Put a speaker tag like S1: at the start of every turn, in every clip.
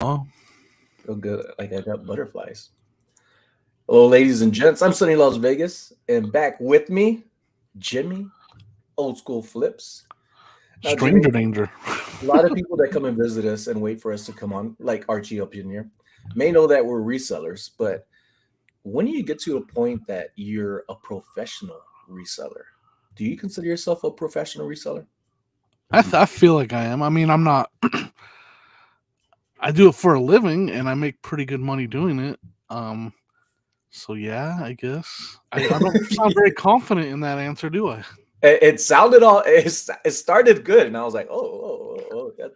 S1: Oh,
S2: Feel good like I got butterflies. Hello, ladies and gents. I'm SonnyLasVegas, and back with me, Jimmy, Old School Flips. Now, Jimmy,
S1: stranger danger.
S2: a lot of people that come and visit us and wait for us to come on, like Archie up in here, may know that we're resellers. But when do you get to a point that you're a professional reseller? Do you consider yourself a professional reseller?
S1: I feel like I am. I mean, I'm not. I do it for a living, and I make pretty good money doing it. Um, so yeah, I guess I don't sound very confident in that answer, do I?
S2: It sounded all it started good, and I was like,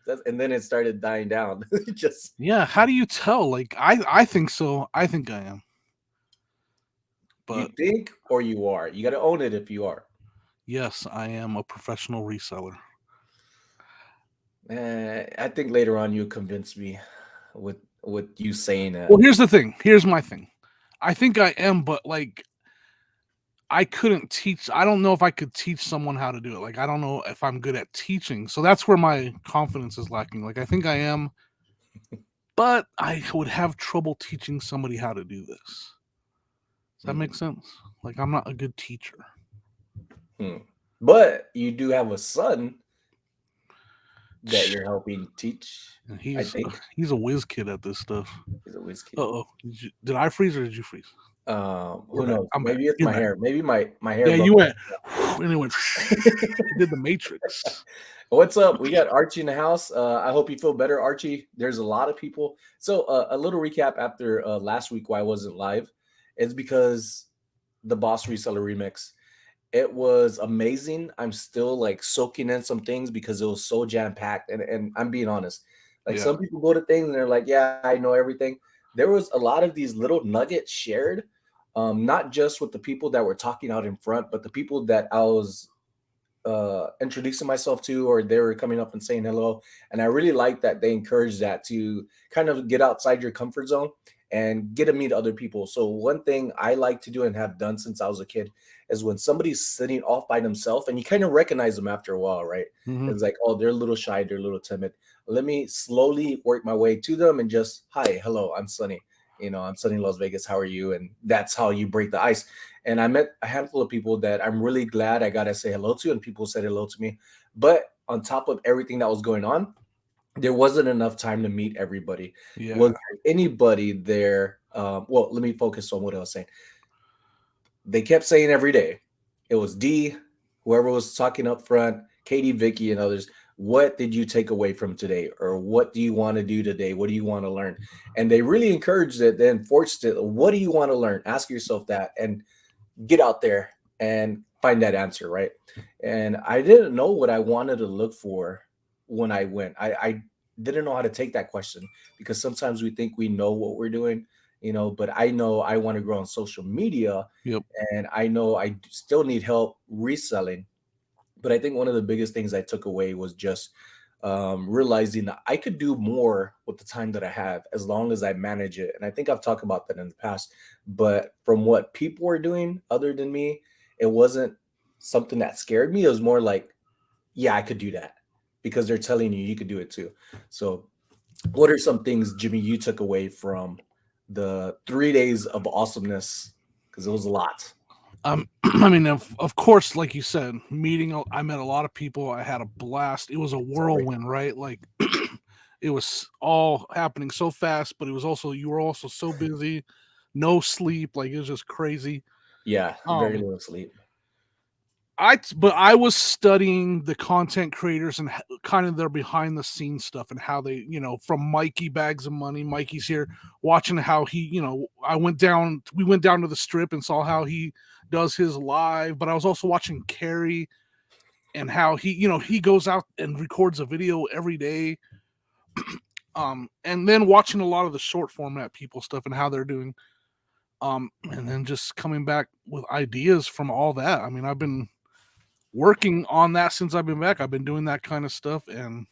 S2: that's, and then it started dying down. Just
S1: Yeah. How do you tell? Like, I think so. I think I am,
S2: you
S1: but
S2: think or you are. You got to own it if you are.
S1: yes, I am a professional reseller.
S2: I think later on you convince me with you saying that.
S1: Well, here's the thing. Here's my thing. I think I am, but like I couldn't teach. I don't know if I could teach someone how to do it. Like I don't know if I'm good at teaching. So that's where my confidence is lacking. Like I think I am, but I would have trouble teaching somebody how to do this. Does that make
S2: Hmm.
S1: sense? Like I'm not a good teacher.
S2: Hmm. But you do have a son that you're helping teach.
S1: And
S2: I think
S1: he's a whiz kid at this stuff.
S2: he's a whiz
S1: Uh
S2: kid.
S1: oh. Did I freeze or did you freeze? You're
S2: Who
S1: back.
S2: knows?
S1: I'm back.
S2: Maybe it's
S1: You're
S2: my
S1: back.
S2: hair. Maybe my hair
S1: Yeah, you
S2: bubble.
S1: went and it went. It did the Matrix.
S2: What's up? We got Archie in the house. I hope you feel better, Archie. There's a lot of people. So, a little recap after last week why I wasn't live is because the Boss Reseller remix. It was amazing. I'm still like soaking in some things because it was so jam packed. And I'm being honest. Like
S1: Yeah.
S2: some people go to things and they're like, yeah, I know everything. There was a lot of these little nuggets shared, not just with the people that were talking out in front, but the people that I was introducing myself to, or they were coming up and saying hello. And I really like that they encourage that to kind of get outside your comfort zone and get to meet other people. So one thing I like to do and have done since I was a kid is when somebody's sitting off by themselves and you kind of recognize them after a while, right?
S1: Hmm.
S2: It's like, oh, they're a little shy, they're a little timid. Let me slowly work my way to them and just, hi, hello, I'm Sonny. I'm Sonny Las Vegas. How are you? And that's how you break the ice. And I met a handful of people that I'm really glad I got to say hello to, and people said hello to me. But on top of everything that was going on, there wasn't enough time to meet everybody. Was
S1: Yeah.
S2: there anybody there? Well, let me focus on what I was saying. They kept saying every day, it was D, whoever was talking up front, Katie, Vicky, and others. What did you take away from today? Or what do you want to do today? What do you want to learn? And they really encouraged it, then forced it. What do you want to learn? Ask yourself that. And get out there and find that answer, right? And I didn't know what I wanted to look for when I went. I didn't know how to take that question because sometimes we think we know what we're doing, but I know I want to grow on social media,
S1: Yep.
S2: and I know I still need help reselling. But I think one of the biggest things I took away was just realizing that I could do more with the time that I have as long as I manage it. And I think I've talked about that in the past. But from what people were doing other than me, it wasn't something that scared me. It was more like, yeah, I could do that because they're telling you could do it too. So, what are some things, Jimmy, you took away from the 3 days of awesomeness? Because it was a lot.
S1: I mean, of course, like you said, I met a lot of people. I had a blast. It was a
S2: Sorry.
S1: whirlwind, right? Like, it was all happening so fast, but it was also, you were also so busy, no sleep. Like, it was just crazy.
S2: Yeah, very
S1: Um,
S2: little sleep.
S1: but I was studying the content creators and kind of their behind the scenes stuff and how they, from Mikey Bags of Money, Mikey's here, watching how he, we went down to the strip and saw how he does his live. But I was also watching Carrie and how he goes out and records a video every day. And then watching a lot of the short format people stuff and how they're doing. And then just coming back with ideas from all that. I mean, I've been working on that since I've been back. I've been doing that kind of stuff, and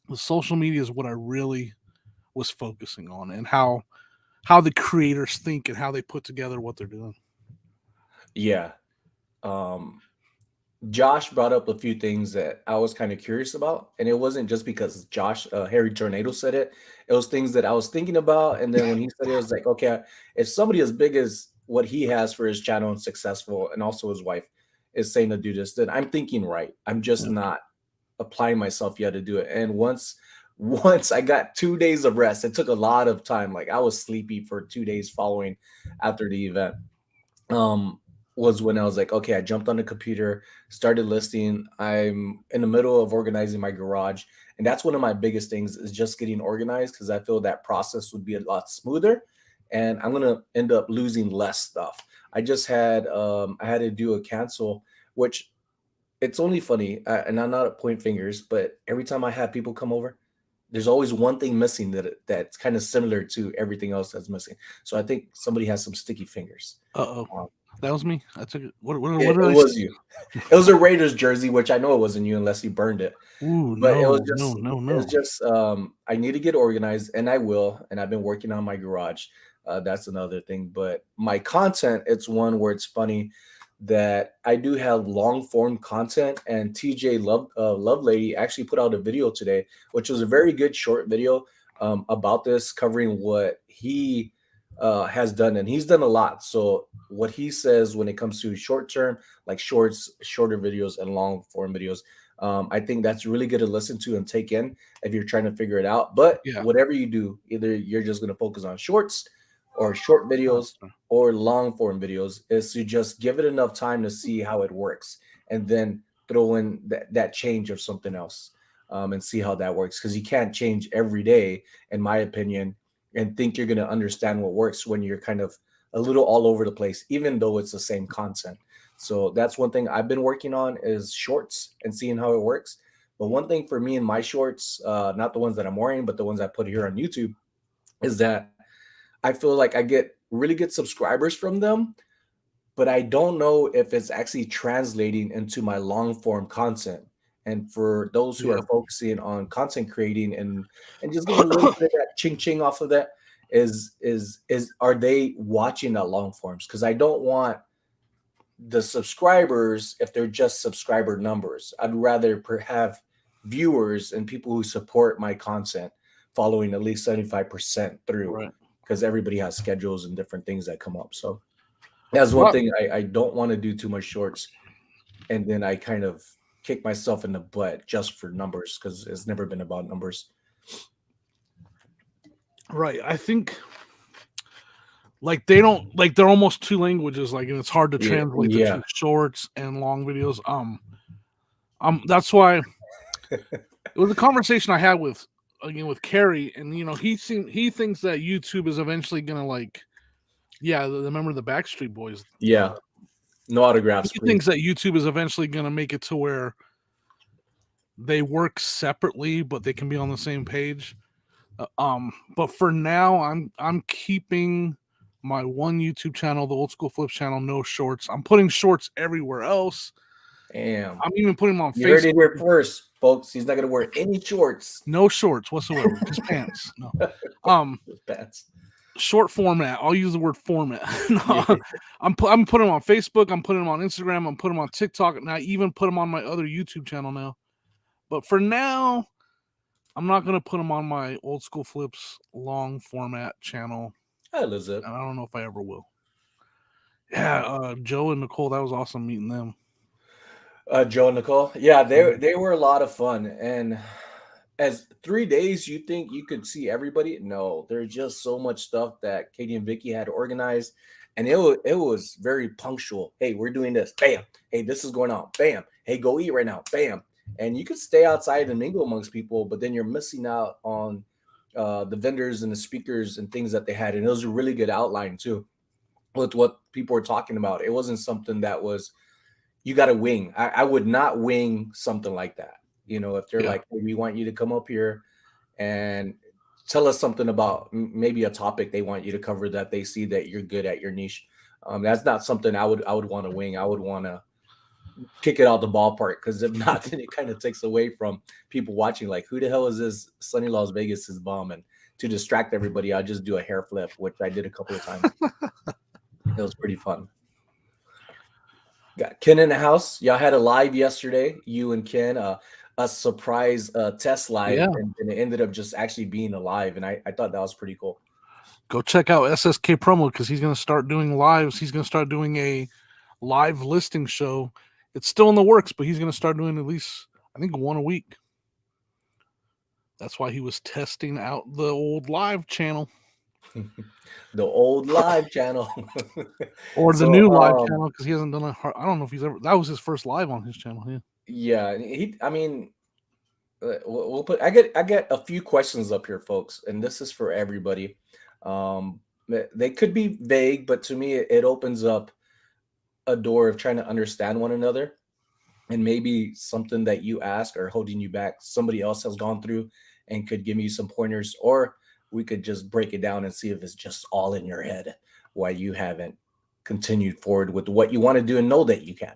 S1: the social media is what I really was focusing on, and how the creators think and how they put together what they're doing.
S2: Yeah. Um, Josh brought up a few things that I was kind of curious about, and it wasn't just because Josh, Harry Tornado said it. It was things that I was thinking about, and then when he said it, it was like, okay, if somebody as big as what he has for his channel and successful, and also his wife is saying to do this, then I'm thinking right. I'm just
S1: Yeah.
S2: not applying myself yet to do it. And once I got 2 days of rest, it took a lot of time. Like I was sleepy for 2 days following after the event. um was when I was like, okay, I jumped on the computer, started listing. I'm in the middle of organizing my garage, and that's one of my biggest things is just getting organized because I feel that process would be a lot smoother, and I'm gonna end up losing less stuff. I had to do a cancel, which it's only funny, and I'm not at point fingers, but every time I have people come over, there's always one thing missing that's kind of similar to everything else that's missing. So I think somebody has some sticky fingers.
S1: Uh-oh.
S2: Um,
S1: That was me. I took it. What
S2: it,
S1: did
S2: it
S1: I
S2: was
S1: say?
S2: you. It was a Raiders jersey, which I know it wasn't you unless you burned it.
S1: Ooh,
S2: But it was
S1: no, no,
S2: just
S1: no,
S2: it was
S1: no.
S2: just I need to get organized, and I will, and I've been working on my garage. That's another thing. But my content, it's one where it's funny that I do have long form content, and TJ Love Lady actually put out a video today, which was a very good short video about this, covering what he has done, and he's done a lot. So what he says when it comes to short term, like shorter videos, and long form videos, I think that's really good to listen to and take in if you're trying to figure it out. But
S1: Yeah.
S2: whatever you do, either you're just going to focus on shorts or short
S1: Oh,
S2: videos
S1: sorry.
S2: or long form videos, is to just give it enough time to see how it works, and then throw in that change of something else, and see how that works. Because you can't change every day, in my opinion, and think you're going to understand what works when you're kind of a little all over the place, even though it's the same content. So that's one thing I've been working on is shorts and seeing how it works. But one thing for me in my shorts, not the ones that I'm wearing, but the ones I put here on YouTube, is that I feel like I get really good subscribers from them, but I don't know if it's actually translating into my long form content. And for those who
S1: Yeah.
S2: are focusing on content creating and just getting a little bit of that ching ching off of that, is are they watching that long forms? Because I don't want the subscribers if they're just subscriber numbers. I'd rather have viewers and people who support my content following at least 75% through,
S1: Right.
S2: because everybody has schedules and different things that come up. So that's one
S1: Well,
S2: thing I don't want to do too much shorts, and then I kind of kick myself in the butt just for numbers, because it's never been about numbers.
S1: right. I think like they don't like they're almost two languages, like, and it's hard to
S2: Yeah,
S1: translate the two
S2: yeah,
S1: shorts and long videos. That's why it was a conversation I had with again with Carrie, and he thinks that YouTube is eventually gonna like, yeah, remember the Backstreet Boys.
S2: yeah. No autographs,
S1: He thinks
S2: please.
S1: that YouTube is eventually gonna make it to where they work separately, but they can be on the same page. But for now, I'm keeping my one YouTube channel, the Old School Flips channel, no shorts. I'm putting shorts everywhere else.
S2: Damn.
S1: I'm even putting them on
S2: You heard it
S1: Facebook.
S2: here first, folks. He's not gonna wear any shorts.
S1: No shorts whatsoever, just pants. No. Um,
S2: Pants.
S1: Short format. I'll use the word format.
S2: Yeah.
S1: No, I'm putting them on Facebook. I'm putting them on Instagram. I'm putting them on TikTok, and I even put them on my other YouTube channel now. But for now, I'm not gonna put them on my Old School Flips long format channel,
S2: Hi, Lizette.
S1: and I don't know if I ever will. Yeah, Joe and Nicole, that was awesome meeting them.
S2: Joe and Nicole. Yeah, they were a lot of fun. And as 3 days, you think you could see everybody? No, there's just so much stuff that Katie and Vicky had organized, and it was very punctual. Hey, we're doing this. Bam. Hey, this is going on. Bam. Hey, go eat right now. Bam. And you could stay outside and mingle amongst people, but then you're missing out on the vendors and the speakers and things that they had. And it was a really good outline too with what people were talking about. It wasn't something that was you got to wing. I would not wing something like that. If they're
S1: Yeah,
S2: like, hey, we want you to come up here and tell us something about maybe a topic they want you to cover that they see that you're good at your niche. That's not something I would want to wing. I would want to kick it out the ballpark, because if not, then it kind of takes away from people watching. Like, who the hell is this? Sunny Las Vegas is bomb, and to distract everybody, I'll just do a hair flip, which I did a couple of times. It was pretty fun. Got Ken in the house. Y'all had a live yesterday, you and Ken, a surprise test live,
S1: Yeah,
S2: and it ended up just actually being alive. And I thought that was pretty cool.
S1: go check out SSK promo because he's going to start doing lives. He's going to start doing a live listing show. It's still in the works, but he's going to start doing at least, I think, one a week. That's why he was testing out the old live channel
S2: The old live channel.
S1: or the
S2: So
S1: new live channel because he hasn't done a. I don't know if he's ever. That was his first live on his channel. Yeah.
S2: yeah, I mean, we'll put. I get a few questions up here, folks, and this is for everybody. They could be vague, but to me, it opens up a door of trying to understand one another, and maybe something that you ask or holding you back, somebody else has gone through and could give me some pointers, or we could just break it down and see if it's just all in your head why you haven't continued forward with what you want to do and know that you can.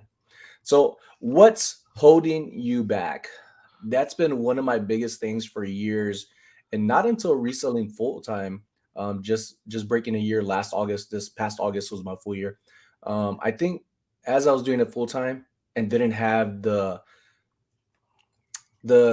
S2: So, what's holding you back? That's been one of my biggest things for years, and not until reselling full time. Just breaking a year last August. This past August was my full year. I think as I was doing it full time and didn't have the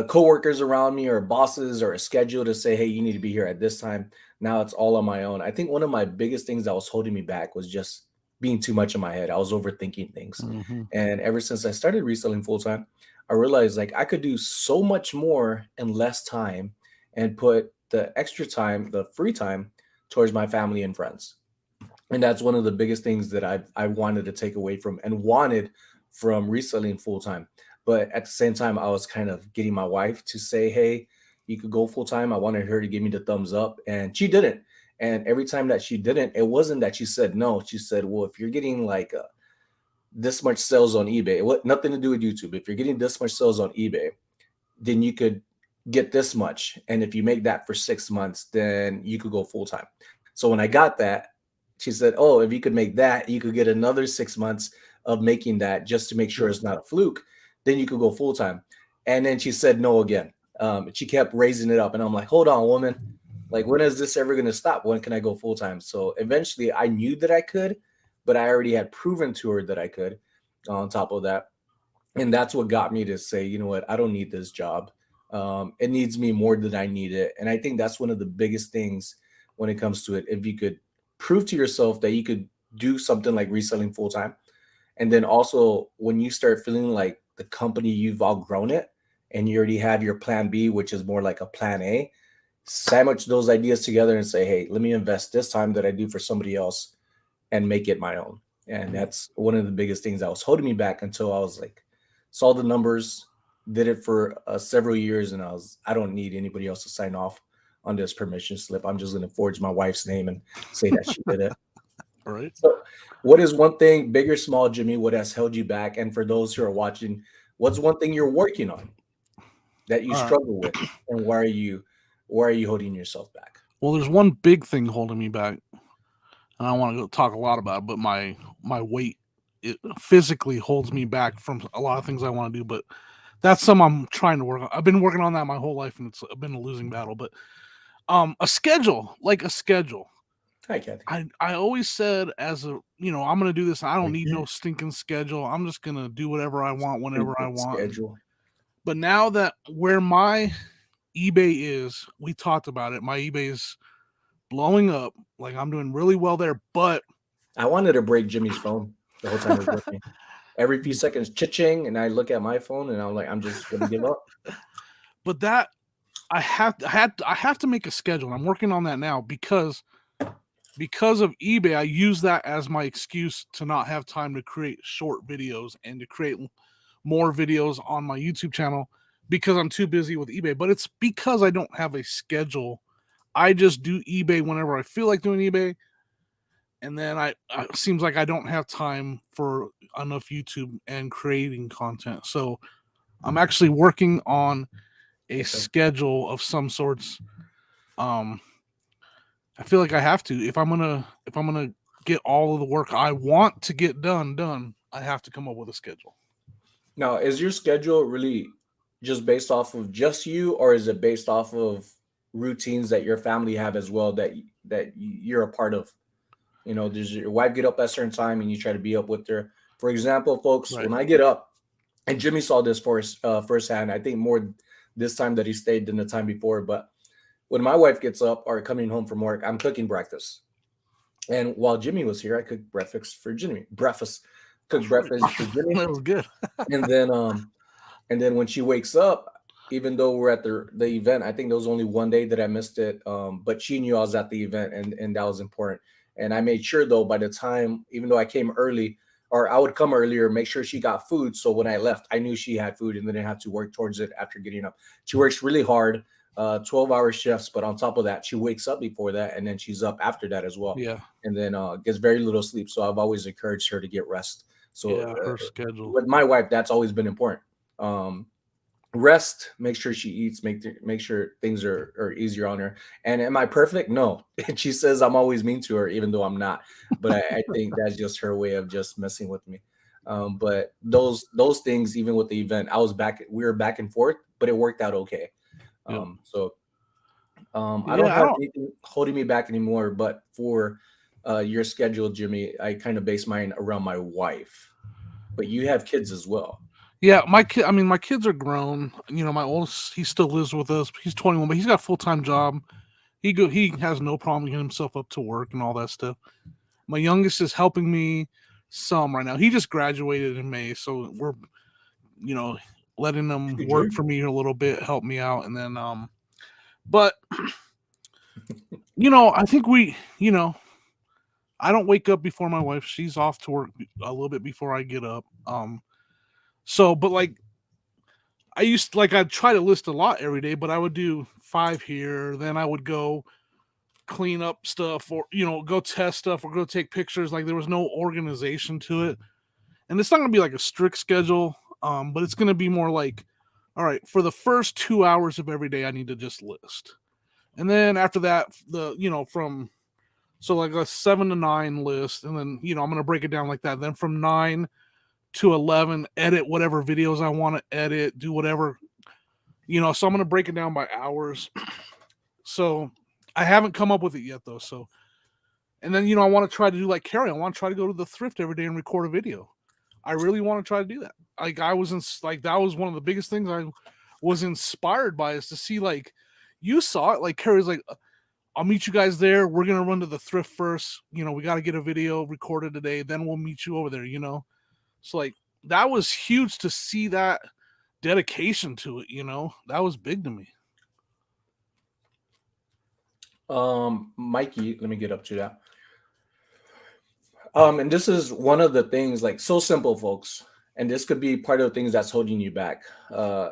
S2: coworkers around me or bosses or a schedule to say, hey, you need to be here at this time. Now it's all on my own. I think one of my biggest things that was holding me back was just being too much in my head. I was overthinking things.
S1: Mm-hmm.
S2: And ever since I started reselling full time, I realized like I could do so much more in less time and put the extra time, the free time towards my family and friends. And that's one of the biggest things that I wanted to take away from and wanted from reselling full time. But at the same time, I was kind of getting my wife to say, hey, you could go full time. I wanted her to give me the thumbs up, and she didn't. And every time that she didn't, it wasn't that she said no. She said, well, if you're getting like this much sales on eBay, what nothing to do with YouTube. If you're getting this much sales on eBay, then you could get this much. And if you make that for 6 months, then you could go full time. So when I got that, she said, oh, if you could make that, you could get another 6 months of making that just to make sure it's not a fluke. Then you could go full time. And then she said no again. She kept raising it up. And I'm like, hold on, woman. Like, when is this ever going to stop? When can I go full time? So eventually I knew that I could, but I already had proven to her that I could on top of that. And that's what got me to say, you know what, I don't need this job. It needs me more than I need it. And I think that's one of the biggest things when it comes to it. If you could prove to yourself that you could do something like reselling full time, and then also when you start feeling like the company you've outgrown it and you already have your plan B, which is more like a plan A, sandwich those ideas together and say, hey, let me invest this time that I do for somebody else and make it my own. And that's one of the biggest things that was holding me back until I was like, saw the numbers, did it for several years, and I don't need anybody else to sign off on this permission slip. I'm just going to forge my wife's name and say that she did it.
S1: All right.
S2: So, what is one thing, big or small, Jimmy, what has held you back? And for those who are watching, what's one thing you're working on that you
S1: All right.
S2: struggle with, and why are you holding yourself back?
S1: Well, there's one big thing holding me back, and I want to go talk a lot about it, but my weight it physically holds me back from a lot of things I want to do. But that's some I'm trying to work on. I've been working on that my whole life, and it's been a losing battle. But a schedule, like a schedule.
S2: Hi, Kathy.
S1: I always said as a I'm gonna do this. I don't need no stinking schedule. I'm just gonna do whatever I want whenever I
S2: Stupid
S1: want.
S2: schedule.
S1: But now that where my eBay is, we talked about it. My eBay is blowing up. Like I'm doing really well there, but
S2: I wanted to break Jimmy's phone the whole time he was with me. Every few seconds, ching, and I look at my phone, and I'm like, I'm just gonna give up.
S1: that I have to make a schedule. I'm working on that now because of eBay. I use that as my excuse to not have time to create short videos and to create more videos on my YouTube channel because I'm too busy with eBay. But it's because I don't have a schedule. I just do eBay whenever I feel like doing eBay, and then it seems like I don't have time for enough YouTube and creating content. So I'm actually working on a
S2: Okay.
S1: schedule of some sorts. Um, I feel like I have to if I'm gonna get all of the work I want to get done. I have to come up with a schedule.
S2: Now, is your schedule really just based off of just you, or is it based off of routines that your family have as well that you're a part of? You know, does your wife get up at a certain time and you try to be up with her? For example, folks,
S1: Right.
S2: when I get up, and Jimmy saw this firsthand, I think more this time that he stayed than the time before. But when my wife gets up or coming home from work, I'm cooking breakfast. And while Jimmy was here, I cooked breakfast for Jimmy. Cooked
S1: That's right.
S2: breakfast for Jimmy.
S1: That was good.
S2: And then when she wakes up, even though we're at the event, I think there was only one day that I missed it. But she knew I was at the event, and that was important. And I made sure though, by the time, even though I came early, or I would come earlier, make sure she got food. So when I left, I knew she had food and didn't have to work towards it after getting up. She works really hard, 12-hour shifts, but on top of that, she wakes up before that, and then she's up after that as well.
S1: Yeah.
S2: And then gets very little sleep. So I've always encouraged her to get rest. So
S1: Yeah. Her schedule.
S2: with my wife, that's always been important. Um, Rest, make sure she eats, make sure things are easier on her. And am I perfect? No. She says I'm always mean to her, even though I'm not. But I think that's just her way of just messing with me. But those things, even with the event, we were back and forth, but it worked out okay.
S1: Yep.
S2: I don't
S1: Yeah. I
S2: have
S1: don't.
S2: anything holding me back anymore. But for your schedule, Jimmy, I kind of base mine around my wife. But you have kids as well.
S1: Yeah, my kid. I mean, my kids are grown. My oldest, he still lives with us. He's 21, but he's got a full time job. He has no problem getting himself up to work and all that stuff. My youngest is helping me some right now. He just graduated in May, so we're you know letting him
S2: Hey,
S1: work
S2: Jim.
S1: for me a little bit, help me out, and then But I think I don't wake up before my wife. She's off to work a little bit before I get up. But like I'd try to list a lot every day, but I would do 5 here, then I would go clean up stuff, or go test stuff, or go take pictures. Like, there was no organization to it, and it's not going to be like a strict schedule, but it's going to be more like, all right, for the first 2 hours of every day I need to just list, and then after that, from so like a 7 to 9 list, and then I'm going to break it down like that. Then from 9 to 11, edit whatever videos I want to edit, do whatever. So I'm going to break it down by hours. So I haven't come up with it yet, though. So, and then, I want to try to do like Carrie. I want to try to go to the thrift every day and record a video. I really want to try to do that. Like, that was one of the biggest things I was inspired by, is to see, like, you saw it. Like, Carrie's like, I'll meet you guys there. We're going to run to the thrift first. We got to get a video recorded today. Then we'll meet you over there, So, like, that was huge to see that dedication to it, That was big to me.
S2: Mikey, let me get up to that. And this is one of the things, like, so simple, folks. And this could be part of the things that's holding you back.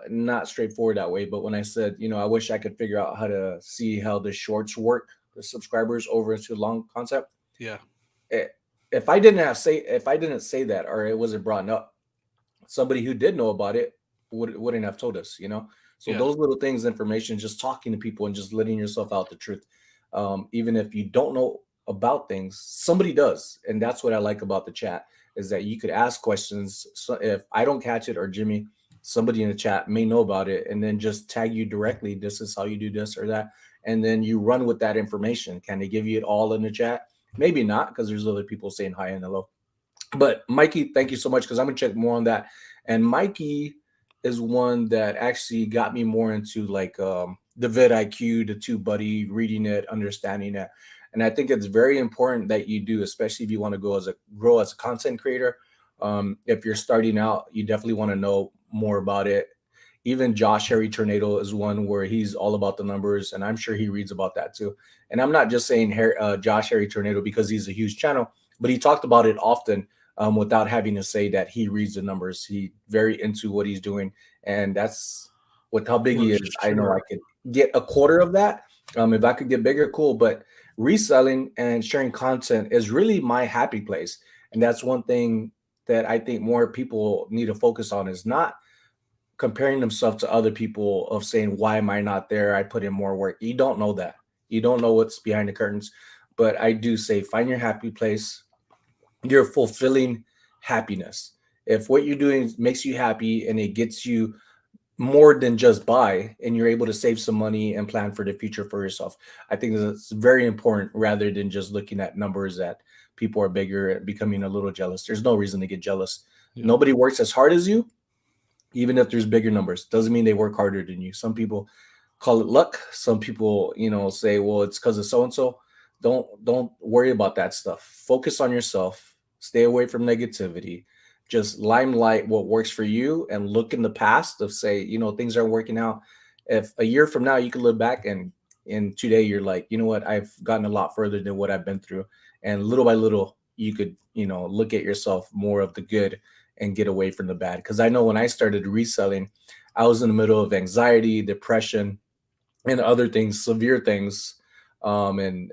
S2: Not straightforward that way, but when I said, I wish I could figure out how to see how the shorts work, the subscribers over into long concept.
S1: Yeah.
S2: If I didn't say that, or it wasn't brought up, somebody who did know about it wouldn't have told us, So
S1: Yeah.
S2: those little things, information, just talking to people and just letting yourself out the truth. Even if you don't know about things, somebody does. And that's what I like about the chat, is that you could ask questions. So if I don't catch it, or Jimmy, somebody in the chat may know about it, and then just tag you directly. This is how you do this or that. And then you run with that information. Can they give you it all in the chat? Maybe not, because there's other people saying hi and hello. But Mikey, thank you so much, because I'm going to check more on that. And Mikey is one that actually got me more into, like, the vidIQ, the TubeBuddy, reading it, understanding it. And I think it's very important that you do, especially if you want to grow as a content creator. If you're starting out, you definitely want to know more about it. Even Josh Harry Tornado is one where he's all about the numbers, and I'm sure he reads about that too. And I'm not just saying Josh Harry Tornado because he's a huge channel, but he talked about it often, without having to say that he reads the numbers. He very into what he's doing, and that's with how big he
S1: For
S2: is. I know I
S1: sure.
S2: could get a quarter of that. If I could get bigger, cool. But reselling and sharing content is really my happy place, and that's one thing that I think more people need to focus on, is not comparing themselves to other people, of saying, why am I not there? I put in more work. You don't know that. You don't know what's behind the curtains. But I do say, find your happy place, your fulfilling happiness. If what you're doing makes you happy and it gets you more than just buy, and you're able to save some money and plan for the future for yourself. I think that's very important rather than just looking at numbers that people are bigger and becoming a little jealous. There's no reason to get jealous.
S1: Yeah.
S2: Nobody works as hard as you, even if there's bigger numbers. Doesn't mean they work harder than you. Some people call it luck. Some people, say, well, it's because of so and so. Don't worry about that stuff. Focus on yourself. Stay away from negativity. Just limelight what works for you and look in the past of say, things aren't working out. If a year from now you can look back and in today you're like, you know what, I've gotten a lot further than what I've been through. And little by little, you could, look at yourself more of the good and get away from the bad. Because I know when I started reselling, I was in the middle of anxiety, depression, and other things, severe things. And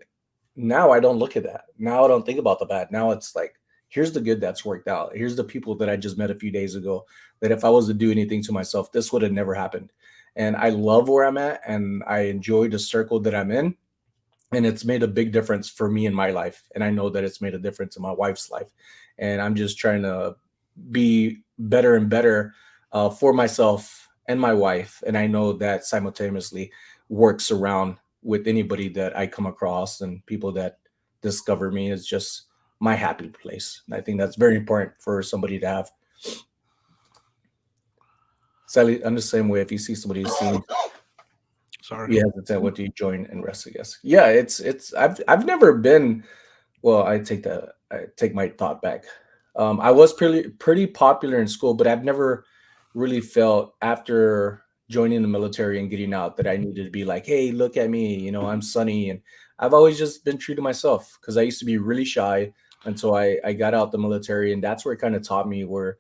S2: now I don't look at that. Now I don't think about the bad. Now it's like, here's the good that's worked out. Here's the people that I just met a few days ago that if I was to do anything to myself, this would have never happened. And I love where I'm at and I enjoy the circle that I'm in. And it's made a big difference for me in my life. And I know that it's made a difference in my wife's life. And I'm just trying to be better and better for myself and my wife. And I know that simultaneously works around with anybody that I come across and people that discover me is just my happy place. And I think that's very important for somebody to have. Sally, I'm the same way. If you see somebody who seems
S1: Sorry.
S2: you hesitant, what do you join and rest? I guess. Yeah, it's I've never been. Well, I take my thought back. I was pretty popular in school, but I've never really felt after joining the military and getting out that I needed to be like, hey, look at me, I'm Sonny, and I've always just been true to myself because I used to be really shy until I got out the military, and that's where it kind of taught me where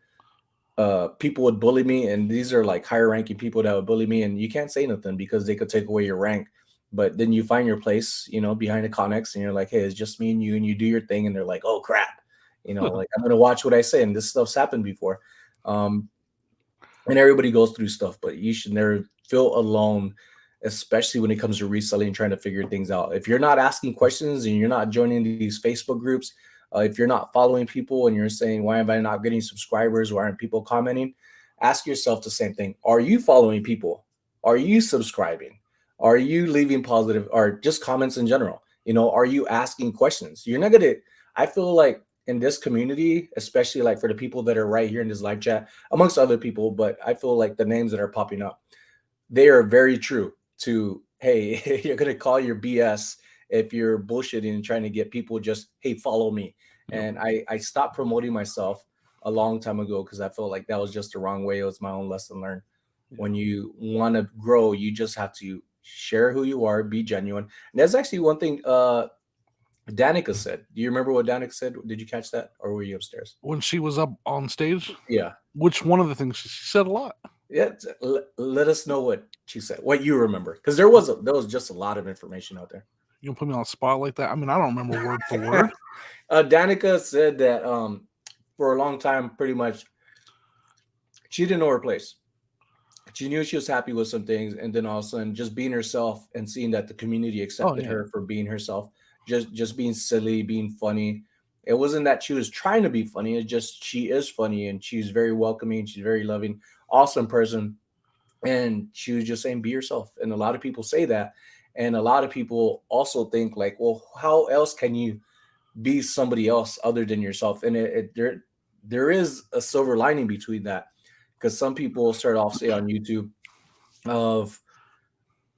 S2: people would bully me, and these are like higher ranking people that would bully me, and you can't say nothing because they could take away your rank. But then you find your place, behind the Connex, and you're like, hey, it's just me and you do your thing, and they're like, oh crap, like I'm gonna watch what I say, and this stuff's happened before. Um, and everybody goes through stuff, but you should never feel alone, especially when it comes to reselling and trying to figure things out. If you're not asking questions and you're not joining these Facebook groups, if you're not following people and you're saying, why am I not getting subscribers? Why aren't people commenting? Ask yourself the same thing. Are you following people? Are you subscribing? Are you leaving positive or just comments in general? Are you asking questions? You're not going to, I feel like in this community, especially like for the people that are right here in this live chat, amongst other people, but I feel like the names that are popping up, they are very true to, hey, you're going to call your BS if you're bullshitting and trying to get people just, hey, follow me.
S1: Yep.
S2: And I stopped promoting myself a long time ago because I felt like that was just the wrong way. It was my own lesson learned.
S1: Yeah.
S2: When you want to grow, you just have to share who you are, be genuine. And that's actually one thing Danica said. Do you remember what Danica said? Did you catch that? Or were you upstairs?
S1: When she was up on stage,
S2: Yeah.
S1: which one of the things she said a lot.
S2: Yeah. Let us know what she said, what you remember. Because there was just a lot of information out there.
S1: You can put me on a spot like that. I mean, I don't remember word for word.
S2: Danica said that for a long time, pretty much, she didn't know her place. She knew she was happy with some things, and then all of a sudden, just being herself and seeing that the community
S1: Oh
S2: accepted
S1: yeah.
S2: her for being herself, just being silly, being funny. It wasn't that she was trying to be funny; it's just she is funny, and she's very welcoming. She's very loving, awesome person, and she was just saying, "Be yourself." And a lot of people say that, and a lot of people also think like, "Well, how else can you be somebody else other than yourself?" And there is a silver lining between that because some people start off say on YouTube of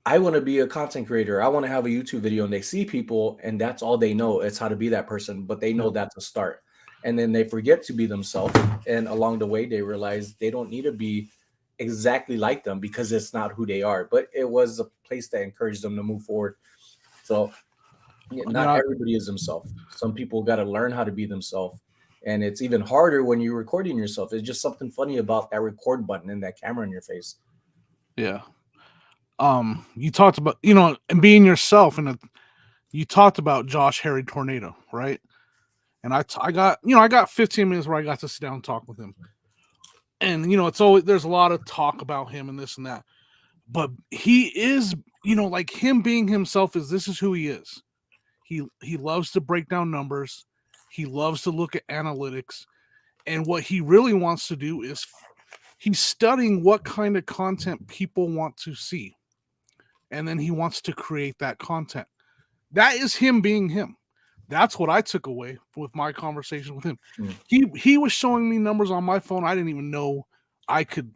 S2: I want to be a content creator. I want to have a YouTube video, and they see people and that's all they know. It's how to be that person, but they know
S1: Yep.
S2: that's a start. And then they forget to be themselves. And along the way, they realize they don't need to be exactly like them because it's not who they are. But it was a place that encouraged them to move forward. So yeah,
S1: You
S2: not
S1: know,
S2: everybody is themselves. Some people got to learn how to be themselves. And it's even harder when you're recording yourself. It's just something funny about that record button and that camera in your face.
S1: yeah. You talked about and being yourself, and you talked about Josh Harry Tornado, right? And I got I got 15 minutes where I got to sit down and talk with him, and it's always there's a lot of talk about him and this and that, but he is like him being himself is this is who he is. He loves to break down numbers. He loves to look at analytics, and what he really wants to do is He's studying what kind of content people want to see, and then he wants to create that content. That is him being him. That's what I took away with my conversation with him.
S2: Mm.
S1: He was showing me numbers on my phone I didn't even know I could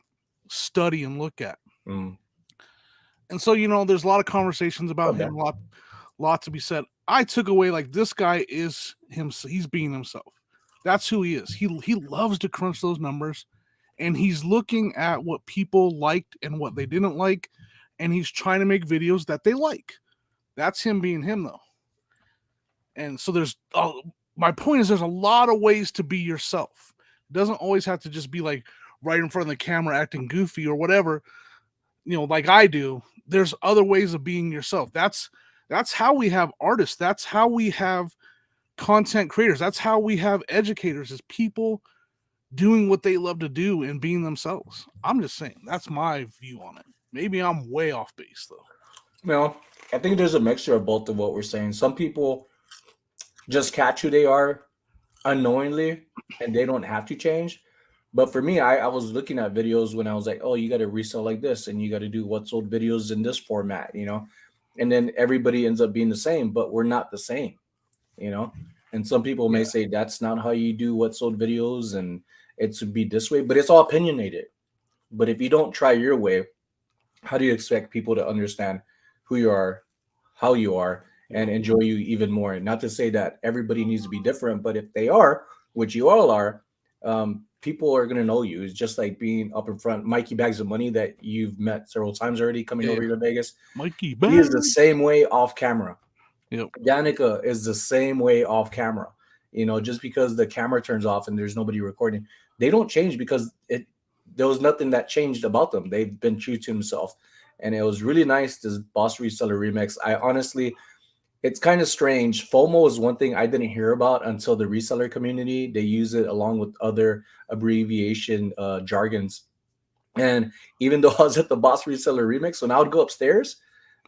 S1: study and look at.
S2: Mm.
S1: And so, there's a lot of conversations about
S2: Okay.
S1: him, lot to be said. I took away like this guy is him. He's being himself. That's who he is. He loves to crunch those numbers, and he's looking at what people liked and what they didn't like, and he's trying to make videos that they like. That's him being him, though. And so my point is there's a lot of ways to be yourself. It doesn't always have to just be like right in front of the camera acting goofy or whatever, like I do. There's other ways of being yourself. That's how we have artists. That's how we have content creators. That's how we have educators, is people doing what they love to do and being themselves. I'm just saying, that's my view on it. Maybe I'm way off base though.
S2: Well, I think there's a mixture of both of what we're saying. Some people just catch who they are unknowingly and they don't have to change. But for me, I was looking at videos when I was like, oh, you got to resell like this and you got to do what's sold videos in this format, and then everybody ends up being the same, but we're not the same, and some people may say that's not how you do what's sold videos and it should be this way, but it's all opinionated. But if you don't try your way, how do you expect people to understand who you are, how you are, and enjoy you even more? Not to say that everybody needs to be different, but if they are, which you all are, people are going to know you. It's just like being up in front. Mikey Bags of Money, that you've met several times already, coming over here to Vegas.
S1: Mikey
S2: He is the
S1: Bags.
S2: same way off camera.
S1: Yep.
S2: Danica is the same way off camera. Just because the camera turns off and there's nobody recording, they don't change because there was nothing that changed about them. They've been true to themselves. And it was really nice, this Boss Reseller remix. I honestly, it's kind of strange. FOMO is one thing I didn't hear about until the reseller community. They use it along with other abbreviation jargons. And even though I was at the Boss Reseller remix, when I would go upstairs,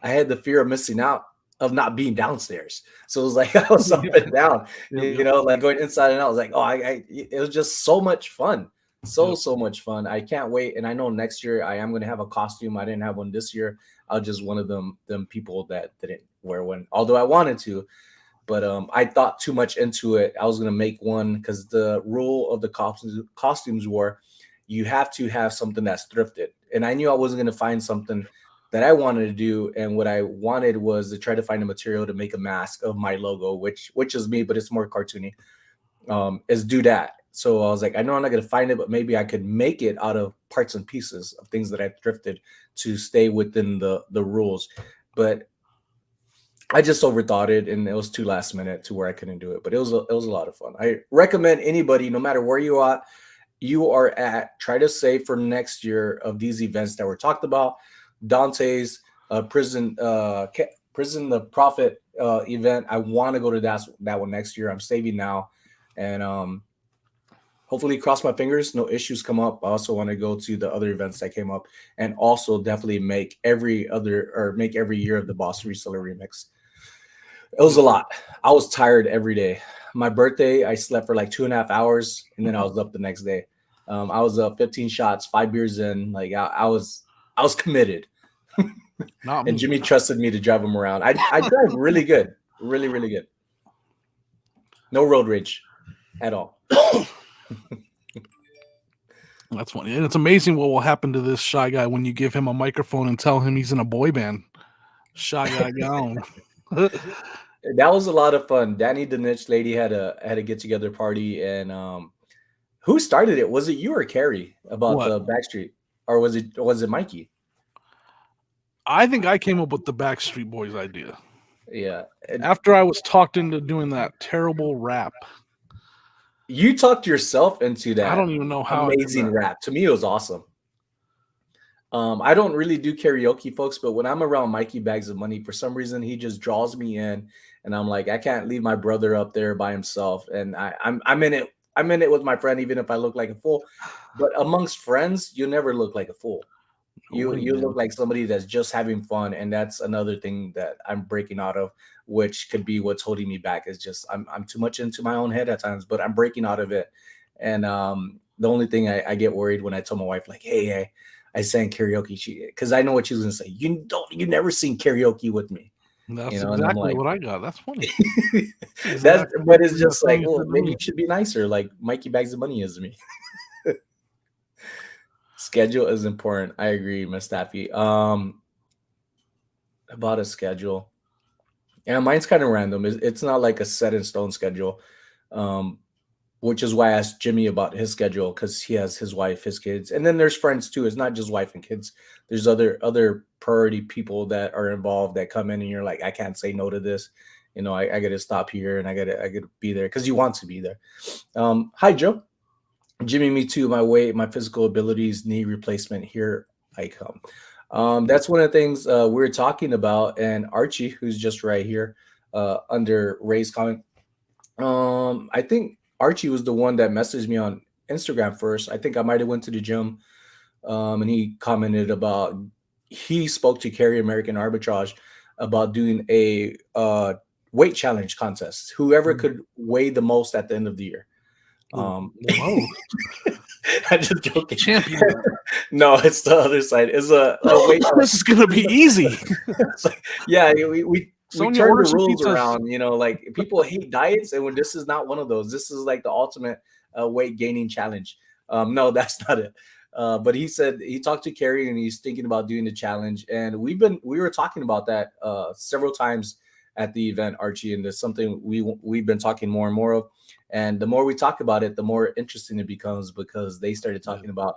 S2: I had the fear of missing out, of not being downstairs. So it was like I was up and down, like going inside and out. I was like, oh, it was just so much fun. So much fun. I can't wait. And I know next year I am going to have a costume. I didn't have one this year. I was just one of them people that didn't wear one, although I wanted to. But I thought too much into it. I was going to make one because the rule of the costumes were you have to have something that's thrifted. And I knew I wasn't going to find something that I wanted to do. And what I wanted was to try to find a material to make a mask of my logo, which is me, but it's more cartoony, is do that. So I was like, I know I'm not going to find it, but maybe I could make it out of parts and pieces of things that I thrifted to stay within the rules. But I just overthought it, and it was too last minute to where I couldn't do it. But it was a lot of fun. I recommend anybody, no matter where you are at, try to save for next year of these events that were talked about. Dante's Prison the Prophet event. I want to go to that one next year. I'm saving now, and hopefully, cross my fingers, no issues come up. I also want to go to the other events that came up, and also definitely make every year of the Boss Reseller remix. It was a lot. I was tired every day. My birthday, I slept for like 2.5 hours, and then I was up the next day. I was up 15 shots, 5 beers in. Like I was committed.
S1: Not me.
S2: And Jimmy trusted me to drive him around. I drive really good, really, really good. No road rage at all.
S1: That's funny. And it's amazing what will happen to this shy guy when you give him a microphone and tell him he's in a boy band. Shy guy down.
S2: That was a lot of fun. Danny the Niche Lady had a get together party, and who started it? Was it you or Carrie about the Backstreet, or was it Mikey?
S1: I think I came up with the Backstreet Boys idea.
S2: Yeah.
S1: After I was talked into doing that terrible rap.
S2: You talked yourself into that.
S1: I don't even know how
S2: amazing rap. To me, it was awesome. I don't really do karaoke, folks, but when I'm around Mikey Bags of Money, for some reason he just draws me in, and I'm like, I can't leave my brother up there by himself, and I'm in it. I'm in it with my friend, even if I look like a fool. But amongst friends, you never look like a fool. You look like somebody that's just having fun, and that's another thing that I'm breaking out of, which could be what's holding me back. Is just I'm too much into my own head at times, but I'm breaking out of it. And the only thing I get worried when I tell my wife, like, hey, I sang karaoke, because I know what she's gonna say. You never sing karaoke with me,
S1: That's
S2: and I'm
S1: exactly
S2: like,
S1: what I got. That's funny. That's
S2: that's,
S1: exactly
S2: but it's
S1: the
S2: just
S1: thing
S2: like,
S1: you
S2: well,
S1: said to
S2: maybe
S1: me.
S2: you should be nicer, like Mikey Bags of Money is to me. Schedule is important. I agree, Miss Staffy. About a schedule. Yeah, mine's kind of random. It's not like a set in stone schedule. Um, which is why I asked Jimmy about his schedule, because he has his wife, his kids, and then there's friends too. It's not just wife and kids. There's other priority people that are involved that come in, and you're like, I can't say no to this. I got to stop here, and I got to be there because you want to be there. Hi Joe, Jimmy, me too. My weight, my physical abilities, knee replacement. Here I come. That's one of the things we're talking about, and Archie, who's just right here under Ray's comment. I think Archie was the one that messaged me on Instagram first. I think I might have went to the gym, and he commented about he spoke to Carry American Arbitrage about doing a weight challenge contest. Whoever could weigh the most at the end of the year. Um,
S1: Whoa,
S2: I'm just joking.
S1: champion!
S2: No, it's the other side. It's a weight.
S1: This is gonna be easy.
S2: It's like, yeah, we
S1: Sonia,
S2: turned
S1: order
S2: the
S1: some
S2: rules
S1: pizzas.
S2: around. Like people hate diets, and when this is not one of those. This is like the ultimate weight gaining challenge. No, that's not it. But he said he talked to Carrie and he's thinking about doing the challenge. And we were talking about that several times at the event, Archie, and there's something we've been talking more and more of. And the more we talk about it, the more interesting it becomes, because they started talking about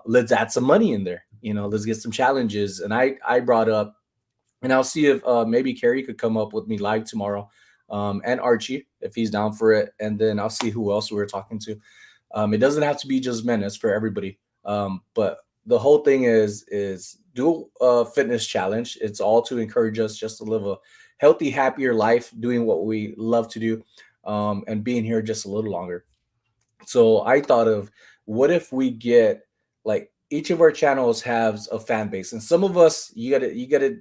S2: let's add some money in there. Let's get some challenges. And I brought up, and I'll see if maybe Carrie could come up with me live tomorrow, and Archie if he's down for it, and then I'll see who else we're talking to. It doesn't have to be just men; it's for everybody. But the whole thing is do a fitness challenge. It's all to encourage us just to live a healthy, happier life, doing what we love to do, and being here just a little longer. So I thought of, what if we get, like, each of our channels has a fan base, and some of us, you gotta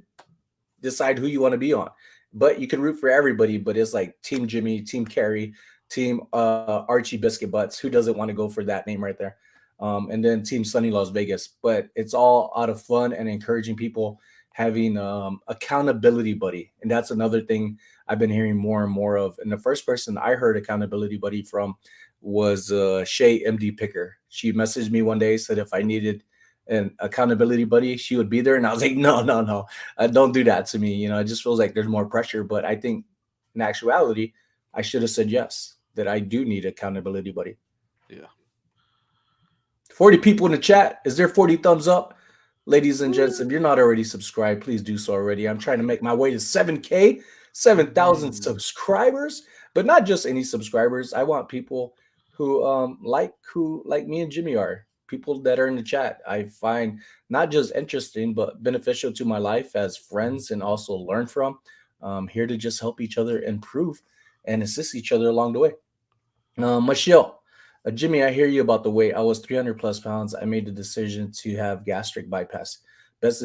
S2: decide who you want to be on. But you can root for everybody. But it's like Team Jimmy, Team Carrie, Team Archie Biscuit Butts. Who doesn't want to go for that name right there? And then Team Sunny Las Vegas. But it's all out of fun and encouraging people, having accountability buddy. And that's another thing I've been hearing more and more of. And the first person I heard accountability buddy from was Shay MD Picker. She messaged me one day, said if I needed an accountability buddy, she would be there. And I was like, no, no, no, don't do that to me. It just feels like there's more pressure. But I think in actuality, I should have said yes, that I do need accountability buddy.
S1: Yeah.
S2: 40 people in the chat. Is there 40 thumbs up? Ladies and gents, if you're not already subscribed, please do so already. I'm trying to make my way to 7K, 7,000 subscribers, but not just any subscribers. I want people who like me and Jimmy are. People that are in the chat, I find not just interesting, but beneficial to my life as friends, and also learn from. Here to just help each other improve and assist each other along the way. Michelle, Jimmy, I hear you about the weight. I was 300 plus pounds. I made the decision to have gastric bypass. Best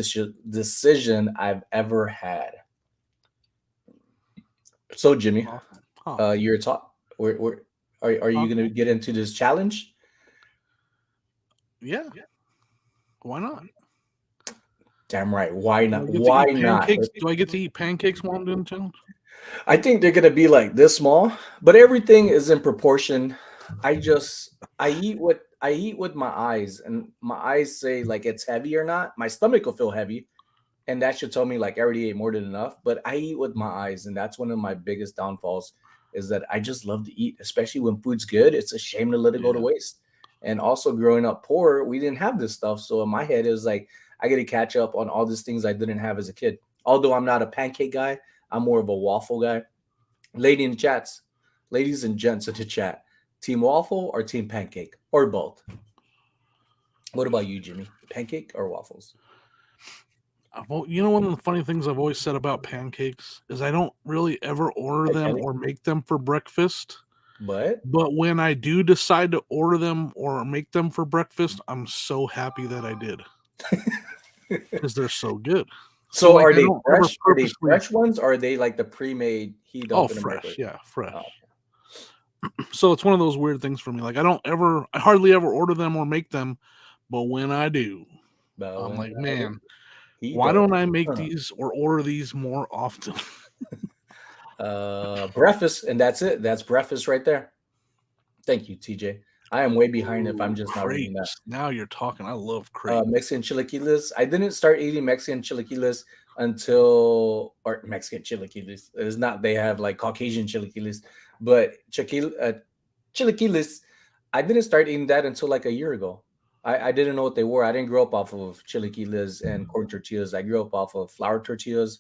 S2: decision I've ever had. So, Jimmy, you're top. Are you going to get into this challenge?
S1: Yeah. Why not?
S2: Damn right. Why not?
S1: Do I
S2: Why
S1: get to eat
S2: not?
S1: pancakes? Do I get to eat pancakes while I'm doing the challenge?
S2: I think they're gonna be like this small, but everything is in proportion. I eat with my eyes, and my eyes say like it's heavy or not. My stomach will feel heavy, and that should tell me like I already ate more than enough. But I eat with my eyes, and that's one of my biggest downfalls, is that I just love to eat, especially when food's good. It's a shame to let it go to waste. And also growing up poor, we didn't have this stuff. So in my head, it was like I got to catch up on all these things I didn't have as a kid. Although I'm not a pancake guy, I'm more of a waffle guy. Lady in the chats, ladies and gents in the chat, team waffle or team pancake or both? What about you, Jimmy? Pancake or waffles?
S1: Well, one of the funny things I've always said about pancakes is I don't really ever order
S2: Hey,
S1: them
S2: Kelly.
S1: or make them for breakfast.
S2: But
S1: But when I do decide to order them or make them for breakfast, I'm so happy that I did, because they're so good. So
S2: so
S1: like
S2: are
S1: I
S2: they
S1: don't ever
S2: fresh? Are they
S1: purposely.
S2: fresh ones, or are they like the pre-made heat
S1: Oh,
S2: up in the
S1: fresh,
S2: microwave?
S1: yeah, fresh.
S2: Oh,
S1: So it's one of those weird things for me. Like I hardly ever order them or make them, but when I do,
S2: But
S1: I'm
S2: when
S1: like,
S2: I do,
S1: man,
S2: he
S1: why
S2: does.
S1: don't I make these or order these more often?
S2: Breakfast, and that's it. That's breakfast right there. Thank you, TJ. I am way behind if I'm
S1: Ooh,
S2: just not reading that.
S1: crepes. Now you're talking. I love crepes.
S2: Mexican chilaquiles. I didn't start eating Mexican chilaquiles until, or Mexican chilaquiles. It's not, they have like Caucasian chilaquiles, but chilaquiles, I didn't start eating that until like a year ago. I didn't know what they were. I didn't grow up off of chilaquiles and corn tortillas. I grew up off of flour tortillas,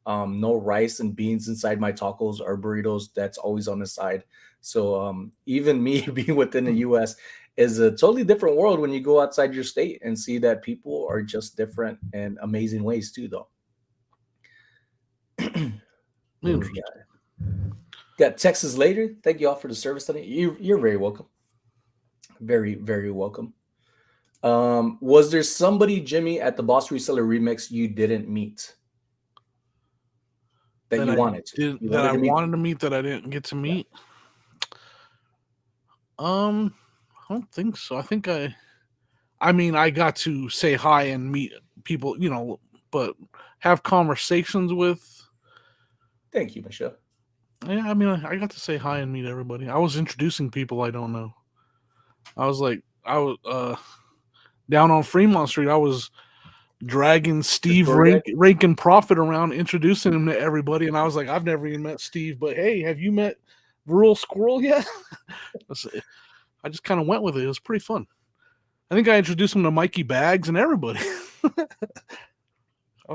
S2: no rice and beans inside my tacos or burritos. That's always on the side. So even me being within the U.S. is a totally different world when you go outside your state and see that people are just different in amazing ways too. Though, what do we
S1: Interesting.
S2: got? Got Texas later. Thank you all for the service today. You're very welcome. Very very welcome. Was there somebody, Jimmy, at the Boss Reseller Remix you didn't meet that you wanted to? You
S1: That I
S2: wanted to meet them?
S1: wanted to meet that I didn't get to
S2: Yeah.
S1: meet. I don't think so. I mean, I got to say hi and meet people, but have conversations with.
S2: Thank you, Michelle.
S1: Yeah, I mean, I got to say hi and meet everybody. I was introducing people I don't know. I was down on Fremont Street. I was dragging
S2: The
S1: Steve
S2: tour guide.
S1: Rankin Prophet around, introducing him to everybody, and I was like, I've never even met Steve, but hey, have you met Rural Squirrel yet? I just kind of went with it. It was pretty fun. I think I introduced him to Mikey Bags and everybody.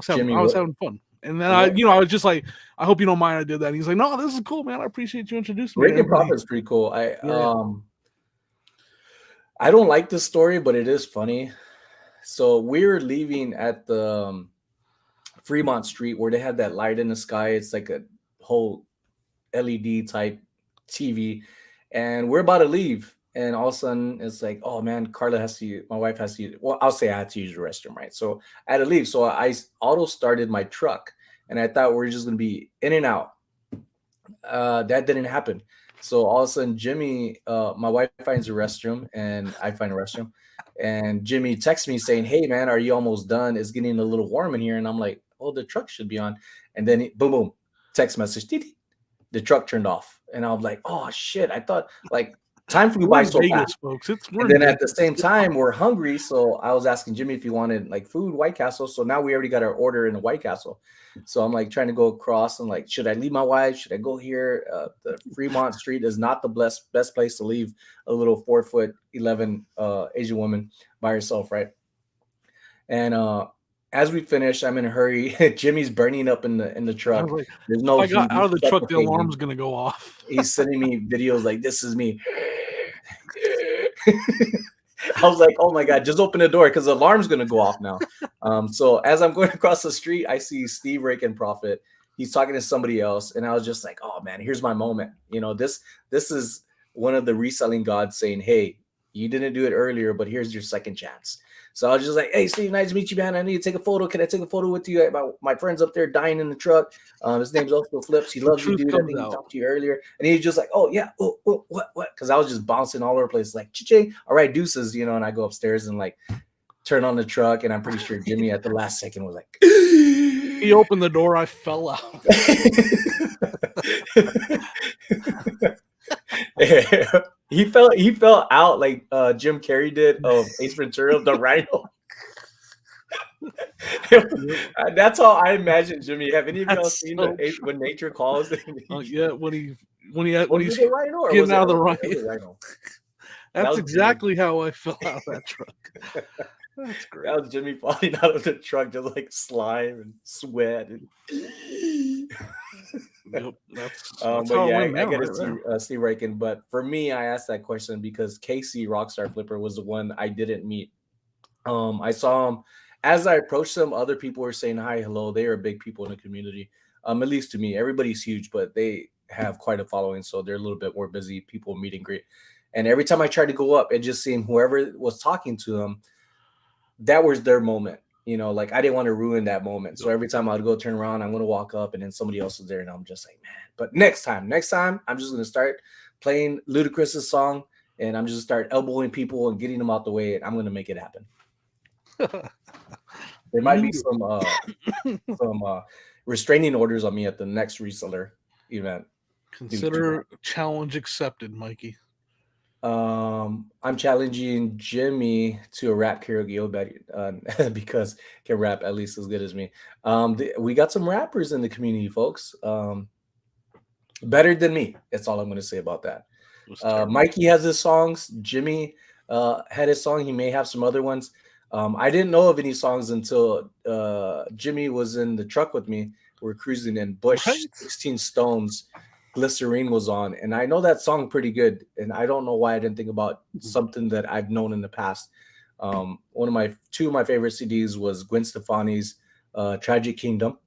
S2: Jimmy,
S1: I was
S2: what?
S1: having fun. And then
S2: What?
S1: I was just like, I hope you don't mind I did that. And he's like, no, this is cool, man. I appreciate you introducing me to
S2: Reagan
S1: everybody.
S2: Prophet is pretty cool.
S1: Yeah.
S2: I don't like this story, but it is funny. So we were leaving at the Fremont Street where they had that light in the sky. It's like a whole LED type TV, and we're about to leave. And all of a sudden, it's like, oh man, Carla has to. My wife has to use. Well, I'll say I had to use the restroom, right? So I had to leave. So I auto started my truck, and I thought we are just gonna be in and out. That didn't happen. So all of a sudden, Jimmy, my wife finds a restroom, and I find a restroom, and Jimmy texts me saying, "Hey man, are you almost done? It's getting a little warm in here." And I'm like, "Oh, the truck should be on." And then boom, boom, text message, the truck turned off, and I'm like, "Oh shit!" I thought like time flew
S1: We're
S2: by
S1: in
S2: so fast.
S1: Vegas, folks. We're
S2: And
S1: in
S2: then at
S1: Vegas.
S2: the same time, we're hungry. So I was asking Jimmy if he wanted like food, White Castle. So now we already got our order in the White Castle. So I'm like trying to go across and like, should I leave my wife? Should I go here? The Fremont Street is not the best place to leave a little 4'11" Asian woman by herself, right? And as we finish, I'm in a hurry. Jimmy's burning up in the
S1: I
S2: truck.
S1: was like,
S2: There's
S1: if
S2: no
S1: I got
S2: heat.
S1: out
S2: He's
S1: of the truck, the
S2: suffocating.
S1: alarm's gonna go off.
S2: He's sending me videos like, this is me. I was like, oh my God, just open the door because the alarm's going to go off now. So as I'm going across the street, I see Steve Rake and Prophet. He's talking to somebody else. And I was just like, oh man, here's my moment. You know, this is one of the reselling gods saying, hey, you didn't do it earlier, but here's your second chance. So I was just like, hey, Steve, nice to meet you, man. I need to take a photo. Can I take a photo with you? My friend's up there dying in the truck. His name's also Flips. He
S1: The
S2: loves you,
S1: truth
S2: dude. I
S1: comes
S2: think he
S1: out.
S2: talked to you earlier. And he's just like, oh, yeah. Oh, what? Because I was just bouncing all over the place, like, cha-ching. All right, deuces, you know. And I go upstairs and like turn on the truck. And I'm pretty sure Jimmy at the last second was like,
S1: He opened the door, I fell out.
S2: he fell out like Jim Carrey did of Ace Ventura, the Rhino. That's how I imagine Jimmy. Have any of y'all
S1: That's
S2: seen
S1: so true.
S2: When Nature Calls?
S1: Yeah, when
S2: Was
S1: he's
S2: it the Rhino or was
S1: getting
S2: it
S1: out of the
S2: the
S1: right.
S2: other Rhino? That
S1: That's
S2: was Jimmy.
S1: exactly how I fell out of that truck. That's great.
S2: That was Jimmy falling out of the truck, just like slime and sweat. And
S1: Yep, that's
S2: but
S1: how it
S2: yeah,
S1: went
S2: I
S1: down
S2: got to
S1: right
S2: see
S1: there.
S2: Steve Rakin. But for me, I asked that question because Casey Rockstar Flipper was the one I didn't meet. I saw him as I approached them. Other people were saying hi, hello. They are big people in the community. At least to me, everybody's huge, but they have quite a following, so they're a little bit more busy. People meet and greet, and every time I tried to go up, it just seemed whoever was talking to them, that was their moment. You know, like I didn't want to ruin that moment. So
S1: Yep.
S2: every time I'd go turn around, I'm gonna walk up, and then somebody else is there, and I'm just like, man. But next time, I'm just gonna start playing Ludacris's song, and I'm just start elbowing people and getting them out the way, and I'm gonna make it happen. There might be
S1: Luda.
S2: some restraining orders on me at the next reseller event due to that.
S1: Consider challenge accepted, Mikey.
S2: I'm challenging Jimmy to a rap karaoke because he can rap at least as good as me. We got some rappers in the community, folks. Better than me. That's all I'm going to say about that.
S1: It was terrible.
S2: Mikey has his songs. Jimmy had his song. He may have some other ones. I didn't know of any songs until Jimmy was in the truck with me. We're cruising in Bush
S1: Right?
S2: 16 Stones. Glycerine was on, and I know that song pretty good. And I don't know why I didn't think about something that I've known in the past. One of my two of my favorite CDs was Gwen Stefani's Tragic Kingdom.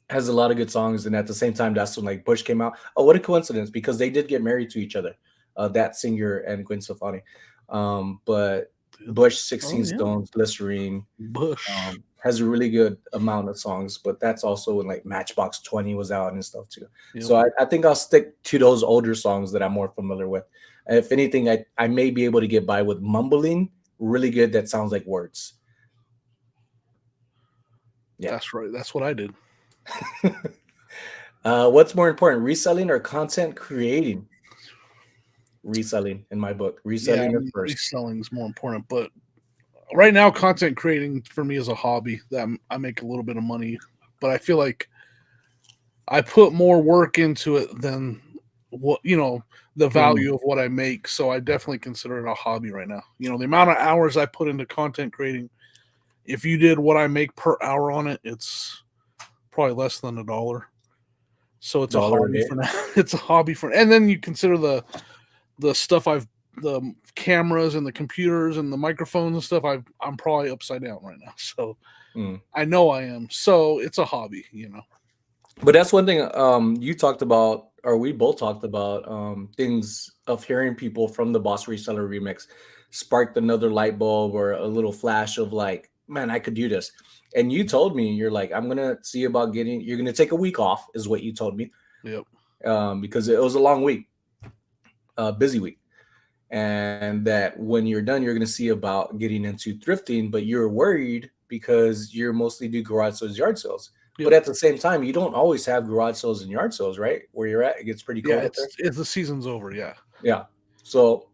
S2: Has a lot of good songs, and at the same time, that's when like Bush came out. Oh, what a coincidence! Because they did get married to each other, that singer and Gwen Stefani. But Bush,
S1: Oh
S2: 16
S1: yeah.
S2: Stones, Glycerine,
S1: Bush.
S2: has a really good amount of songs. But that's also when like Matchbox 20 was out and stuff too.
S1: Yep.
S2: So I think I'll stick to those older songs that I'm more familiar with. If anything, I may be able to get by with mumbling really good that sounds like words. Yeah.
S1: That's right. That's what I did.
S2: What's more important, reselling or content creating? Reselling in my book.
S1: Yeah,
S2: Reselling is first.
S1: reselling is more important, but right now, content creating for me is a hobby that I make a little bit of money, but I feel like I put more work into it than what the
S2: Mhm.
S1: value of what I make. So I definitely consider it a hobby right now. The amount of hours I put into content creating. If you did what I make per hour on it, it's probably less than $1. So it's a
S2: Dollar a
S1: hobby
S2: day.
S1: for now. It's a hobby for, and then you consider the stuff the cameras and the computers and the microphones and stuff. I'm probably upside down right now. So
S2: Mm.
S1: I know I am. So it's a hobby.
S2: But that's one thing you talked about, or we both talked about, things of hearing people from the Boss Reseller remix sparked another light bulb or a little flash of like, man, I could do this. And you told me, you're like, I'm gonna see about you're gonna take a week off, is what you told me,
S1: Yep.
S2: because it was a long week, busy week. And that when you're done, you're going to see about getting into thrifting, but you're worried because you're mostly do garage sales, yard sales. But
S1: Yep.
S2: at the same time, you don't always have garage sales and yard sales, right? Where you're at, it gets pretty
S1: Yeah.
S2: cold up there.
S1: It's the season's over. Yeah.
S2: Yeah. So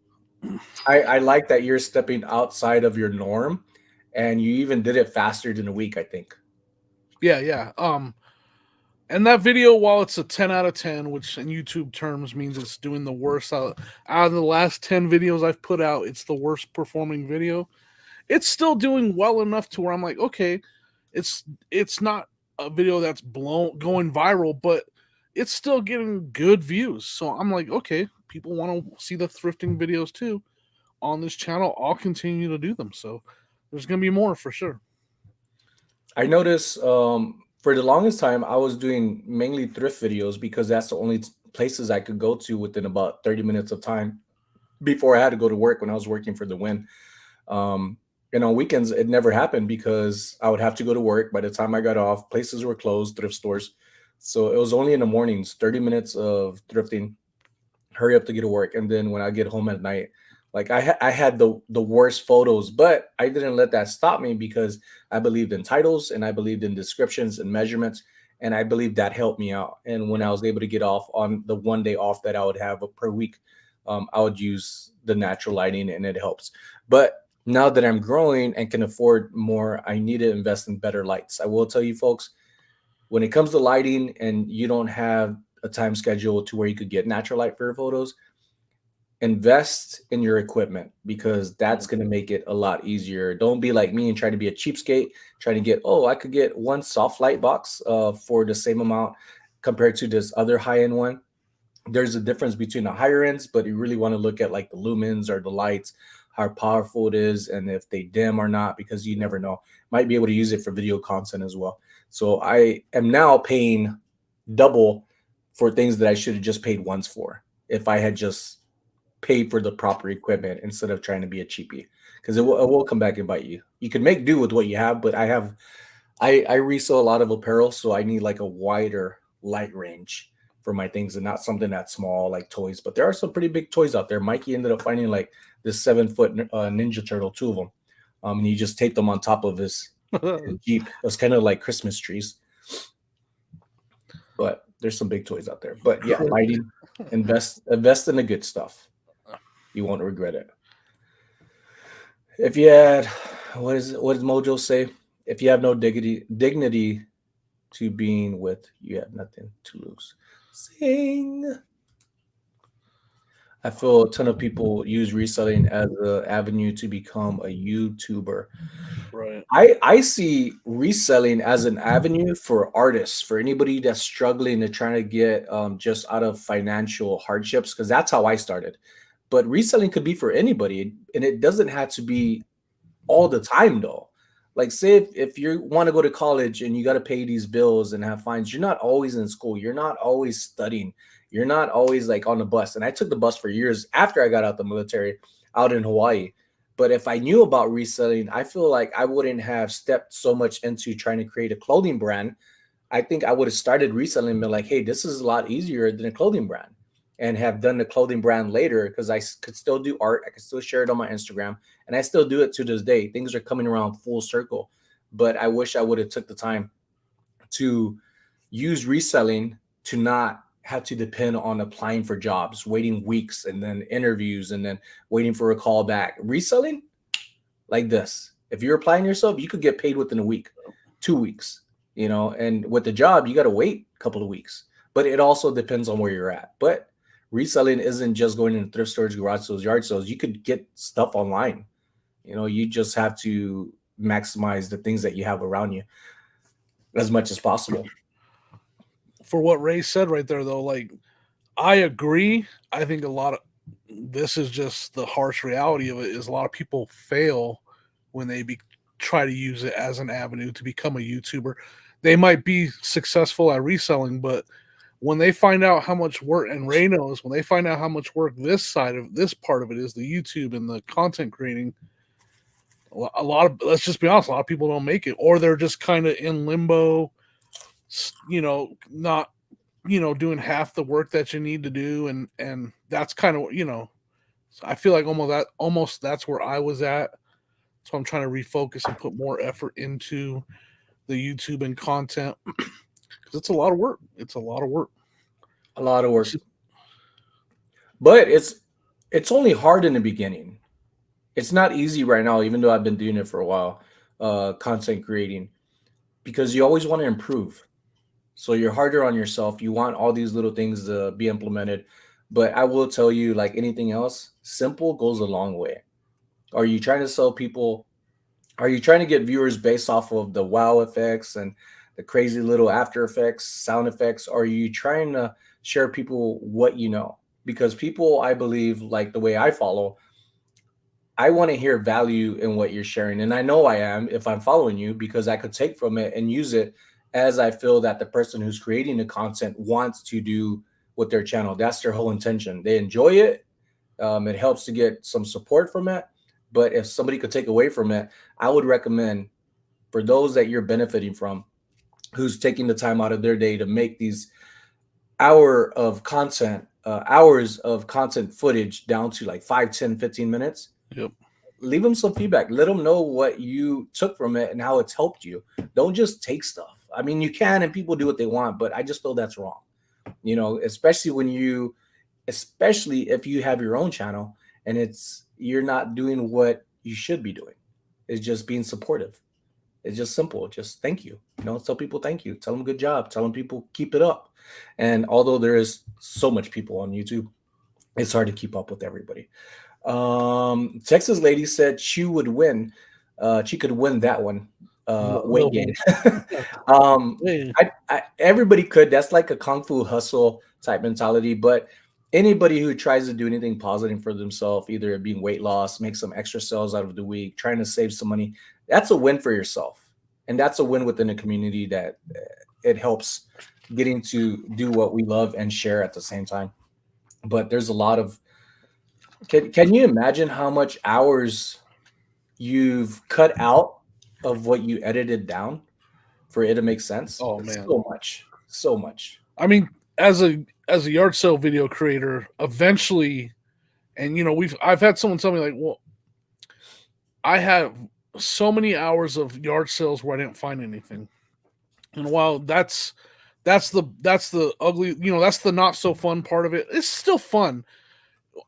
S2: I like that you're stepping outside of your norm, and you even did it faster than a week, I think.
S1: Yeah. Yeah. And that video, while it's a 10 out of 10, which in YouTube terms means it's doing the worst out of the last 10 videos I've put out, it's the worst performing video. It's still doing well enough to where I'm like, okay, it's not a video that's going viral, but it's still getting good views. So I'm like, okay, people want to see the thrifting videos too on this channel. I'll continue to do them. So there's gonna be more for sure.
S2: I noticed for the longest time I was doing mainly thrift videos because that's the only places I could go to within about 30 minutes of time before I had to go to work when I was working for the Win. Um, and on weekends, it never happened because I would have to go to work. By the time I got off, places were closed, thrift stores. So it was only in the mornings, 30 minutes of thrifting, hurry up to get to work. And then when I get home at night, like I had the worst photos, but I didn't let that stop me because I believed in titles and I believed in descriptions and measurements. And I believe that helped me out. And when I was able to get off on the one day off that I would have per week, I would use the natural lighting and it helps. But now that I'm growing and can afford more, I need to invest in better lights. I will tell you folks, when it comes to lighting and you don't have a time schedule to where you could get natural light for your photos, invest in your equipment because that's going to make it a lot easier. Don't be like me and try to be a cheapskate, trying to get, oh, I could get one soft light box for the same amount compared to this other high end one. There's a difference between the higher ends, but you really want to look at like the lumens or the lights, how powerful it is, and if they dim or not, because you never know. Might be able to use it for video content as well. So I am now paying double for things that I should have just paid once for if I had just paid for the proper equipment instead of trying to be a cheapie. Because it will come back and bite you. You can make do with what you have, but I resell a lot of apparel, so I need like a wider light range for my things and not something that's small like toys. But there are some pretty big toys out there. Mikey ended up finding like this 7 foot Ninja Turtle, two of them, and he just taped them on top of his Jeep. It was kind of like Christmas trees. But there's some big toys out there. But yeah, lighting, invest in the good stuff. You won't regret it. If you had, what does Mojo say? If you have no dignity to being with, you have nothing to lose. Sing. I feel a ton of people use reselling as an avenue to become a YouTuber.
S1: Right.
S2: I see reselling as an avenue for artists, for anybody that's struggling and trying to get just out of financial hardships, because that's how I started. But reselling could be for anybody, and it doesn't have to be all the time though. Like say if you want to go to college and you got to pay these bills and have fines, you're not always in school, you're not always studying, you're not always like on the bus. And I took the bus for years after I got out the military out in Hawaii. But if I knew about reselling, I feel like I wouldn't have stepped so much into trying to create a clothing brand. I think I would have started reselling and been like, hey, this is a lot easier than a clothing brand, and have done the clothing brand later because could still do art. I could still share it on my Instagram, and I still do it to this day. Things are coming around full circle, but I wish I would have took the time to use reselling to not have to depend on applying for jobs, waiting weeks and then interviews and then waiting for a call back. Reselling like this. If you're applying yourself, you could get paid within a week, 2 weeks, and with the job, you got to wait a couple of weeks. But it also depends on where you're at. But reselling isn't just going into thrift stores, garage sales, yard sales. You could get stuff online. You just have to maximize the things that you have around you as much as possible.
S1: For what Ray said right there, though, like I agree. I think a lot of this is just the harsh reality of it is a lot of people fail when they try to use it as an avenue to become a YouTuber. They might be successful at reselling, but when they find out how much work, and Ray knows, when they find out how much work this part of it is, the YouTube and the content creating, a lot of, let's just be honest, a lot of people don't make it, or they're just kind of in limbo, not doing half the work that you need to do, and that's kind of I feel like almost that's where I was at. So I'm trying to refocus and put more effort into the YouTube and content because it's a lot of work. It's a lot of work.
S2: A lot of work.
S1: It's-
S2: But it's only hard in the beginning. It's not easy right now, even though I've been doing it for a while, content creating, because you always want to improve. So you're harder on yourself. You want all these little things to be implemented. But I will tell you, like anything else, simple goes a long way. Are you trying to sell people? Are you trying to get viewers based off of the wow effects and the crazy little after effects, sound effects? Or are you trying to share people what you know? Because people, I believe, like the way I follow, I want to hear value in what you're sharing. And I know I am if I'm following you because I could take from it and use it as I feel that the person who's creating the content wants to do with their channel. That's their whole intention. They enjoy it. It helps to get some support from it. But if somebody could take away from it, I would recommend for those that you're benefiting from, who's taking the time out of their day to make these hours of content footage down to like 5, 10, 15 minutes,
S1: yep.
S2: leave them some feedback. Let them know what you took from it and how it's helped you. Don't just take stuff. I mean, you can, and people do what they want, but I just feel that's wrong. Especially especially if you have your own channel and you're not doing what you should be doing. It's just being supportive. It's just simple. Just thank you. Tell people thank you. Tell them good job. Tell them people keep it up. And although there is so much people on YouTube, it's hard to keep up with everybody. Texas lady said she would win. She could win that one. Weight gain. um,
S1: Hey,
S2: everybody could. That's like a kung fu hustle type mentality. But anybody who tries to do anything positive for themselves, either being weight loss, make some extra sales out of the week, trying to save some money, that's a win for yourself, and that's a win within the community that it helps getting to do what we love and share at the same time. But there's a lot of can you imagine how much hours you've cut out of what you edited down for it to make sense?
S1: oh
S2: It's
S1: man.
S2: so much, so much.
S1: I mean, as a yard sale video creator, eventually, and I've had someone tell me like, well, I have so many hours of yard sales where I didn't find anything. And while that's the ugly, that's the not so fun part of it. It's still fun.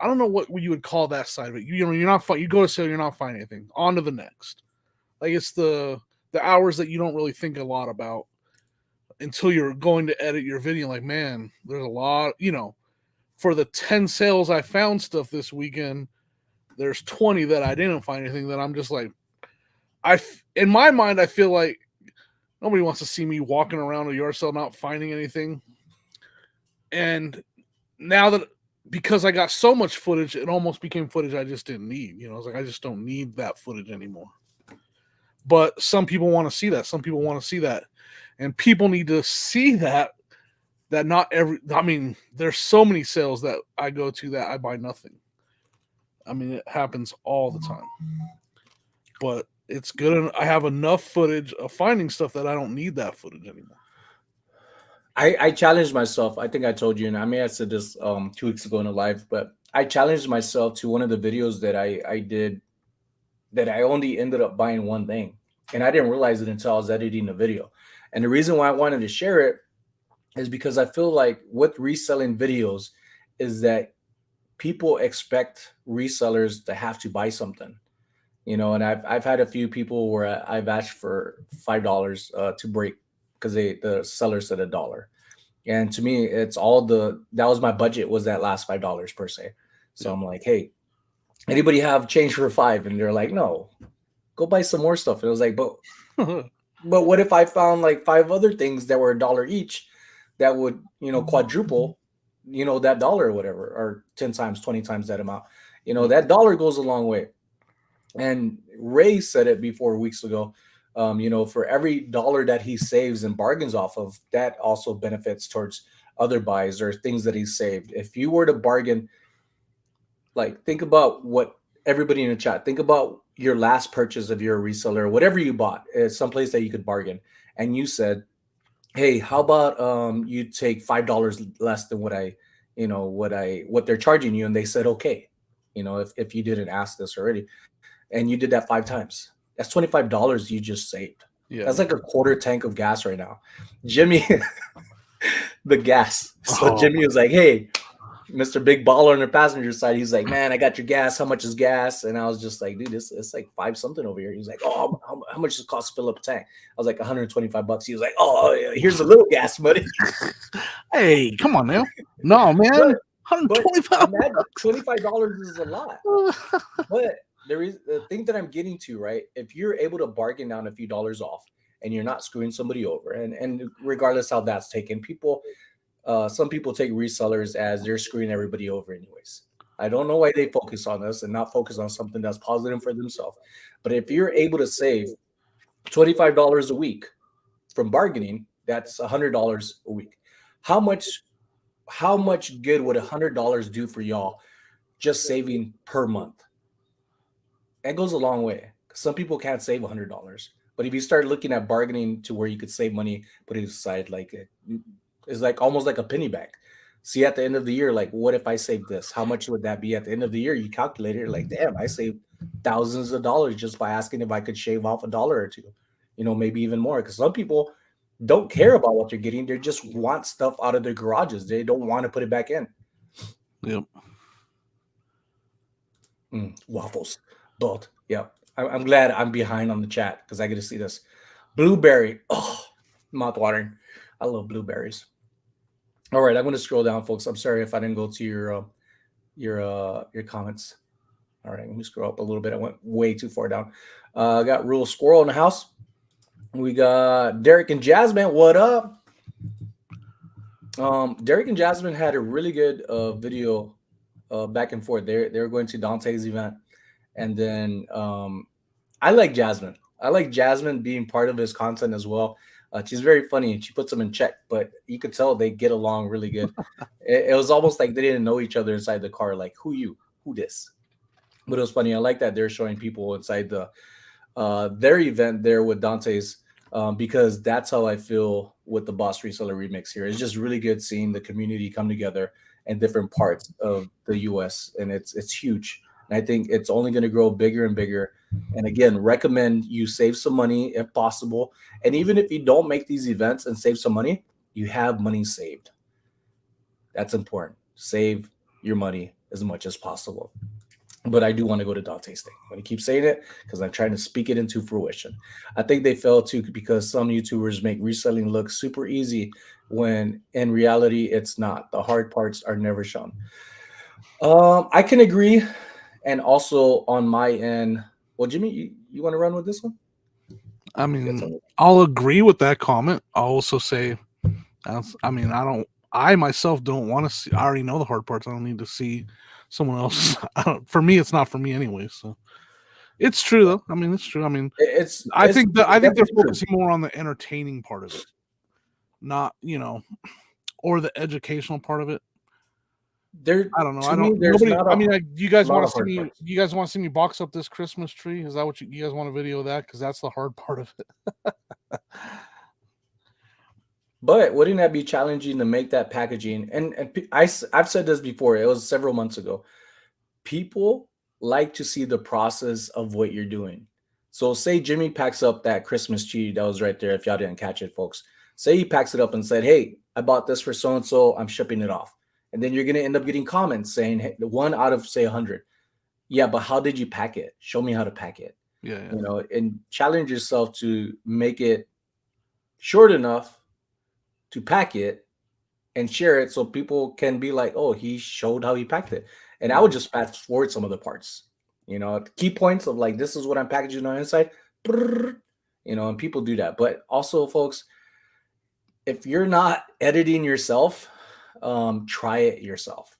S1: I don't know what you would call that side of it. You're not fun. You go to sale, you're not finding anything. On to the next. Like it's the hours that you don't really think a lot about until you're going to edit your video. Like, man, there's a lot. For the 10 sales I found stuff this weekend, there's 20 that I didn't find anything. That I'm just like, in my mind, I feel like nobody wants to see me walking around a yard sale not finding anything. And now that because I got so much footage, it almost became footage I just didn't need. I was like, I just don't need that footage anymore. But some people want to see that. Some people want to see that. And people need to see that not every, I mean, there's so many sales that I go to that I buy nothing. I mean, it happens all the time. But it's good. I have enough footage of finding stuff that I don't need that footage anymore.
S2: I challenged myself. I think I told you, and I may have said this 2 weeks ago in a live, but I challenged myself to one of the videos that I did that I only ended up buying one thing. And I didn't realize it until I was editing the video. And the reason why I wanted to share it is because I feel like with reselling videos is that people expect resellers to have to buy something. And I've had a few people where I've asked for $5 to break because the seller said $1. And to me, it's all that was my budget, was that last $5 per se. So I'm like, hey, anybody have change for $5? And they're like, no, go buy some more stuff. And I was like, but what if I found like 5 other things that were $1 each that would, quadruple, that dollar or whatever, or 10 times, 20 times that amount. That dollar goes a long way. And Ray said it before weeks ago. For every dollar that he saves and bargains off of, that also benefits towards other buys or things that he saved. If you were to bargain, like think about what everybody in the chat, think about your last purchase of your reseller, whatever you bought, someplace that you could bargain. And you said, hey, how about you take $5 less than what they're charging you? And they said, okay, if you didn't ask this already, and you did that 5 times, that's $25 you just saved. Yeah. That's like a quarter tank of gas right now. Jimmy, the gas. So Jimmy was like, hey, Mr. Big Baller on the passenger side, he's like, man, I got your gas. How much is gas? And I was just like, dude, it's like 5 something over here. He's like, oh, how much does it cost to fill up a tank? I was like, $125. He was like, oh, here's a little gas money.
S1: Hey, come on now. No, man. $125.
S2: $25 is a lot. But the thing that I'm getting to, right? If you're able to bargain down a few dollars off and you're not screwing somebody over, and regardless how that's taken, some people take resellers as they're screwing everybody over anyways. I don't know why they focus on this and not focus on something that's positive for themselves. But if you're able to save $25 a week from bargaining, that's $100 a week. How much good would $100 do for y'all just saving per month? That goes a long way. Some people can't save $100, but if you start looking at bargaining to where you could save money, put it aside, like it's like almost like a penny bank. See, at the end of the year, like, what if I saved this? How much would that be at the end of the year? You calculate it, like, damn, I saved thousands of dollars just by asking if I could shave off $1 or $2, maybe even more. Because some people don't care about what they're getting; they just want stuff out of their garages. They don't want to put it back in.
S1: Yep.
S2: Waffles. Both. Yeah. I'm glad I'm behind on the chat because I get to see this. Blueberry. Oh, mouth watering. I love blueberries. All right, I'm going to scroll down, folks. I'm sorry if I didn't go to your comments. All right, let me scroll up a little bit. I went way too far down. I got Rule Squirrel in the house. We got Derek and Jasmine. What up? Derek and Jasmine had a really good video back and forth. They're going to Dante's event. And then I like Jasmine. I like Jasmine being part of his content as well. She's very funny and she puts them in check, but you could tell they get along really good. It was almost like they didn't know each other inside the car. Like, who you? Who this? But it was funny. I like that they're showing people inside their event there with Dante's because that's how I feel with the Boss Reseller Remix here. It's just really good seeing the community come together in different parts of the US, and it's huge. And I think it's only going to grow bigger and bigger. And again, recommend you save some money if possible. And even if you don't make these events and save some money, you have money saved. That's important. Save your money as much as possible. But I do want to go to Dante's thing. I'm going to keep saying it because I'm trying to speak it into fruition. I think they fail too because some YouTubers make reselling look super easy when in reality it's not. The hard parts are never shown. I can agree, and also on my end. Well, Jimmy, you want to run with this one?
S1: I
S2: You got
S1: mean,
S2: something?
S1: I'll agree with that comment. I'll also say, I mean, I myself don't want to see. I already know the hard parts. I don't need to see someone else. For me, it's not for me anyway. So it's true though. I mean, it's true. I mean,
S2: It's
S1: I think they're
S2: definitely true.
S1: focusing more on the entertaining part of it, not or the educational part of it.
S2: There
S1: I don't know.
S2: to
S1: I
S2: me,
S1: don't.
S2: there's
S1: Nobody.
S2: not
S1: I mean, you guys
S2: lot
S1: want
S2: of
S1: to see
S2: hard
S1: me?
S2: parts.
S1: You guys want to see me box up this Christmas tree? Is that what you guys want a video of that? Because that's the hard part of it.
S2: But wouldn't that be challenging to make that packaging? I've said this before. It was several months ago. People like to see the process of what you're doing. So say Jimmy packs up that Christmas tree that was right there. If y'all didn't catch it, folks, say he packs it up and said, "Hey, I bought this for so and so. I'm shipping it off." And then you're gonna end up getting comments saying, "Hey, the one out of say 100. Yeah, but how did you pack it? Show me how to pack it."
S1: Yeah, yeah.
S2: You know, and challenge yourself to make it short enough to pack it and share it so people can be like, oh, he showed how he packed it. And I
S1: Yeah.
S2: would just fast forward some of the parts, key points of like, this is what I'm packaging on the inside, and people do that. But also, folks, if you're not editing yourself, try it yourself.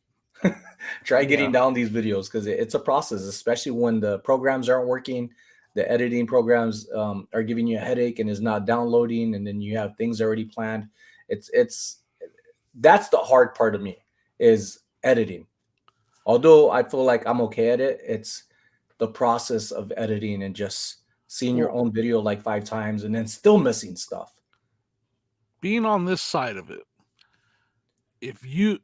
S2: Try
S1: Yeah.
S2: getting down these videos because it's a process, especially when the programs aren't working. The editing programs are giving you a headache and is not downloading, and then you have things already planned. It's that's the hard part of me is editing. Although I feel like I'm okay at it, it's the process of editing and just seeing your
S1: Well,
S2: own video like 5 times and then still missing stuff.
S1: being on this side of it, if you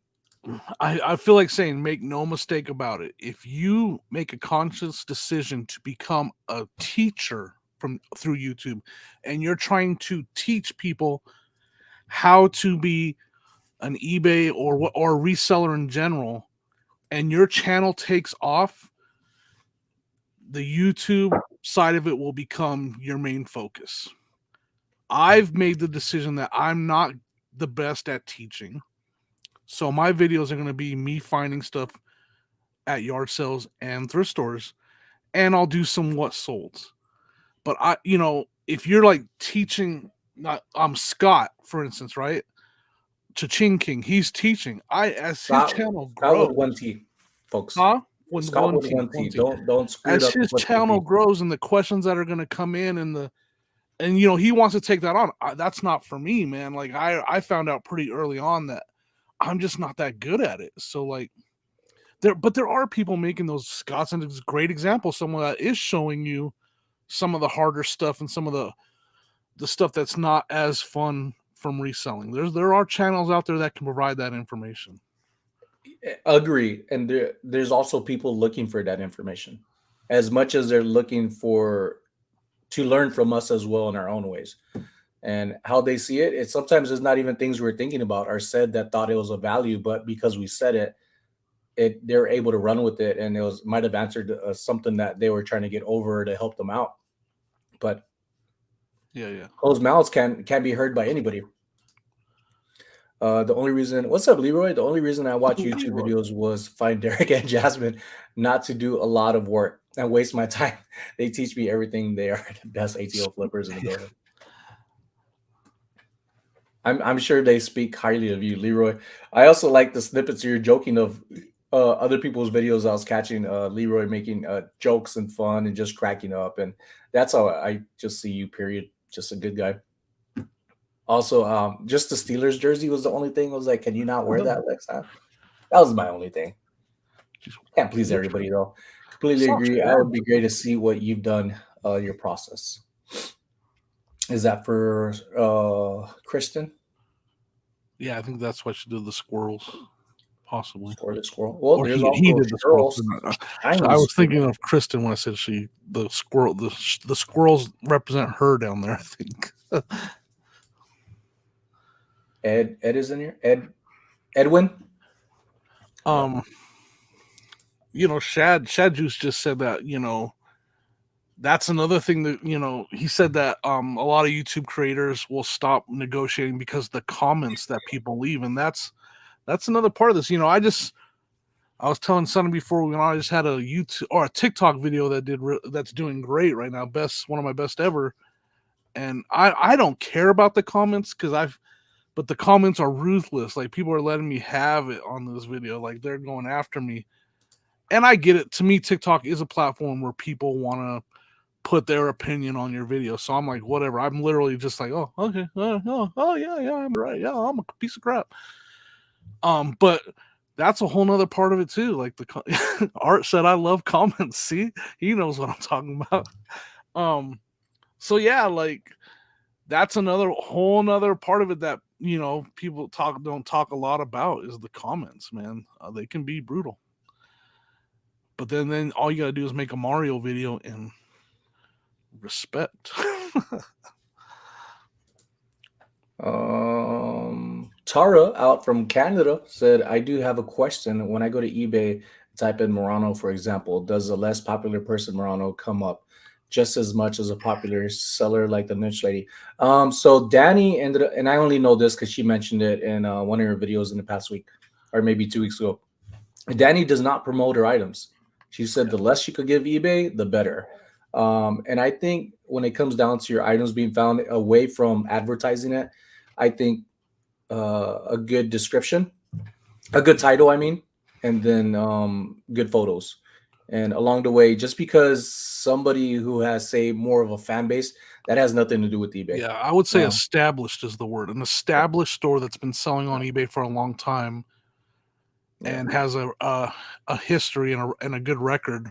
S1: I feel like saying make no mistake about it. If you make a conscious decision to become a teacher from through YouTube and you're trying to teach people how to be an eBay or a reseller in general and your channel takes off, the YouTube side of it will become your main focus. I've made the decision that I'm not the best at teaching. So my videos are going to be me finding stuff at yard sales and thrift stores, and I'll do some what solds. But if you're like teaching, not Scott, for instance, right? Cha-Ching King, he's teaching. As his channel
S2: Scott with
S1: grows,
S2: one T, folks.
S1: huh? When
S2: Scott
S1: one
S2: with
S1: T,
S2: one
S1: one
S2: T.
S1: T.
S2: Don't screw it
S1: As
S2: up and
S1: his
S2: put two
S1: channel
S2: T.
S1: grows and the questions that are going to come in and he wants to take that on. That's not for me, man. Like I found out pretty early on that I'm just not that good at it. So like there are people making those. Scott's a great example. Someone that is showing you some of the harder stuff and some of the stuff that's not as fun from reselling. There are channels out there that can provide that information.
S2: Agree. And there's also people looking for that information as much as they're looking for to learn from us as well in our own ways. And how they see it, it sometimes is not even things we're thinking about are said that thought it was a value, but because we said it, they're able to run with it, and it was might have answered something that they were trying to get over to help them out. But
S1: Yeah, yeah.
S2: closed mouths can be heard by anybody. The only reason, what's up, Leroy? The only reason I watch YouTube
S1: Leroy.
S2: videos was find Derek and Jasmine, not to do a lot of work and waste my time. They teach me everything. They are the best ATO flippers in the building. I'm sure they speak highly of you, Leroy. I also like the snippets you're joking of other people's videos. I was catching Leroy making jokes and fun and just cracking up, and that's how I just see you. Period. Just a good guy. Also, just the Steelers jersey was the only thing. I was like, can you not wear that next time? That was my only thing. Can't please everybody though. Completely
S1: Stop
S2: agree.
S1: shit
S2: It
S1: on.
S2: would be great to see what you've done, your process. Is that for Kristen?
S1: Yeah, I think that's why she did the squirrels, possibly.
S2: Squirrel, squirrel. Well,
S1: Or
S2: there's
S1: he
S2: also
S1: did the squirrels.
S2: Cheryl's
S1: So I
S2: Chinese
S1: was thinking
S2: squirrel.
S1: of Kristen when I said she. The squirrel. The squirrels represent her down there. I think.
S2: Ed is in here. Edwin. Yeah.
S1: um, Shad Juice just said that. That's another thing that he said that a lot of YouTube creators will stop negotiating because the comments that people leave, and that's another part of this. I was telling Sonny before we went on, I just had a YouTube or a TikTok video that's doing great right now, one of my best ever. And I don't care about the comments but the comments are ruthless. Like people are letting me have it on this video, like they're going after me. And I get it. To me, TikTok is a platform where people want to put their opinion on your video. So I'm like, whatever. I'm literally just like, oh, okay, oh yeah, I'm right. Yeah, I'm a piece of crap. But that's a whole nother part of it too. Like Art said, I love comments. See, he knows what I'm talking about. So yeah, like that's another whole nother part of it that people don't talk a lot about is the comments, man. They can be brutal. But then all you gotta do is make a Mario video and respect.
S2: Tara out from Canada said, I do have a question. When I go to eBay, type in Murano, for example, does a less popular person Murano come up just as much as a popular seller like the niche lady? So Danny ended up, and I only know this because she mentioned it in one of her videos in the past week or maybe 2 weeks ago. Danny does not promote her items. She said the less she could give eBay, the better. And I think when it comes down to your items being found away from advertising it, I think a good description, a good title, I mean, and then good photos. And along the way, just because somebody who has, say, more of a fan base, that has nothing to do with eBay.
S1: Yeah, I would say
S2: Um,
S1: established is the word. An established store that's been selling on eBay for a long time
S2: yeah,
S1: and has a history and a good record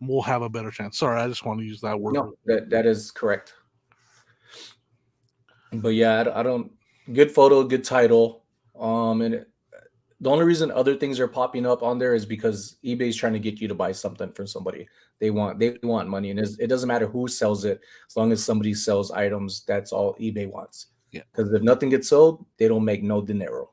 S1: will have a better chance. Sorry, I just want to use that word.
S2: no, that is correct. But yeah, I don't. Good photo, good title. And the only reason other things are popping up on there is because eBay's trying to get you to buy something from somebody. They want money, and it doesn't matter who sells it as long as somebody sells items. That's all eBay wants.
S1: Yeah.
S2: Because if nothing gets sold, they don't make no dinero.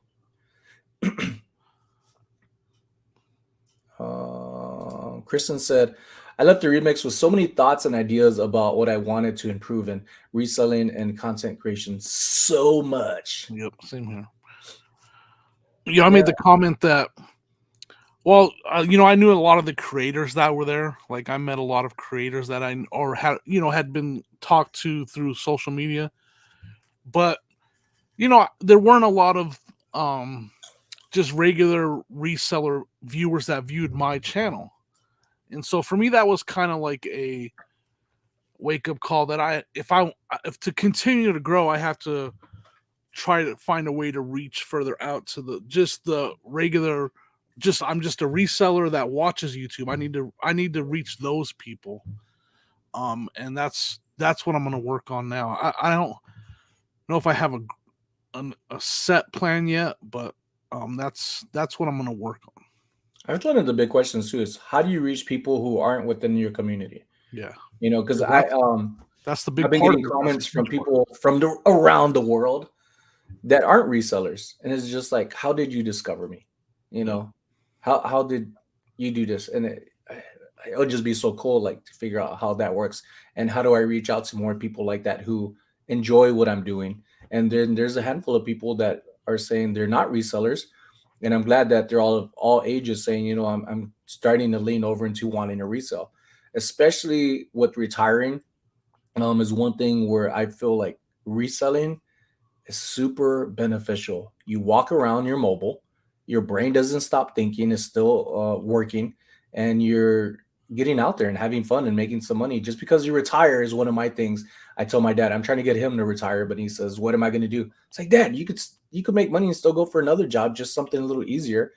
S2: Kristen said, I left the remix with so many thoughts and ideas about what I wanted to improve in reselling and content creation. So much.
S1: Yep, same here. Yeah, I
S2: Yeah.
S1: made the comment that, well, I knew a lot of the creators that were there. Like, I met a lot of creators that had been talked to through social media, but there weren't a lot of just regular reseller viewers that viewed my channel, and so for me, that was kind of like a wake up call that if to continue to grow, I have to try to find a way to reach further out to the regular, I'm just a reseller that watches YouTube. I need to reach those people. And that's what I'm going to work on now. I don't know if I have a set plan yet, but that's what I'm going to work on.
S2: I think one of the big questions too is how do you reach people who aren't within your community?
S1: Yeah.
S2: Because
S1: That's the
S2: I've
S1: big
S2: been
S1: part
S2: getting
S1: of it. That's
S2: comments
S1: the
S2: from
S1: huge part.
S2: people from around the world that aren't resellers, and it's just like, how did you discover me? You
S1: Yeah.
S2: know, how did you do this? And it would just be so cool, like to figure out how that works and how do I reach out to more people like that who enjoy what I'm doing. And then there's a handful of people that are saying they're not resellers, and I'm glad that they're all of all ages saying, I'm starting to lean over into wanting to resell, especially with retiring. Is one thing where I feel like reselling is super beneficial. You walk around, you're mobile, your brain doesn't stop thinking, it's still working, and you're getting out there and having fun and making some money. Just because you retire is one of my things. I told my dad I'm trying to get him to retire, but he says, "What am I going to do?" It's like, Dad, you could make money and still go for another job, just something a little easier,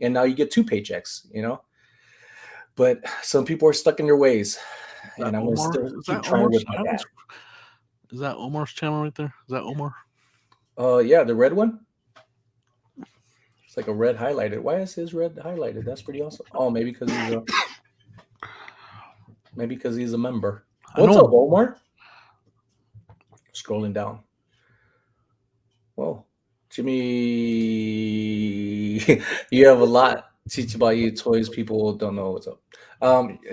S2: and now you get two paychecks. But some people are stuck in their ways,
S1: That
S2: and I'm going to
S1: Omar
S2: still
S1: is
S2: keep
S1: that
S2: trying
S1: Omar
S2: with my dad.
S1: Silence? Is that Omar's channel right there? Is that Omar?
S2: Yeah, the red one. It's like a red highlighted. Why is his red highlighted? That's pretty awesome. Oh, maybe because he's a member.
S1: I
S2: What's
S1: know.
S2: up, Omar? Scrolling down. Well, Jimmy, you have a lot to teach about you toys. People don't know what's up.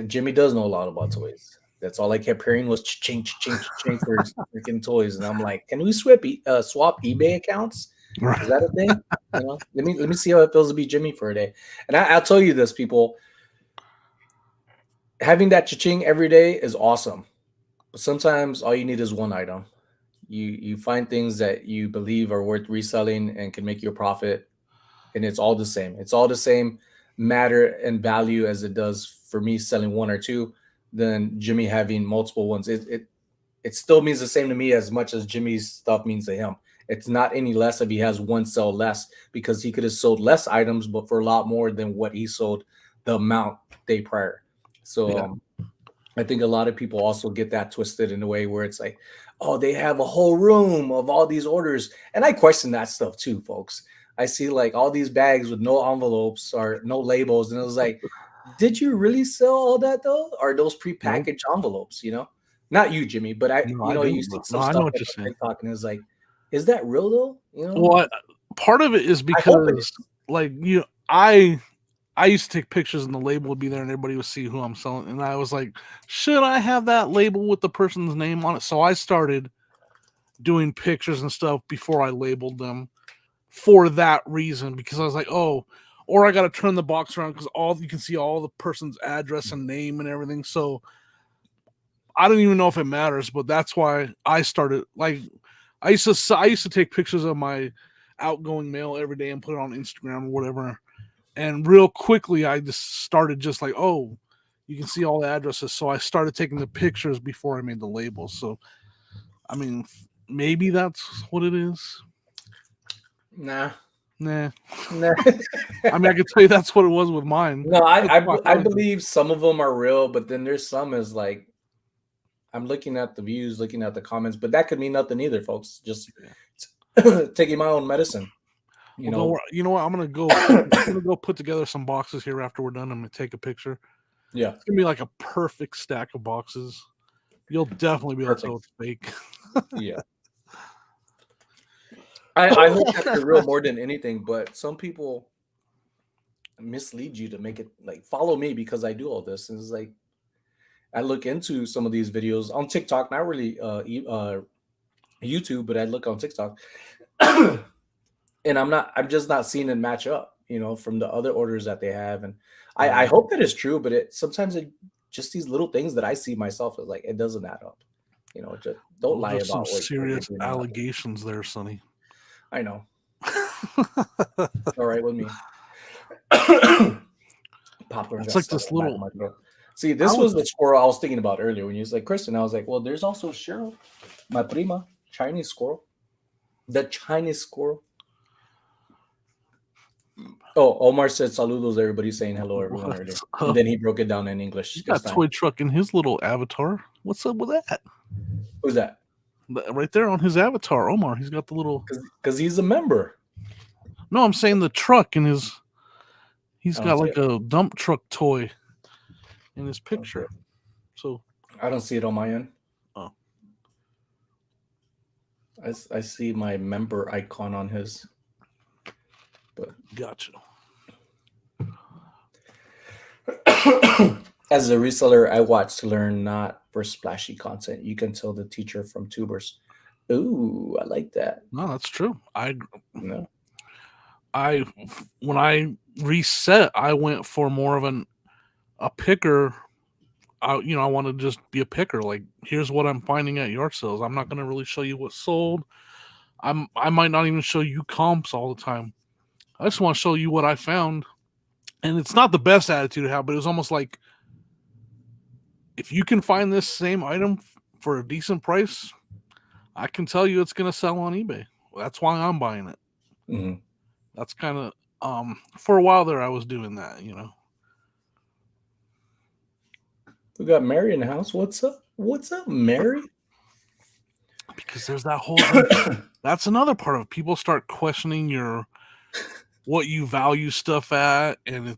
S2: Jimmy does know a lot about toys. That's all I kept hearing was ching ching ching for freaking toys, and I'm like, can we swap eBay accounts?
S1: Right.
S2: Is that a thing? Let me see how it feels to be Jimmy for a day. And I'll tell you this, people. Having that cha-ching every day is awesome, but sometimes all you need is one item. You find things that you believe are worth reselling and can make you a profit, and it's all the same. It's all the same matter and value as it does for me selling one or two than Jimmy having multiple ones. It still means the same to me as much as Jimmy's stuff means to him. It's not any less if he has one sell less, because he could have sold less items but for a lot more than what he sold the amount day prior. So
S1: Yeah.
S2: I think a lot of people also get that twisted in a way where it's like, oh, they have a whole room of all these orders. And I question that stuff too, folks. I see like all these bags with no envelopes or no labels. And it was like, did you really sell all that though? Are those
S1: Nope.
S2: prepackaged envelopes, you know? Not you, Jimmy, but
S1: No, I
S2: you
S1: do.
S2: see
S1: No,
S2: some
S1: I know
S2: stuff
S1: what
S2: like
S1: you're
S2: on
S1: saying.
S2: TikTok and it's like, is that real though? You know?
S1: Well, part of it is
S2: I hope it
S1: because,
S2: is.
S1: like, I used to take pictures and the label would be there and everybody would see who I'm selling. And I was like, should I have that label with the person's name on it? So I started doing pictures and stuff before I labeled them for that reason, because I was like, oh, or I got to turn the box around because all you can see all the person's address and name and everything. So I don't even know if it matters, but that's why I started. Like, I used to take pictures of my outgoing mail every day and put it on Instagram or whatever. And real quickly, I just started just like, oh, you can see all the addresses. So I started taking the pictures before I made the labels. So, I mean, maybe that's what it is.
S2: Nah.
S1: Nah.
S2: Nah.
S1: I mean, I could tell you that's what it was with mine.
S2: No,
S1: That's why I
S2: I
S1: found it.
S2: believe some of them are real, but then there's some is like, I'm looking at the views, looking at the comments, but that could mean nothing either, folks. Just
S1: Yeah.
S2: taking my own medicine. You
S1: Well, don't
S2: know,
S1: worry. You know what? I'm gonna go put together some boxes here after we're done. I'm gonna take a picture.
S2: yeah,
S1: It's gonna be like a perfect stack of boxes. You'll definitely be able to tell
S2: perfect.
S1: it's fake.
S2: Yeah, I hope that they're real more than anything. But some people mislead you to make it like follow me because I do all this, and it's like I look into some of these videos on TikTok, not really YouTube, but I look on TikTok, and I'm just not seeing it match up, you know, from the other orders that they have. And I
S1: Yeah.
S2: hope that is true, but sometimes it just these little things that I see myself is like it doesn't add up. You know, just don't
S1: Those
S2: lie
S1: are some
S2: about what you're
S1: serious
S2: doing.
S1: allegations there, Sonny.
S2: I know. All right with me. Popcorn
S1: It's
S2: got
S1: like
S2: stuck
S1: this
S2: in the back of
S1: little.
S2: my throat. See,
S1: I
S2: this
S1: was
S2: was the squirrel I was thinking about earlier when you was like Kristen. I was like, well, there's also Cheryl, my prima, Chinese squirrel. The Chinese squirrel. Oh, Omar said saludos, everybody saying hello, everyone earlier.
S1: what's
S2: And
S1: up?
S2: then he broke it down in
S1: He's
S2: English this
S1: got
S2: time.
S1: toy truck in his little avatar. What's up with that?
S2: Who's that?
S1: Right there on his avatar, Omar. He's got the little.
S2: Because he's a member.
S1: No, I'm saying the truck in his. He's
S2: I don't
S1: got
S2: see
S1: like
S2: it.
S1: a dump truck toy in his
S2: I don't see
S1: picture.
S2: it.
S1: So,
S2: I don't see it on my end.
S1: oh,
S2: I see my member icon on his. But
S1: gotcha.
S2: as a reseller, I watch to learn, not for splashy content. You can tell the teacher from tubers. Ooh, I like that.
S1: No, that's true.
S2: No.
S1: I, when I reset, I went for more of a picker. I want to just be a picker. Like, here's what I'm finding at yard sales. I'm not going to really show you what's sold. I might not even show you comps all the time. I just want to show you what I found. And it's not the best attitude to have, but it was almost like, if you can find this same item for a decent price, I can tell you it's going to sell on eBay. That's why I'm buying it.
S2: Mhm.
S1: That's kind of for a while there I was doing that.
S2: We got Mary in the house. What's up? What's up, Mary?
S1: because there's that whole that's another part of it. People start questioning what you value stuff at, and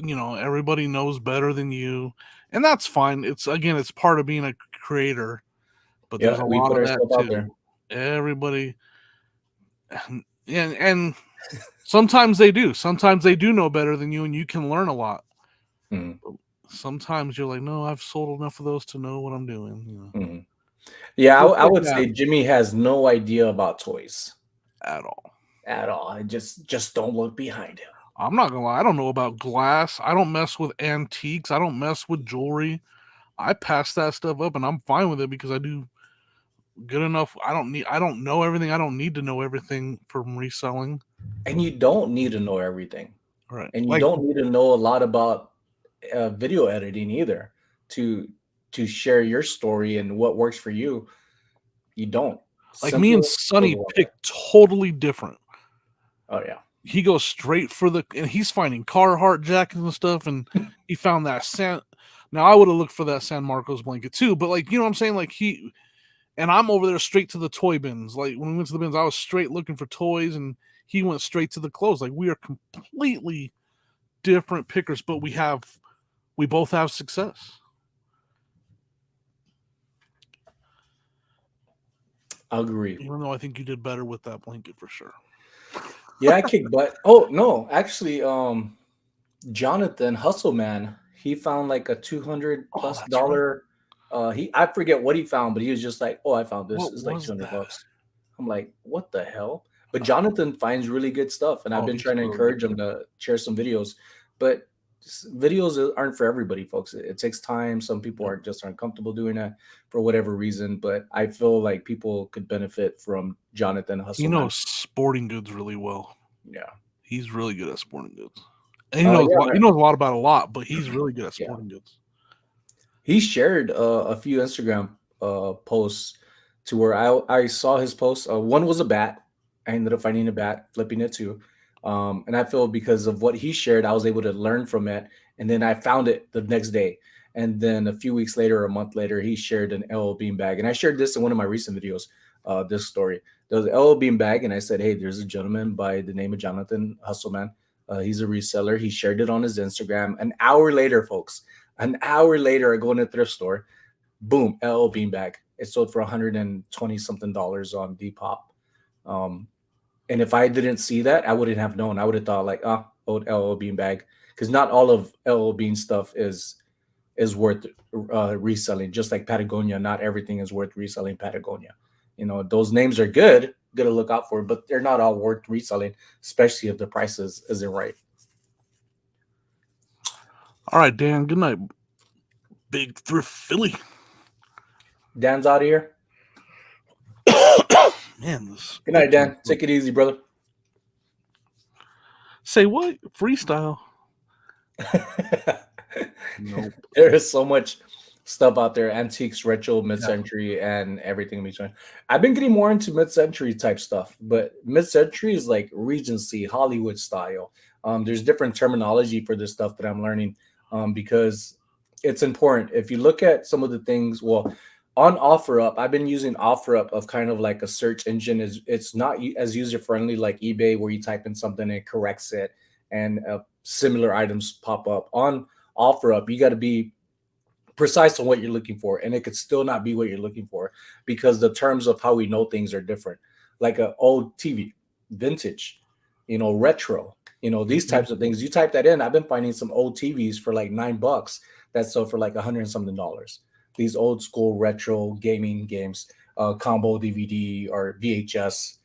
S1: everybody knows better than you, and that's fine. It's part of being a creator, but there's
S2: Yeah,
S1: a
S2: we
S1: lot
S2: put
S1: of that
S2: ourselves out
S1: too.
S2: there.
S1: Everybody, and sometimes they do. Sometimes they do know better than you, and you can learn a lot.
S2: Mhm,
S1: Sometimes you're like, no, I've sold enough of those to know what I'm doing.
S2: mhm. Yeah,
S1: Just
S2: I
S1: like
S2: would
S1: that
S2: say Jimmy has no idea about toys
S1: at all.
S2: at all. I just don't look behind him.
S1: I'm not gonna lie. I don't know about glass. I don't mess with antiques. I don't mess with jewelry. I pass that stuff up, and I'm fine with it because I do good enough. I don't need. I don't know everything. I don't need to know everything from reselling.
S2: And you don't need to know everything,
S1: Right.
S2: and you
S1: Like
S2: don't need to know a lot about video editing either to share your story and what works for you. You don't.
S1: me and
S2: Simple goes
S1: Sonny
S2: a long way.
S1: pick totally different.
S2: Oh yeah.
S1: He goes straight for and he's finding Carhartt jackets and stuff, and he found that San. Now I would have looked for that San Marcos blanket too, but you know what I'm saying. And I'm over there straight to the toy bins. Like when we went to the bins, I was straight looking for toys, and he went straight to the clothes. Like we are completely different pickers, but we both have success.
S2: I'll agree.
S1: Even though I think you did better with that blanket for sure.
S2: Yeah, I kick butt. Oh no, actually, Jonathan Hustle Man, he found like a 200
S1: Oh,
S2: plus
S1: that's right.
S2: dollar. I forget what he found, but he was just like, "Oh, I found this.
S1: What
S2: It's like
S1: was
S2: 200
S1: that?
S2: bucks." I'm like, "What the hell?" But Jonathan finds really good stuff, and I've
S1: Oh,
S2: been
S1: he's
S2: trying to
S1: really good.
S2: encourage him to share some videos. But videos aren't for everybody, folks. It takes time. Some people
S1: Yep.
S2: aren't comfortable doing that for whatever reason. But I feel like people could benefit from Jonathan
S1: He
S2: Hustle Man.
S1: knows sporting goods really well.
S2: Yeah.
S1: He's really good at sporting goods. And he knows a
S2: Yeah,
S1: lot, he
S2: man.
S1: knows a lot about a lot, but he's really good at
S2: Yeah.
S1: sporting goods.
S2: He shared a few Instagram posts to where I saw his post. One was a bat. I ended up finding a bat, flipping it too. And I feel because of what he shared, I was able to learn from it. And then I found it the next day. And then a few weeks later, a month later, he shared an LL Bean bag. And I shared this in one of my recent videos, this story. There was an LL Bean bag, and I said, hey, there's a gentleman by the name of Jonathan Hustleman. He's a reseller. He shared it on his Instagram. An hour later, folks, an hour later, I go in a thrift store. Boom, LL beanbag. It sold for 120 something dollars on Depop. Um, and if I didn't see that, I wouldn't have known. I would have thought like, old LL beanbag, because not all of LL Bean stuff is worth reselling. Just like Patagonia, not everything is worth reselling. Patagonia, those names are good to look out for, but they're not all worth reselling, especially if the price isn't right.
S1: All right, Dan. Good night, big thrift Philly.
S2: Dan's out of here.
S1: Man, this.
S2: Good night, Dan. Take it easy, brother.
S1: Say what? Freestyle. Nope.
S2: There is so much stuff out there: antiques, retro, mid-century, and everything in between. I've been getting more into mid-century type stuff, but mid-century is like Regency, Hollywood style. There's different terminology for this stuff that I'm learning, because it's important. If you look at some of the things, well, on OfferUp, I've been using OfferUp of kind of like a search engine. It's not as user friendly like eBay, where you type in something and it corrects it, and similar items pop up. On OfferUp, you got to be precise on what you're looking for, and it could still not be what you're looking for because the terms of how we know things are different. Like an old TV, vintage, retro, these types of things. You type that in. I've been finding some old TVs for like $9 that sell for like $100 and something. These old school retro gaming games, combo DVD or VHS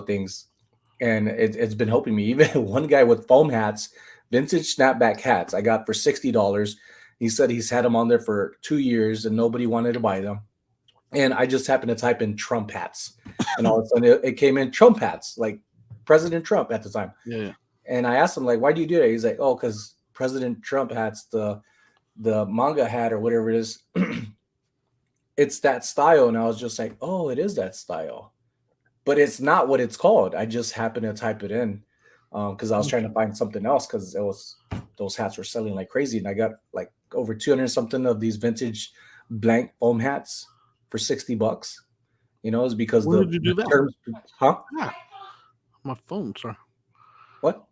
S2: things, and it's been helping me. Even one guy with foam hats, vintage snapback hats, I got for $60. He said he's had them on there for 2 years and nobody wanted to buy them. And I just happened to type in Trump hats, and all of a sudden it came in Trump hats, like President Trump at the time.
S1: Yeah.
S2: And I asked him like, why do you do that? He's like, oh, because President Trump hats, the manga hat or whatever it is, it's that style. And I was just like, oh, it is that style, but it's not what it's called. I just happened to type it in because I was trying to find something else because those hats were selling like crazy, and I got like over 200 something of these vintage blank foam hats for $60. You know, it's because
S1: When did you
S2: the
S1: do that?
S2: terms, huh?
S1: Yeah, my phone, sorry.
S2: What?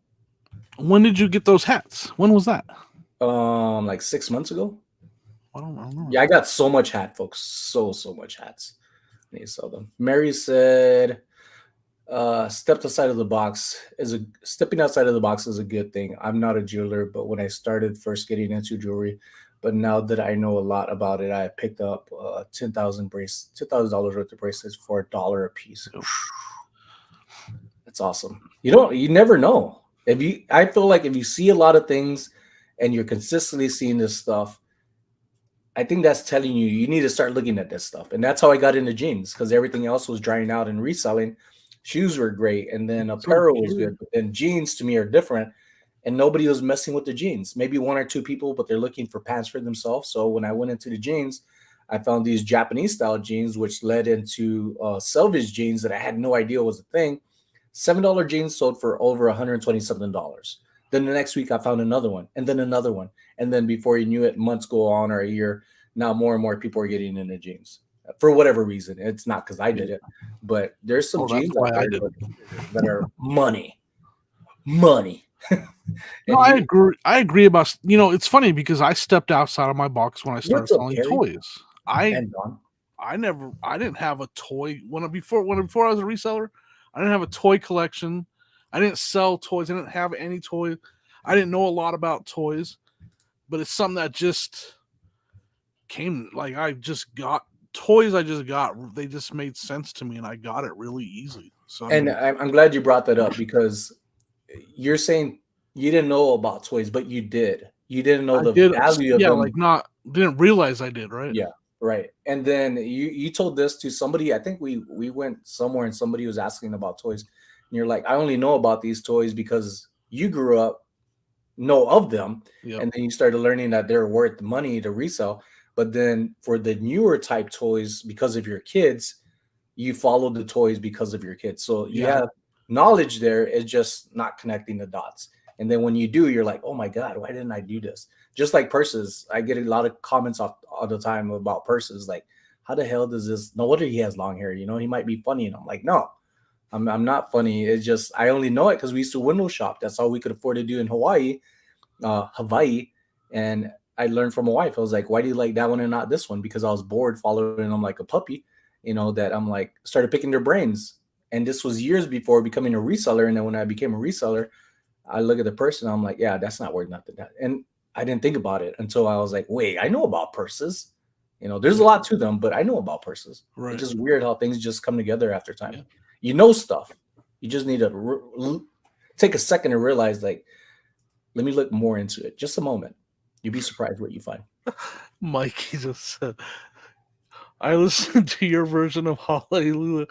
S1: When did you get those hats? When was that?
S2: Like 6 months ago.
S1: I don't know.
S2: Yeah, I got so much hat, folks. So much hats. I need to sell them. Mary said, stepped outside of the box is a stepping outside of the box is a good thing. I'm not a jeweler, but when I started first getting into jewelry, but now that I know a lot about it, I picked up $10,000 worth of bracelets for $1 a piece.
S1: Yep.
S2: That's awesome. You never know. I feel like if you see a lot of things and you're consistently seeing this stuff, I think that's telling you need to start looking at this stuff. And that's how I got into jeans, because everything else was drying out and reselling. Shoes were great, and then
S1: So
S2: apparel was
S1: cute.
S2: good. But then jeans to me are different, and nobody was messing with the jeans. Maybe one or two people, but they're looking for pants for themselves. So when I went into the jeans, I found these Japanese style jeans, which led into selvage jeans that I had no idea was a thing. $7 jeans sold for over 120 something dollars. Then the next week I found another one, and then another one, and then before you knew it, months go on or a year. Now more and more people are getting into jeans for whatever reason. It's not because I did it, but there's some
S1: Oh, that's
S2: jeans
S1: why
S2: out
S1: I
S2: there
S1: did it.
S2: that are money.
S1: No, I agree. I agree about, it's funny because I stepped outside of my box when I started
S2: What's up,
S1: selling
S2: Carrie?
S1: toys.
S2: And Don?
S1: I didn't have a toy before I was a reseller. I didn't have a toy collection. I didn't sell toys. I didn't have any toys. I didn't know a lot about toys, but it's something that just came, like, I just got toys. They just made sense to me, and I got it really easy. So
S2: And I'm glad you brought that up, because you're saying you didn't know about toys, but you did. You didn't know
S1: I
S2: the
S1: did,
S2: value of
S1: yeah,
S2: them.
S1: didn't realize I did, right?
S2: Yeah, right. And then you told this to somebody. I think we went somewhere and somebody was asking about toys. And you're like, I only know about these toys because you grew up know of them,
S1: Yep.
S2: and then you started learning that they're worth money to resell. But then for the newer type toys, because of your kids, you followed the toys because of your kids. So you
S1: Yeah.
S2: have knowledge there. It's just not connecting the dots. And then when you do, you're like, oh my God, why didn't I do this? Just like purses. I get a lot of comments all the time about purses. Like, how the hell does this? No wonder he has long hair. He might be funny. And I'm like, no, I'm not funny. It's just, I only know it because we used to window shop. That's all we could afford to do in Hawaii. And I learned from my wife. I was like, why do you like that one and not this one? Because I was bored following them like a puppy, that I'm like, started picking their brains. And this was years before becoming a reseller. And then when I became a reseller, I look at the person, I'm like, yeah, that's not worth nothing. And I didn't think about it until I was like, wait, I know about purses. There's a lot to them, but I know about purses.
S1: Right.
S2: It's just weird how things just come together after time.
S1: Yeah.
S2: You know stuff. You just need to take a second to realize, like, let me look more into it. Just a moment. You'd be surprised what you find.
S1: Mikey just said, I listened to your version of Hallelujah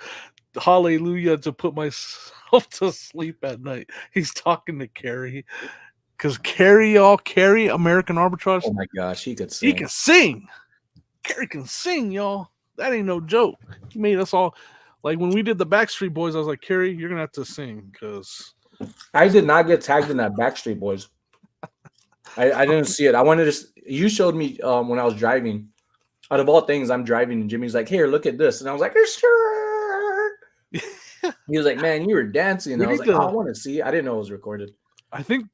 S1: to put myself to sleep at night. He's talking to Carrie. Because Carrie, American Arbitrage,
S2: Oh my gosh, he could
S1: he
S2: sing.
S1: can sing. Carrie can sing, y'all. That ain't no joke. He made us all, like, when we did the Backstreet Boys, I was like, Carrie, you're going to have to sing, because
S2: I did not get tagged in that Backstreet Boys. I didn't see it. I wanted to. You showed me when I was driving. Out of all things, I'm driving, and Jimmy's like, "Here, look at this," and I was like, "Sure." He was like, "Man, you were dancing," and
S1: we
S2: I was
S1: need
S2: like, "Oh,
S1: to.
S2: I want to see." I didn't know it was recorded.
S1: I think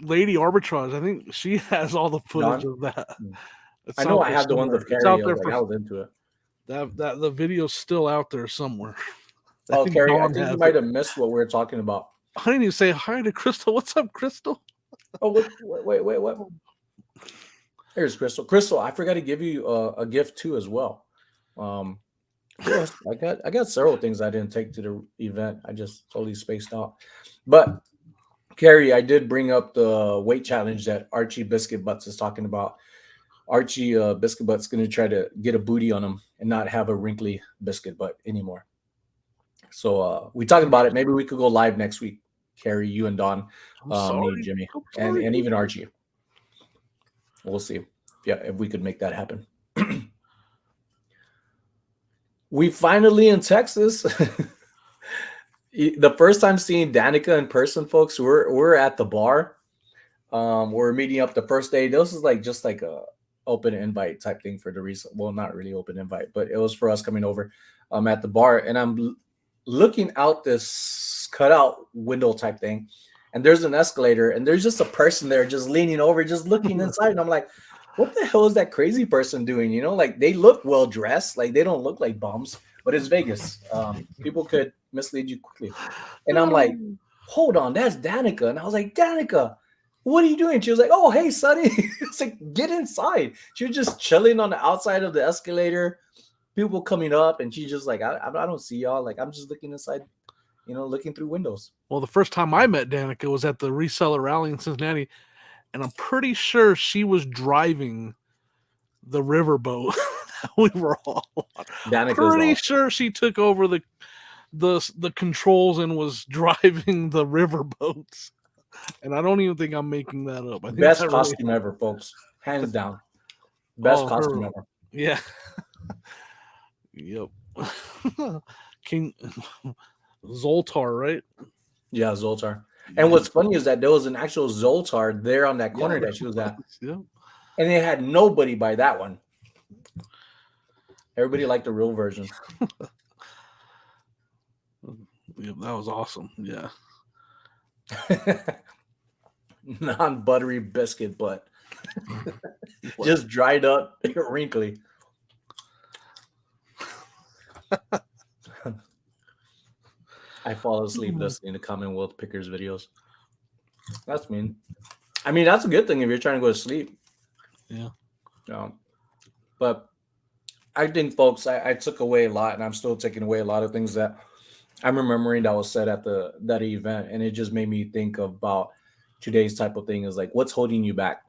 S1: Lady Arbitrage, I think she has all the footage
S2: Don?
S1: of that.
S2: I
S1: It's
S2: know
S1: out
S2: I
S1: there
S2: have the ones
S1: somewhere.
S2: of
S1: It's
S2: Carrie.
S1: out
S2: I was
S1: there
S2: like,
S1: for
S2: I was into it.
S1: that. The video's still out there somewhere. I
S2: Oh,
S1: think
S2: Carrie, I
S1: Dawn
S2: think you
S1: has
S2: might
S1: it.
S2: have missed what we were talking about.
S1: I didn't even say hi to Crystal. What's up, Crystal?
S2: Oh, wait, what? Here's Crystal. Crystal, I forgot to give you a gift too as well. Yes, I got several things I didn't take to the event. I just totally spaced out. But Carrie, I did bring up the weight challenge that Archie Biscuit Butts is talking about. Archie Biscuit Butt's going to try to get a booty on him and not have a wrinkly biscuit butt anymore. So we talked about it. Maybe we could go live next week. Carrie, you and Don,
S1: I'm sorry.
S2: me, Jimmy,
S1: I'm
S2: and
S1: sorry.
S2: even Archie. We'll see. Yeah, if we could make that happen. We finally in Texas. The first time seeing Danica in person, folks. We're at the bar. We're meeting up the first day. This is like just like a open invite type thing for the reason. Well, not really open invite, but it was for us coming over at the bar, and looking out this cutout window type thing, and there's an escalator, and there's just a person there just leaning over, just looking inside, and I'm like, what the hell is that crazy person doing? You know, like they look well dressed, like they don't look like bums, but it's Vegas. People could mislead you quickly, and I'm like, hold on, that's Danica, and I was like, Danica, what are you doing? She was like, oh, hey, Sonny. It's like, get inside. She was just chilling on the outside of the escalator, people coming up, and she's just like, I don't see y'all. Like, I'm just looking inside, looking through windows.
S1: Well, the first time I met Danica was at the Reseller rally in Cincinnati, and I'm pretty sure she was driving the riverboat we were all on.
S2: Danica's
S1: Pretty
S2: all.
S1: sure she took over the controls and was driving the riverboats. And I don't even think I'm making that up. I think
S2: Best
S1: that
S2: costume ever, folks. Hands down. Best costume ever.
S1: Yeah. Yep. King Zoltar, right?
S2: Yeah, Zoltar. And what's funny is that there was an actual Zoltar there on that corner that she was at.
S1: Yeah.
S2: And they had nobody by that one. Everybody liked the real version.
S1: Yeah, that was awesome. Yeah.
S2: Non-buttery biscuit butt. Just dried up, wrinkly. I fall asleep listening to Commonwealth Pickers videos. That's mean. I mean, that's a good thing if you're trying to go to sleep.
S1: Yeah.
S2: But I think, folks, I took away a lot, and I'm still taking away a lot of things that I'm remembering that was said at that event, and it just made me think about today's type of thing is like, what's holding you back?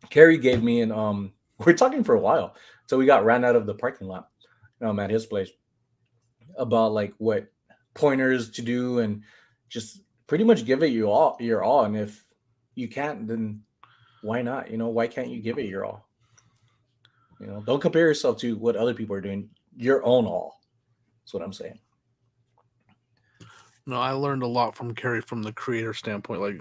S2: Carrie gave me we're talking for a while, so we got ran out of the parking lot at his place about like what pointers to do and just pretty much give it your all. And if you can't, then why not? Why can't you give it your all? Don't compare yourself to what other people are doing. Your own all. That's what I'm saying.
S1: No, I learned a lot from Carrie from the creator standpoint, like,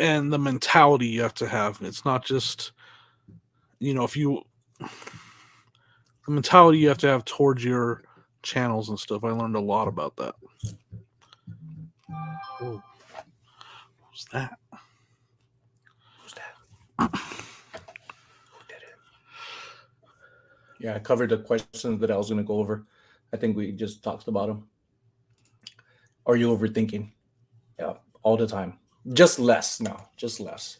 S1: and the mentality you have to have. It's not just, the mentality you have to have towards your channels and stuff. I learned a lot about that. Oh, what was that?
S2: Yeah, I covered the questions that I was going to go over. I think we just talked about them. Are you overthinking? Yeah, all the time. Just less now. Just less.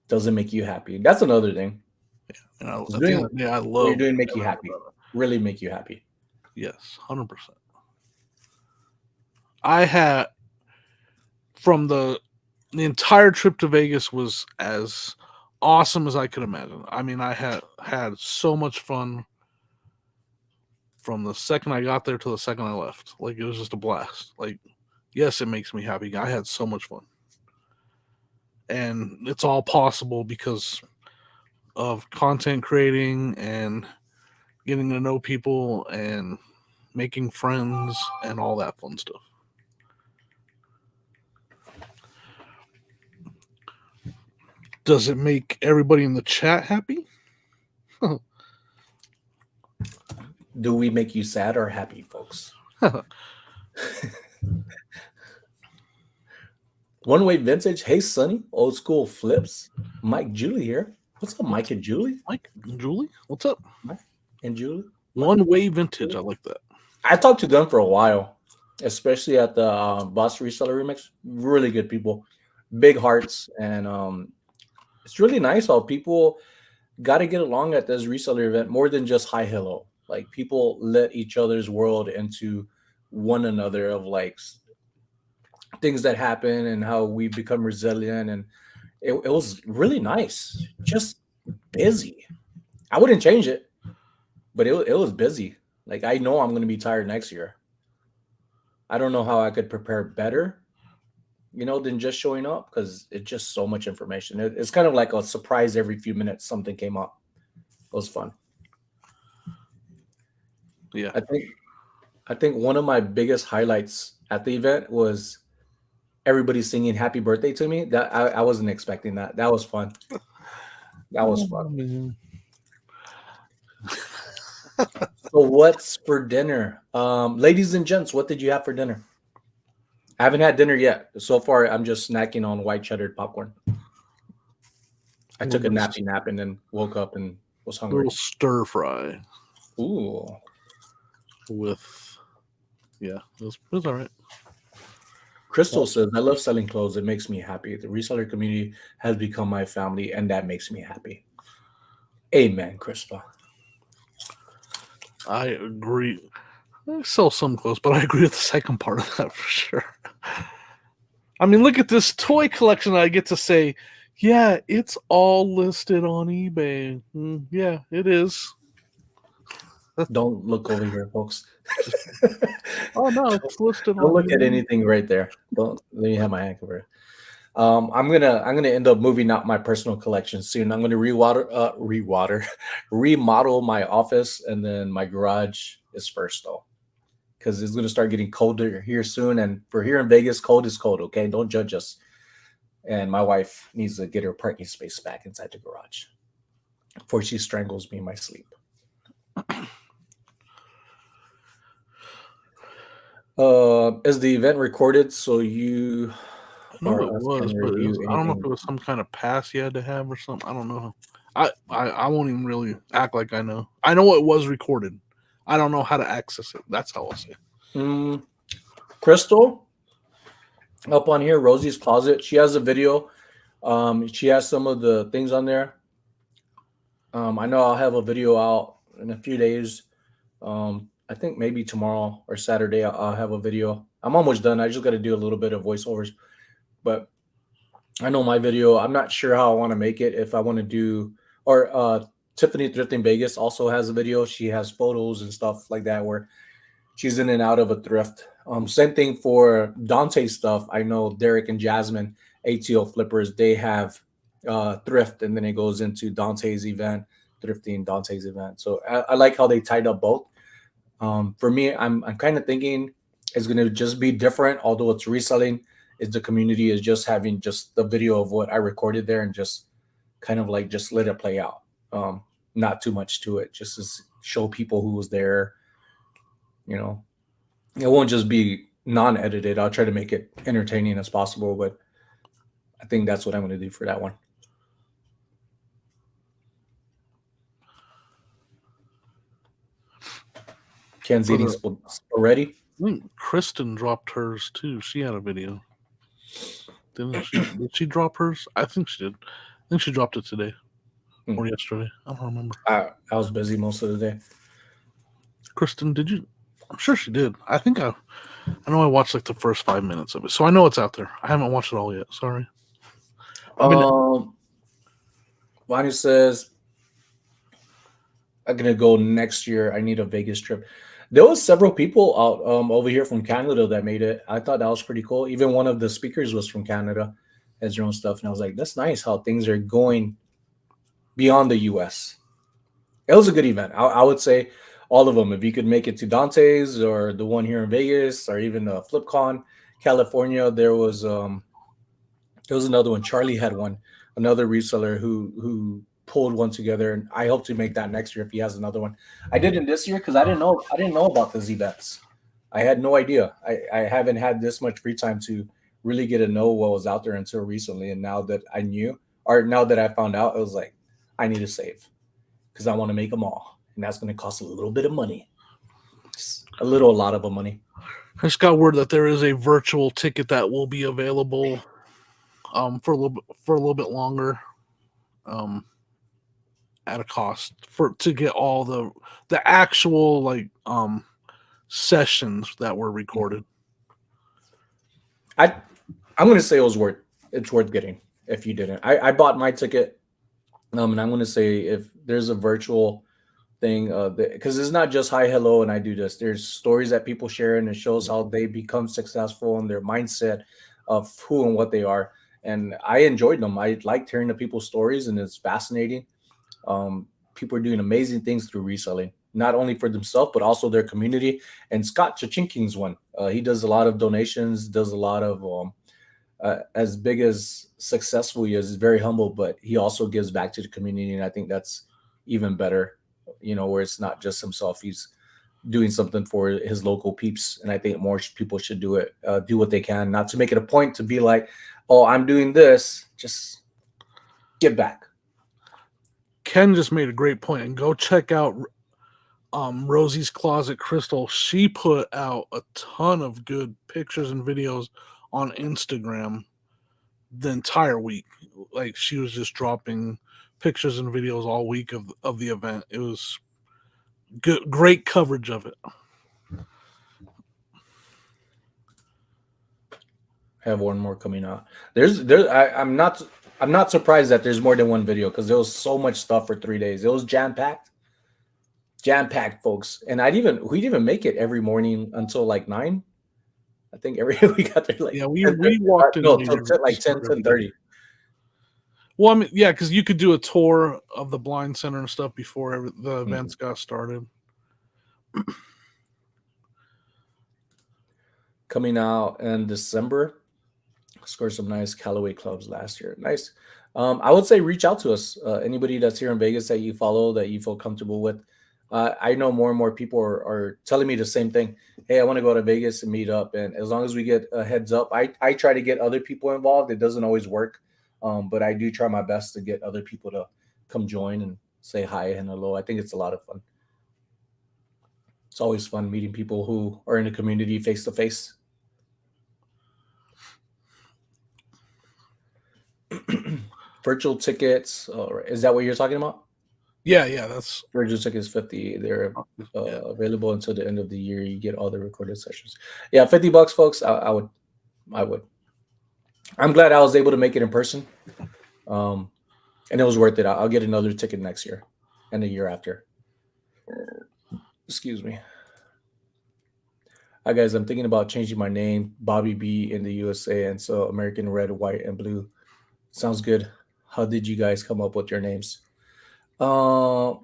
S2: Doesn't make you happy. That's another thing.
S1: Yeah, I love
S2: what you're doing. Make you happy. Really make you happy.
S1: Yes, 100%. I had from the entire trip to Vegas was as awesome as I could imagine. I mean, I had so much fun from the second I got there to the second I left. Like, it was just a blast. Like, yes, it makes me happy. I had so much fun. And it's all possible because of content creating and getting to know people and making friends and all that fun stuff. Does it make everybody in the chat happy?
S2: Do we make you sad or happy, folks? One Way Vintage. Hey, Sonny. Old school flips. Mike Julie here. What's up, Mike and Julie?
S1: Mike and Julie? What's up?
S2: Mike and Julie.
S1: One Way Vintage. I like that.
S2: I talked to them for a while, especially at the Boss Reseller Remix. Really good people. Big hearts. And it's really nice how people got to get along at this reseller event more than just hi, hello. Like, people let each other's world into one another of like things that happen and how we become resilient. And it was really nice. Just busy. I wouldn't change it, but it was busy. Like, I know I'm going to be tired next year. I don't know how I could prepare better, than just showing up, because it's just so much information. It's kind of like a surprise every few minutes something came up. It was fun.
S1: Yeah.
S2: I think one of my biggest highlights at the event was everybody singing happy birthday to me. That I wasn't expecting that. That was fun. That was fun.
S1: Man.
S2: So what's for dinner? Ladies and gents, what did you have for dinner? I haven't had dinner yet. So far, I'm just snacking on white cheddar popcorn. I took a nappy nap and then woke up and was hungry.
S1: Little stir fry.
S2: Ooh.
S1: With, yeah, it was all right.
S2: Crystal says, I love selling clothes. It makes me happy. The reseller community has become my family, and that makes me happy. Amen, Crystal.
S1: I agree. I sell some clothes, but I agree with the second part of that for sure. I mean, look at this toy collection. I get to say, yeah, it's all listed on eBay. Yeah, it is.
S2: Don't look over here, folks.
S1: Oh no, it's listed on.
S2: Don't look at anything right there. Don't let me have my hand covered. I'm gonna end up moving out my personal collection soon. I'm gonna remodel my office, and then my garage is first though, because it's gonna start getting colder here soon. And for here in Vegas, cold is cold. Okay, don't judge us. And my wife needs to get her parking space back inside the garage before she strangles me in my sleep. Is the event recorded? So you
S1: I know it was, but I don't know if
S2: anything?
S1: it was some kind of pass you had to have or something. I don't know. I won't even really act like I know. I know it was recorded. I don't know how to access it. That's how I'll say.
S2: Crystal, up on here, Rosie's Closet. She has a video. She has some of the things on there. I know I'll have a video out in a few days. I think maybe tomorrow or Saturday I'll have a video. I'm almost done. I just got to do a little bit of voiceovers, but I know my video. I'm not sure how I want to make it. If I want to do, or Tiffany Thrifting Vegas also has a video. She has photos and stuff like that where she's in and out of a thrift. Same thing for Dante's stuff. I know Derek and Jasmine, ATO Flippers, they have thrift, and then it goes into Dante's event, thrifting Dante's event. So I like how they tied up both. For me, I'm kind of thinking it's going to just be different, although it's reselling. Is the community is just having just the video of what I recorded there and just kind of like just let it play out. Not too much to it, just to show people who was there. You know, it won't just be non-edited. I'll try to make it entertaining as possible, but I think that's what I'm going to do for that one. Ken's eating already.
S1: I think Kristen dropped hers too. She had a video. Didn't she? Did she drop hers? I think she did. I think she dropped it today or yesterday. I don't remember.
S2: I was busy most of the day.
S1: Kristen, did you? I'm sure she did. I know I watched like the first 5 minutes of it, so I know it's out there. I haven't watched it all yet. Sorry.
S2: Bonnie says, I'm gonna go next year. I need a Vegas trip. There was several people out over here from Canada that made it. I thought that was pretty cool. Even one of the speakers was from Canada, has their own stuff, and I was like, that's nice how things are going beyond the US. It was a good event. I would say all of them. If you could make it to Dante's or the one here in Vegas or even FlipCon, California, there was another one. Charlie had one, another reseller who pulled one together, and I hope to make that next year if he has another one. I didn't this year because I didn't know about these events. I had no idea. I haven't had this much free time to really get to know what was out there until recently, and now that I knew, or now that I found out, it was like I need to save because I want to make them all, and that's going to cost a little bit of money, a lot of money.
S1: I just got word that there is a virtual ticket that will be available for a little bit longer. At a cost to get all the actual like sessions that were recorded.
S2: I'm gonna say it's worth getting if you didn't. I bought my ticket, and I'm gonna say if there's a virtual thing, because it's not just hi hello and I do this. There's stories that people share, and it shows how they become successful and their mindset of who and what they are. And I enjoyed them. I liked hearing the people's stories, and it's fascinating. People are doing amazing things through reselling, not only for themselves, but also their community. And Scott Chachinking's one. He does a lot of donations, does a lot of as big as successful he is very humble, but he also gives back to the community, and I think that's even better. Where it's not just himself; he's doing something for his local peeps, and I think more people should do it. Do what they can, not to make it a point to be like, "Oh, I'm doing this." Just give back.
S1: Ken just made a great point, and go check out Rosie's Closet Crystal. She put out a ton of good pictures and videos on Instagram the entire week. Like she was just dropping pictures and videos all week of the event. It was good, great coverage of it.
S2: I have one more coming out. I'm not surprised that there's more than one video because there was so much stuff for 3 days. It was jam packed, folks. And we'd even make it every morning until like 9. I think every we got there like
S1: Yeah, we
S2: 10,
S1: walked in
S2: no,
S1: late
S2: till
S1: every-
S2: like 10,
S1: every day.
S2: 10:30.
S1: Well, I mean, yeah, because you could do a tour of the blind center and stuff before the events got started.
S2: Coming out in December, scored some nice Callaway clubs last year. Nice. I would say reach out to us. Anybody that's here in Vegas that you follow that you feel comfortable with. I know more and more people are telling me the same thing. Hey, I want to go to Vegas and meet up. And as long as we get a heads up, I try to get other people involved. It doesn't always work, but I do try my best to get other people to come join and say hi and hello. I think it's a lot of fun. It's always fun meeting people who are in the community face to face. Virtual tickets, is that what you're talking about?
S1: Yeah, that's
S2: Virtual tickets 50. They're
S1: yeah.
S2: available until the end of the year. You get all the recorded sessions. Yeah, $50, folks. I would. I'm glad I was able to make it in person, and it was worth it. I'll get another ticket next year and the year after. Excuse me. Hi guys, I'm thinking about changing my name, Bobby B, in the USA, and so American Red, White, and Blue. Sounds good. How did you guys come up with your names? Uh,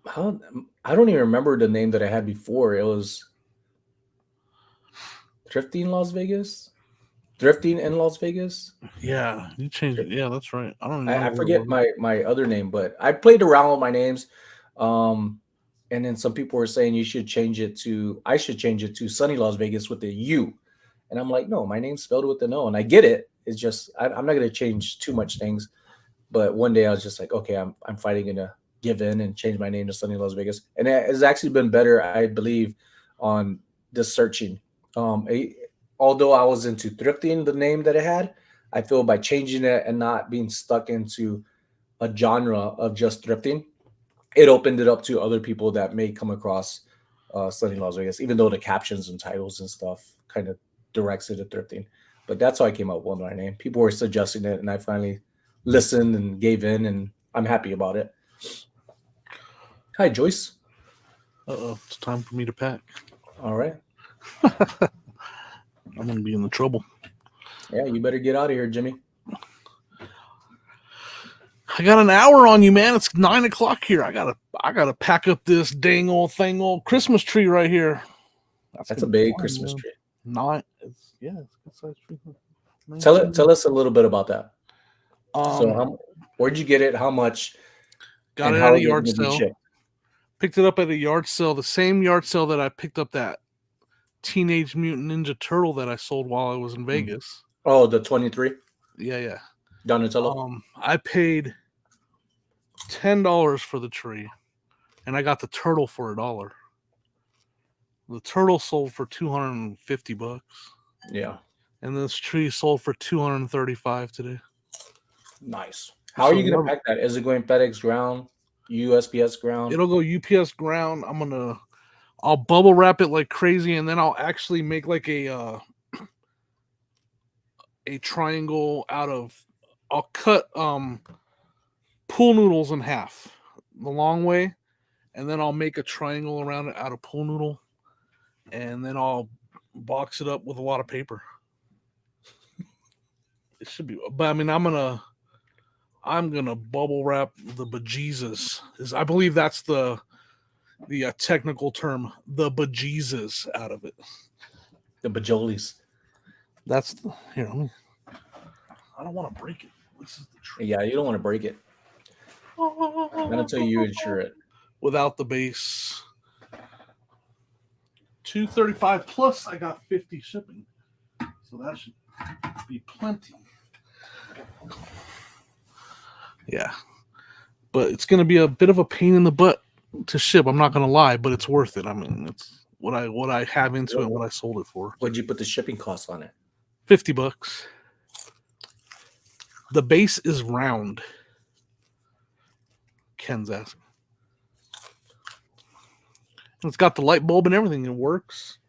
S2: how I don't even remember the name that I had before. It was Thrifting Las Vegas, Thrifting in Las Vegas.
S1: Yeah, you changed it. Yeah, that's right. I don't
S2: I
S1: remember what it
S2: forget
S1: was.
S2: my other name, but I played around with my names. Um, and then some people were saying you should change it to I should change it to Sunny Las Vegas with the U. And I'm like, no, my name's spelled with an O, and I get it. It's just I'm not gonna change too much things. But one day I was just like, okay, I'm finally gonna give in and change my name to Sunny Las Vegas, and it has actually been better, I believe, on the searching. Um, a- Although I was into thrifting, the name that it had, I feel by changing it and not being stuck into a genre of just thrifting, it opened it up to other people that may come across Sunny Las Vegas, even though the captions and titles and stuff kind of directs it to thrifting. But that's how I came up with my name. People were suggesting it, and I finally listened and gave in, and I'm happy about it. Hi, Joyce.
S1: It's time for me to pack.
S2: All right.
S1: I'm gonna be in the trouble.
S2: Yeah, you better get out of here, Jimmy.
S1: I got an hour on you, man. It's 9 o'clock here. I gotta pack up this dang old Christmas tree right here.
S2: That's a
S1: gonna be
S2: big
S1: fun,
S2: Christmas
S1: man.
S2: tree.
S1: It's a good size tree.
S2: Tell us a little bit about that. So,
S1: Um,
S2: where'd you get it? How much?
S1: got
S2: And
S1: it at
S2: how
S1: a
S2: is it
S1: yard
S2: going to be
S1: sale.
S2: shipped?
S1: Picked it up at a yard sale, the same yard sale that I picked up that Teenage Mutant Ninja Turtle that I sold while I was in Vegas.
S2: Oh, the 23
S1: Yeah.
S2: Donatello.
S1: I paid $10 for the tree, and I got the turtle for $1. The turtle sold for $250,
S2: Yeah,
S1: and this tree sold for $235 today.
S2: nice. How are
S1: So
S2: you going to pack that? Is it going FedEx ground, USPS ground?
S1: it'll go UPS ground. I'll bubble wrap it like crazy, and then I'll actually make like a triangle out of. I'll cut pool noodles in half the long way, and then I'll make a triangle around it out of pool noodle, and then I'll box it up with a lot of paper. It should be, but I mean, I'm gonna bubble wrap the bejesus. I believe that's the technical term, the bejesus out of it.
S2: The Bajolies.
S1: That's here. I don't want to break it. This is the trick.
S2: Yeah, you don't want to break it. Not until you insure it.
S1: Without the base. $235 plus. I got 50 shipping, so that should be plenty. Yeah, but it's going to be a bit of a pain in the butt to ship. I'm not going to lie, but it's worth it. I mean, it's what I have into it, and what I sold it for.
S2: What'd you put the shipping costs on it?
S1: $50. The base is round. Ken's asking. It's got the light bulb and everything. It works.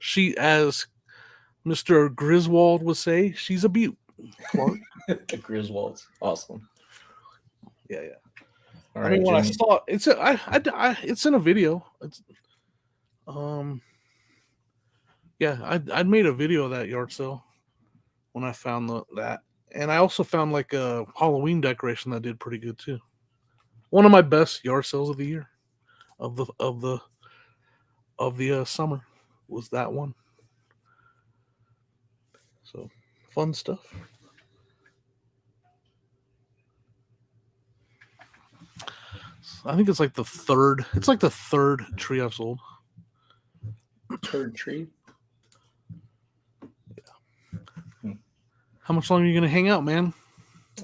S1: She, as Mr. Griswold would say, she's a beaut.
S2: The Griswolds, awesome.
S1: Yeah.
S2: All
S1: I
S2: right,
S1: mean, when
S2: Jimmy.
S1: I saw it, it's in a video. It's yeah, I made a video of that yard sale when I found that, and I also found like a Halloween decoration that did pretty good too. One of my best yard sales of the year, of the summer, was that one. So fun stuff. I think it's like the third. It's like the third tree I've sold.
S2: Third tree.
S1: How much longer are you gonna hang out, man?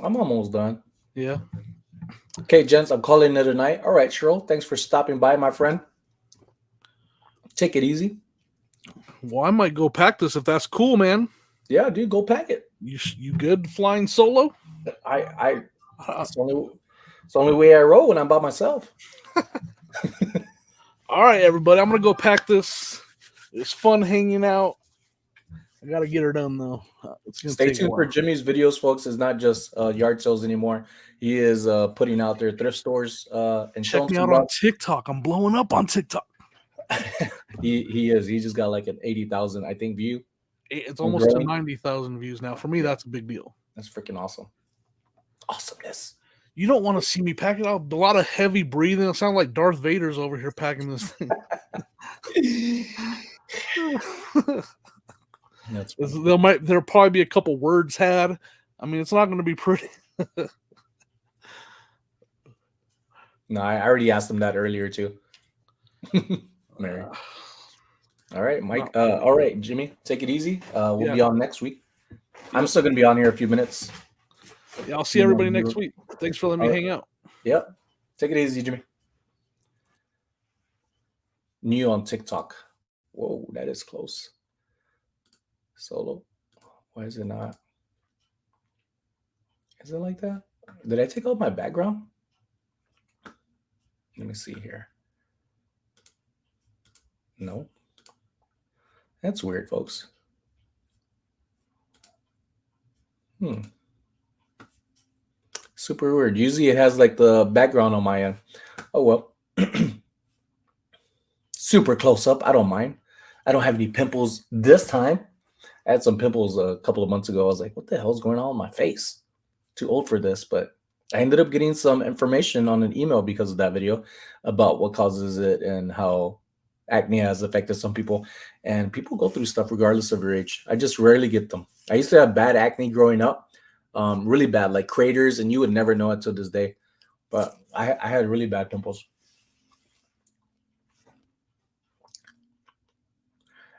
S2: I'm almost done.
S1: Yeah.
S2: Okay, gents, I'm calling it a night. All right, Cheryl, thanks for stopping by, my friend. Take it easy.
S1: Well, I might go pack this if that's cool, man.
S2: Yeah, dude, go pack it.
S1: You good flying solo?
S2: It's the only way I roll when I'm by myself.
S1: All right, everybody, I'm gonna go pack this. It's fun hanging out. I gotta get her done though. It's gonna
S2: Stay tuned for Jimmy's videos, folks. It's not just yard sales anymore. He is putting out their thrift stores and
S1: check me out on TikTok. I'm blowing up on TikTok.
S2: he is. He just got like an 80,000, I think, view.
S1: It's almost to 90,000 views now. For me, that's a big deal.
S2: That's freaking awesome. Awesomeness.
S1: You don't want to see me pack it out. A lot of heavy breathing. I sound like Darth Vader's over here packing this thing. There'll probably be a couple words had. I mean, it's not going to be pretty.
S2: No, I already asked him that earlier too. Mary. All right, Mike. All right, Jimmy, take it easy. We'll be on next week. I'm still going to be on here a few minutes.
S1: Yeah, I'll see everybody next week. Thanks for letting me hang out.
S2: Yep. Take it easy, Jimmy. New on TikTok. Whoa, that is close. Solo. Why is it not? Is it like that? Did I take out my background? Let me see here. No. That's weird, folks. Super weird. Usually it has like the background on my end. Oh, well. Super close up. I don't mind. I don't have any pimples this time. I had some pimples a couple of months ago. I was like, what the hell is going on with my face? Too old for this. But I ended up getting some information on an email because of that video about what causes it and how acne has affected some people. And people go through stuff regardless of your age. I just rarely get them. I used to have bad acne growing up. Really bad, like craters, and you would never know it till this day. But I had really bad pimples.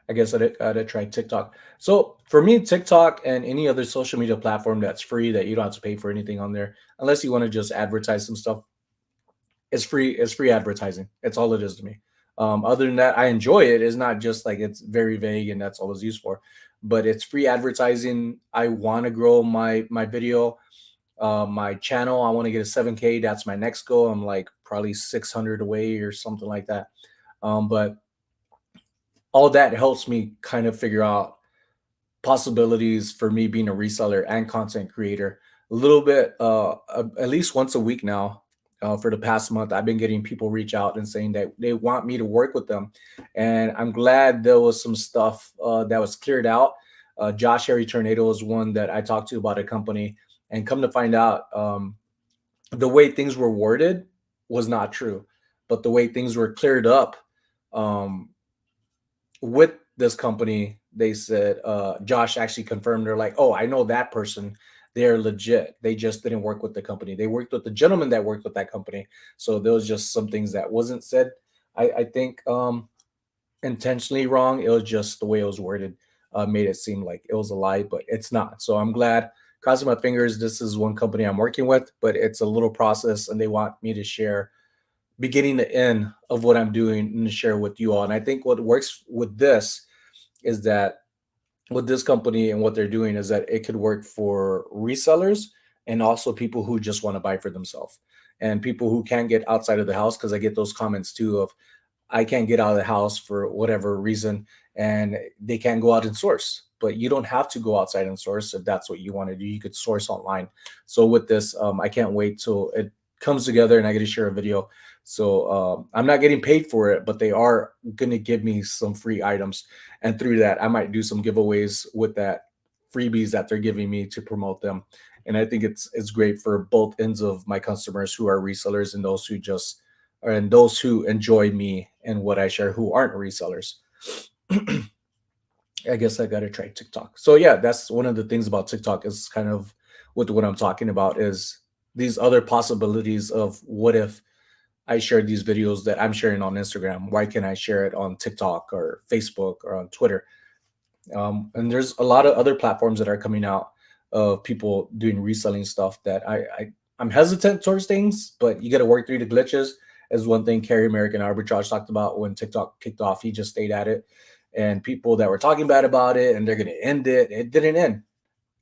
S2: I guess I'd try TikTok. So for me, TikTok and any other social media platform that's free, that you don't have to pay for anything on there, unless you want to just advertise some stuff, it's free. It's free advertising. It's all it is to me. Other than that, I enjoy it. It's not just like it's very vague and that's all it's used for, but it's free advertising. I want to grow my video, my channel. I want to get a 7K. That's my next goal. I'm like probably 600 away or something like that. But all that helps me kind of figure out possibilities for me being a reseller and content creator. A little bit, at least once a week now. For the past month, I've been getting people reach out and saying that they want me to work with them. And I'm glad there was some stuff that was cleared out. Josh Harry Tornado is one that I talked to about a company, and come to find out the way things were worded was not true, but the way things were cleared up with this company they said Josh actually confirmed. They're like, oh, I know that person. They're legit. They just didn't work with the company. They worked with the gentleman that worked with that company. So there was just some things that wasn't said. I think intentionally wrong. It was just the way it was worded made it seem like it was a lie, but it's not. So I'm glad. Crossing my fingers. This is one company I'm working with, but it's a little process, and they want me to share beginning to end of what I'm doing and to share with you all. And I think what works with this is that with this company and what they're doing is that it could work for resellers and also people who just want to buy for themselves and people who can't get outside of the house, because I get those comments too of I can't get out of the house for whatever reason, and they can't go out and source. But you don't have to go outside and source if that's what you want to do. You could source online. So with this, I can't wait till it comes together and I get to share a video. So I'm not getting paid for it, but they are going to give me some free items, and through that, I might do some giveaways with that freebies that they're giving me to promote them. And I think it's great for both ends of my customers who are resellers and those who just and those who enjoy me and what I share who aren't resellers. I guess I gotta try TikTok. So yeah, that's one of the things about TikTok is kind of what I'm talking about is these other possibilities of what if I share these videos that I'm sharing on Instagram? Why can't I share it on TikTok or Facebook or on Twitter? And there's a lot of other platforms that are coming out of people doing reselling stuff that I'm hesitant towards things, but you got to work through the glitches. As one thing Carrie American Arbitrage talked about when TikTok kicked off, he just stayed at it, and people that were talking bad about it and they're going to end it, it didn't end.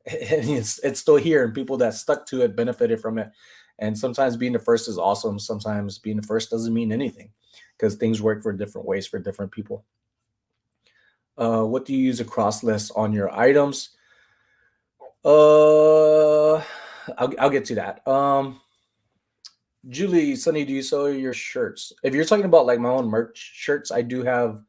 S2: And it's still here, and people that stuck to it benefited from it. And sometimes being the first is awesome. Sometimes being the first doesn't mean anything because things work for different ways for different people. What do you use a cross list on your items? Uh, I'll get to that. Julie, Sonny, do you sell your shirts? If you're talking about like my own merch shirts, I do have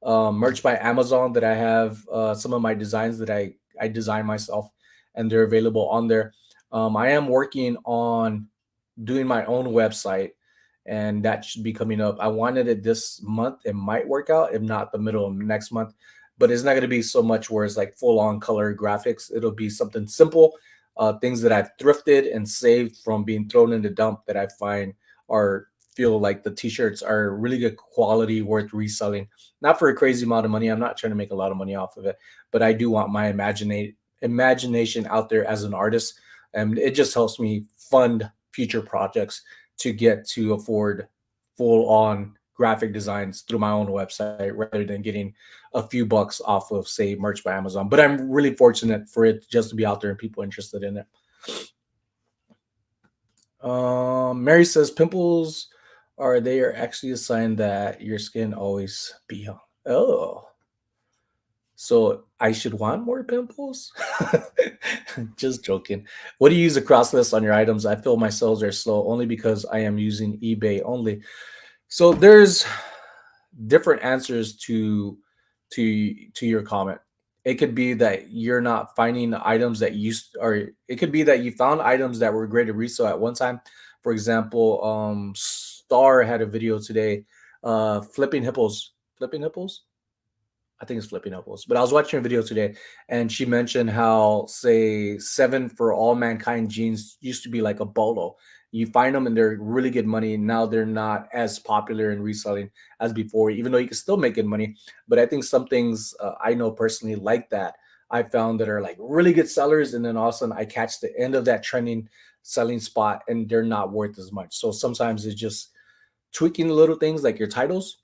S2: merch by Amazon that I have some of my designs that I design myself, and they're available on there. I am working on doing my own website, and that should be coming up. I wanted it this month. It might work out, if not the middle of next month. But it's not going to be so much where it's like full on color graphics. It'll be something simple, things that I've thrifted and saved from being thrown in the dump that I find are feel like the t-shirts are really good quality, worth reselling. Not for a crazy amount of money. I'm not trying to make a lot of money off of it, but I do want my imagination out there as an artist, and it just helps me fund future projects to get to afford full on graphic designs through my own website rather than getting a few bucks off of say merch by Amazon. But I'm really fortunate for it just to be out there and people interested in it. Mary says pimples are they are actually a sign that your skin always be young. Oh, so I should want more pimples? Just joking. What do you use a cross list on your items? I feel my sales are slow only because I am using eBay only. So there's different answers to your comment. It could be that you're not finding items that you or it could be that you found items that were great to resell at one time. For example, Star had a video today, flipping hippos. Flipping hippos? I think it's flipping apples. But I was watching a video today, and she mentioned how, say, seven for all mankind jeans used to be like a bolo. You find them and they're really good money. Now they're not as popular in reselling as before, even though you can still make good money. But I think some things I know personally like that I found that are like really good sellers, and then all of a sudden I catch the end of that trending selling spot, and they're not worth as much. So sometimes it's just tweaking the little things like your titles,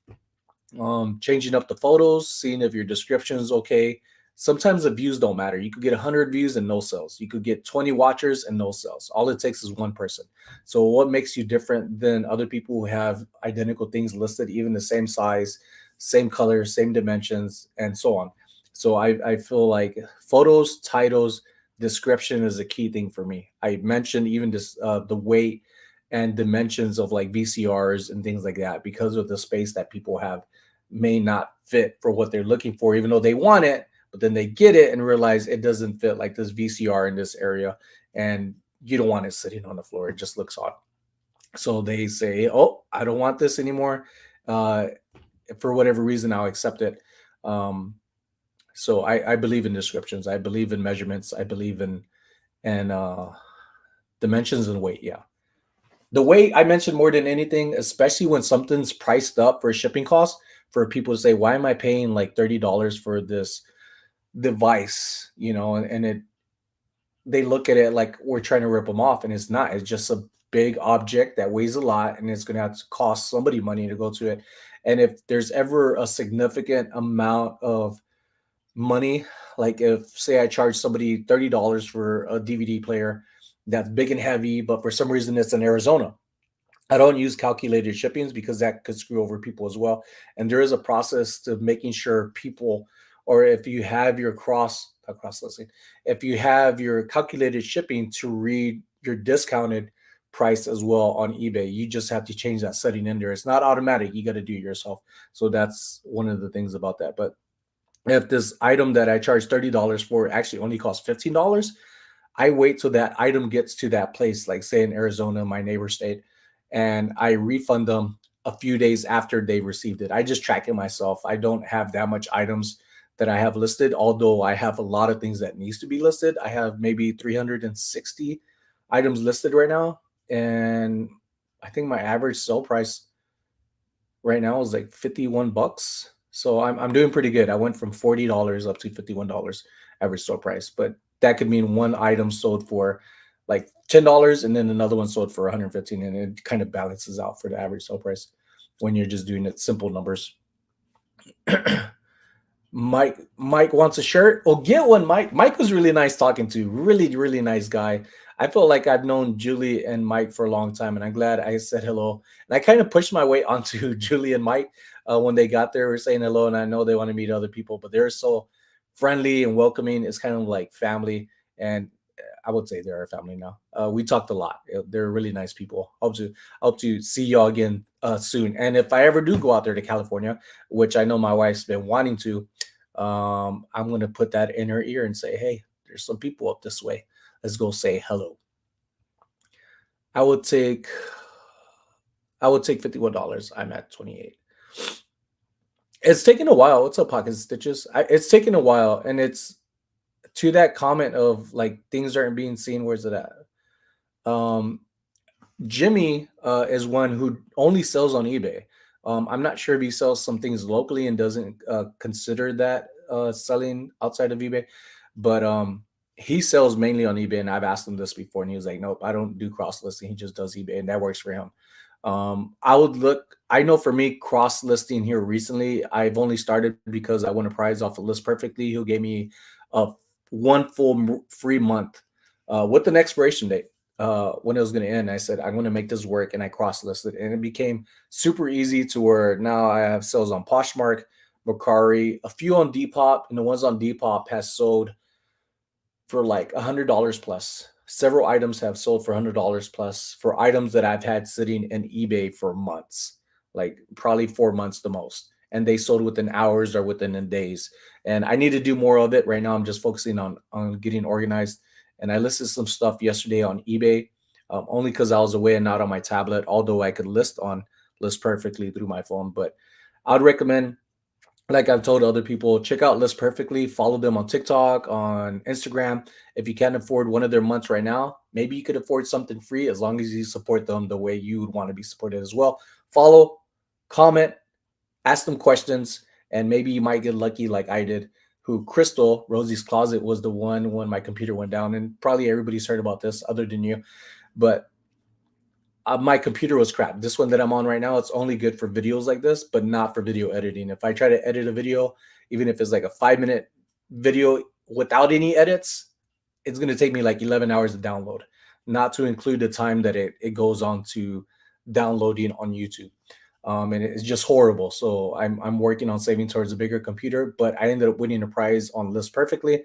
S2: changing up the photos, seeing if your description is okay. Sometimes the views don't matter. You could get 100 views and no sales. You could get 20 watchers and no sales. All it takes is one person. So what makes you different than other people who have identical things listed, even the same size, same color, same dimensions, and so on? So I feel like photos, titles, description is a key thing for me. I mentioned even this the weight and dimensions of like VCRs and things like that because of the space that people have may not fit for what they're looking for, even though they want it, but then they get it and realize it doesn't fit like this VCR in this area. And you don't want it sitting on the floor. It just looks odd. So they say, oh, I don't want this anymore. Uh, for whatever reason, I'll accept it. Um, So I believe in descriptions. I believe in measurements. I believe in and dimensions and weight. Yeah. The weight I mentioned more than anything, especially when something's priced up for shipping costs, for people to say, why am I paying like $30 for this device? And they look at it like we're trying to rip them off, and it's not. It's just a big object that weighs a lot, and it's going to have to cost somebody money to go to it. And if there's ever a significant amount of money, like if say I charge somebody $30 for a DVD player that's big and heavy, but for some reason it's in Arizona, I don't use calculated shippings because that could screw over people as well. And there is a process to making sure people, or if you have your cross listing, if you have your calculated shipping to read your discounted price as well on eBay, you just have to change that setting in there. It's not automatic. You got to do it yourself. So that's one of the things about that. But if this item that I charge $30 for actually only costs $15, I wait till that item gets to that place, like say in Arizona, my neighbor state, and I refund them a few days after they received it. I just track it myself. I don't have that much items that I have listed, although I have a lot of things that needs to be listed. I have maybe 360 items listed right now, and I think my average sell price right now is like 51 bucks. So I'm doing pretty good. I went from $40 up to $51 average store price, but that could mean one item sold for like $10 and then another one sold for 115, and it kind of balances out for the average sale price when you're just doing it simple numbers. Mike wants a shirt. Oh, get one, Mike. Mike was really nice talking to. Really, really nice guy. I feel like I've known Julie and Mike for a long time, and I'm glad I said hello. And I kind of pushed my way onto Julie and Mike when they got there. We were saying hello, and I know they want to meet other people, but they're so friendly and welcoming. It's kind of like family, and I would say they're our family now. We talked a lot. They're really nice people. Hope to see y'all again soon. And if I ever do go out there to California, which I know my wife's been wanting to, I'm gonna put that in her ear and say, "Hey, there's some people up this way. Let's go say hello." I would take, I would take $51. I'm at 28. It's taken a while. What's up, Pocket Stitches? It's taken a while, and it's to that comment of like things aren't being seen. Where's it at? Um, Jimmy is one who only sells on eBay. I'm not sure if he sells some things locally and doesn't consider that selling outside of eBay, but he sells mainly on eBay. And I've asked him this before, and he was like, "Nope, I don't do cross listing. He just does eBay, and that works for him." I would look. I know for me, cross listing here recently, I've only started because I won a prize off of List Perfectly, who gave me a one full free month with an expiration date when it was going to end. I said, I'm going to make this work, and I cross listed, and it became super easy to where now I have sales on Poshmark, Mercari, a few on Depop, and the ones on Depop has sold for like $100 plus. Several items have sold for $100 plus for items that I've had sitting in eBay for months, like probably 4 months the most. And they sold within hours or within days. And I need to do more of it. Right now, I'm just focusing on getting organized. And I listed some stuff yesterday on eBay, only because I was away and not on my tablet, although I could list perfectly through my phone. But I'd recommend, like I've told other people, check out List Perfectly, follow them on TikTok, on Instagram. If you can't afford one of their months right now, maybe you could afford something free as long as you support them the way you would want to be supported as well. Follow, comment, ask them questions, and maybe you might get lucky like I did. Who Crystal, Rosie's Closet, was the one when my computer went down. And probably everybody's heard about this other than you. But my computer was crap. This one that I'm on right now, it's only good for videos like this, but not for video editing. If I try to edit a video, even if it's like a 5 minute video without any edits, it's going to take me like 11 hours to download, not to include the time that it goes on to downloading on YouTube. And it's just horrible. So I'm working on saving towards a bigger computer, but I ended up winning a prize on List Perfectly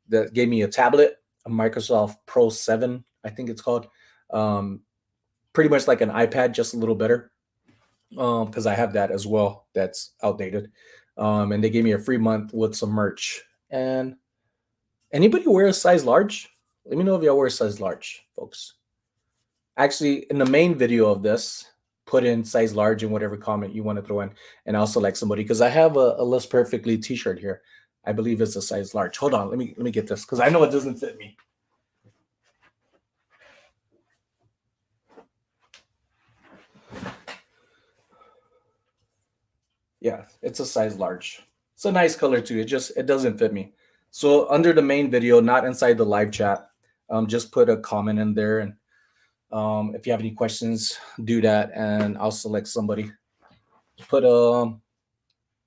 S2: that gave me a tablet, a Microsoft Pro 7, I think it's called. Pretty much like an iPad, just a little better, because I have that as well. That's outdated, and they gave me a free month with some merch. And anybody wear a size large? Let me know if y'all wear a size large, folks. Actually, in the main video of this, put in size large in whatever comment you want to throw in, and I'll select somebody because I have a List Perfectly T-shirt here. I believe it's a size large. Hold on, let me get this because I know it doesn't fit me. Yeah, it's a size large. It's a nice color too. It doesn't fit me. So under the main video, not inside the live chat, just put a comment in there, and if you have any questions, do that, and I'll select somebody. Put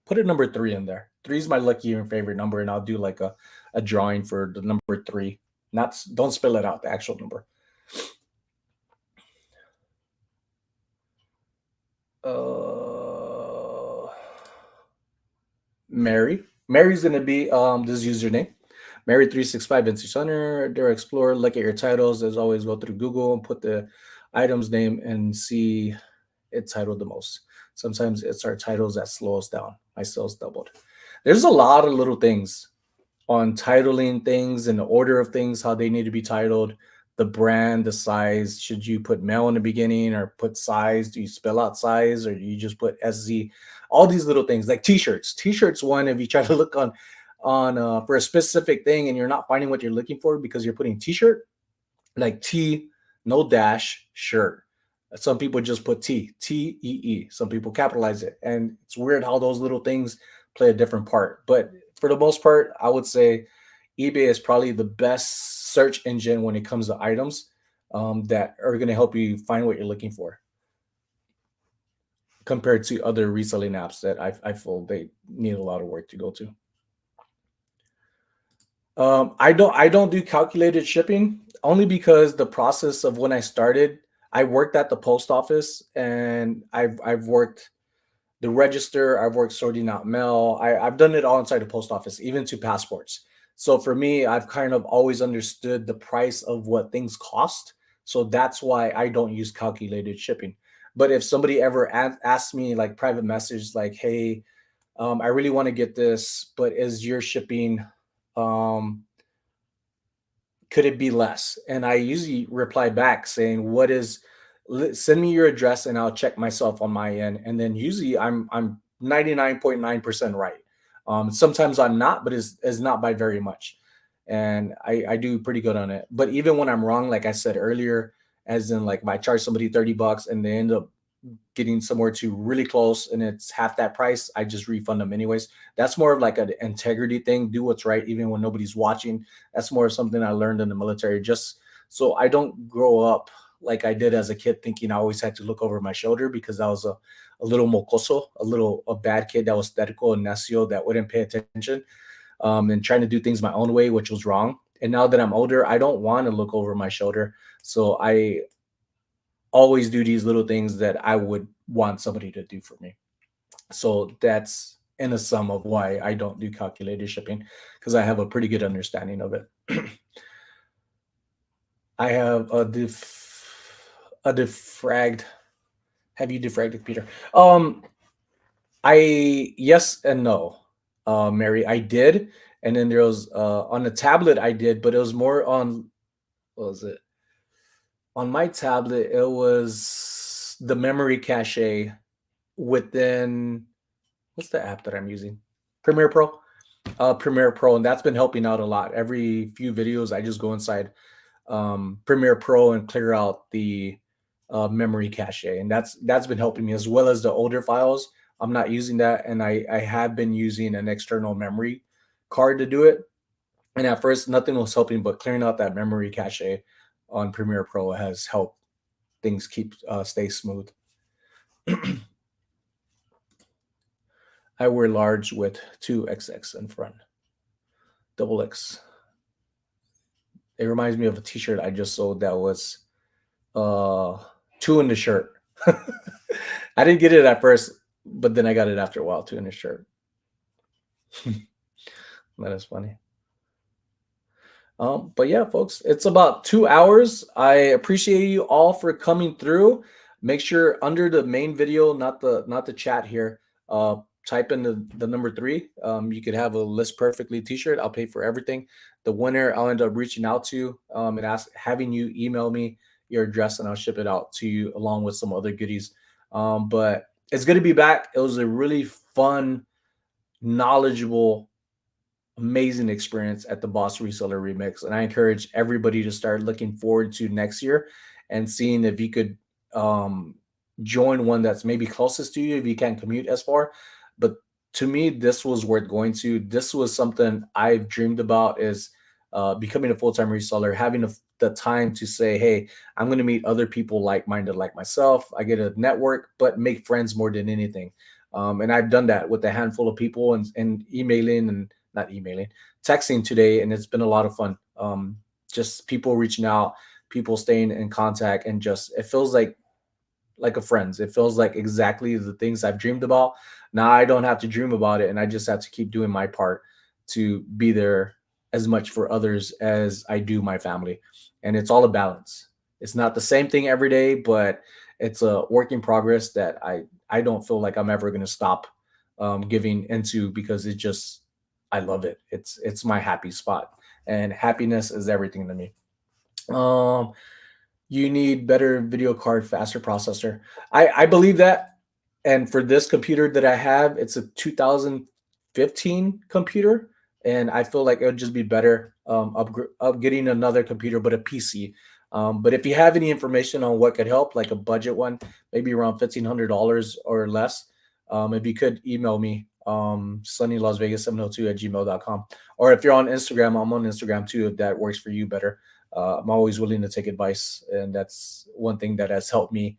S2: put a number 3 in there. 3 is my lucky and favorite number, and I'll do like a drawing for the number 3. Not don't spell it out, the actual number. Mary. Mary's gonna be this username. Mary365 Vintage Hunter, Dare Explorer. Look at your titles. As always, go through Google and put the item's name and see it titled the most. Sometimes it's our titles that slow us down. My sales doubled. There's a lot of little things on titling things and the order of things, how they need to be titled, the brand, the size. Should you put male in the beginning or put size? Do you spell out size or do you just put SZ? All these little things like t-shirts. T-shirts, one, if you try to look on for a specific thing and you're not finding what you're looking for because you're putting t-shirt, like T, no dash, shirt. Some people just put T-E-E. Some people capitalize it. And it's weird how those little things play a different part. But for the most part, I would say eBay is probably the best search engine when it comes to items that are going to help you find what you're looking for compared to other reselling apps that I feel they need a lot of work to go to. I don't do calculated shipping only because the process of when I started, I worked at the post office and I've worked the register, I've worked sorting out mail. I've done it all inside the post office, even to passports. So for me, I've kind of always understood the price of what things cost. So that's why I don't use calculated shipping. But if somebody ever asks me like private message, like, hey, I really want to get this, but is your shipping um, could it be less? And I usually reply back saying, what is, send me your address and I'll check myself on my end. And then usually I'm 99.9% right. Sometimes I'm not, but it's not by very much. And I do pretty good on it. But even when I'm wrong, like I said earlier, as in like if I charge somebody $30 and they end up getting somewhere to really close and it's half that price, I just refund them anyways. That's more of like an integrity thing. Do what's right, even when nobody's watching. That's more of something I learned in the military, just so I don't grow up like I did as a kid, thinking I always had to look over my shoulder because I was a little mocoso, a bad kid that was statical and necio that wouldn't pay attention and trying to do things my own way, which was wrong. And now that I'm older, I don't want to look over my shoulder. So I always do these little things that I would want somebody to do for me. So that's in a sum of why I don't do calculated shipping, because I have a pretty good understanding of it. I have a defragged. Have you defragged, Peter? I yes and no, Mary. I did, and then there was on the tablet I did, but it was more on what was it? On my tablet, it was the memory cache within what's the app that I'm using? Premiere Pro. Premiere Pro, and that's been helping out a lot. Every few videos, I just go inside Premiere Pro and clear out the memory cache, and that's been helping me as well as the older files. I'm not using that, and I have been using an external memory card to do it. And at first, nothing was helping, but clearing out that memory cache on Premiere Pro has helped things keep stay smooth. I wear large with 2XX in front, double X. It reminds me of a T-shirt I just sold that was 2 in the shirt. I didn't get it at first, but then I got it after a while. 2 in the shirt. That is funny. But yeah, folks, it's about 2 hours. I appreciate you all for coming through. Make sure under the main video, not the chat here, type in the number 3. You could have a List Perfectly t-shirt. I'll pay for everything. The winner I'll end up reaching out to and having you email me your address, and I'll ship it out to you along with some other goodies. But it's good to be back. It was a really fun, knowledgeable amazing experience at the Boss Reseller Remix, and I encourage everybody to start looking forward to next year and seeing if you could um, join one that's maybe closest to you if you can't commute as far. But to me, this was worth going to. This was something I've dreamed about is becoming a full-time reseller, having the time to say, hey, I'm going to meet other people like-minded like myself. I get a network, but make friends more than anything. And I've done that with a handful of people and emailing and not emailing, texting today, and it's been a lot of fun. Just people reaching out, people staying in contact, and just it feels like a friends. It feels like exactly the things I've dreamed about. Now I don't have to dream about it, and I just have to keep doing my part to be there as much for others as I do my family. And it's all a balance. It's not the same thing every day, but it's a work in progress that I don't feel like I'm ever going to stop giving into because it just I love it. It's my happy spot, and happiness is everything to me. Um, you need better video card, faster processor. I believe that. And for this computer that I have, it's a 2015 computer, and I feel like it would just be better up getting another computer, but a PC. But if you have any information on what could help, like a budget one, maybe around $1,500 or less, if you could email me, SonnyLasVegas702 at gmail.com. Or if you're on Instagram, I'm on Instagram too, if that works for you better. I'm always willing to take advice, and that's one thing that has helped me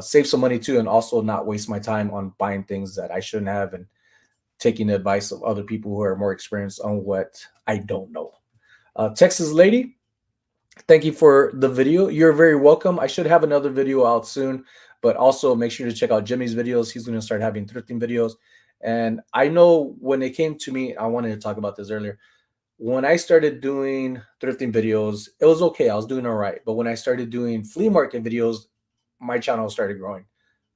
S2: save some money too, and also not waste my time on buying things that I shouldn't have and taking the advice of other people who are more experienced on what I don't know. Texas lady, thank you for the video. You're very welcome. I should have another video out soon, but also make sure to check out Jimmy's videos. He's going to start having thrifting videos. And I know when it came to me, I wanted to talk about this earlier. When I started doing thrifting videos, it was okay. I was doing all right. But when I started doing flea market videos, my channel started growing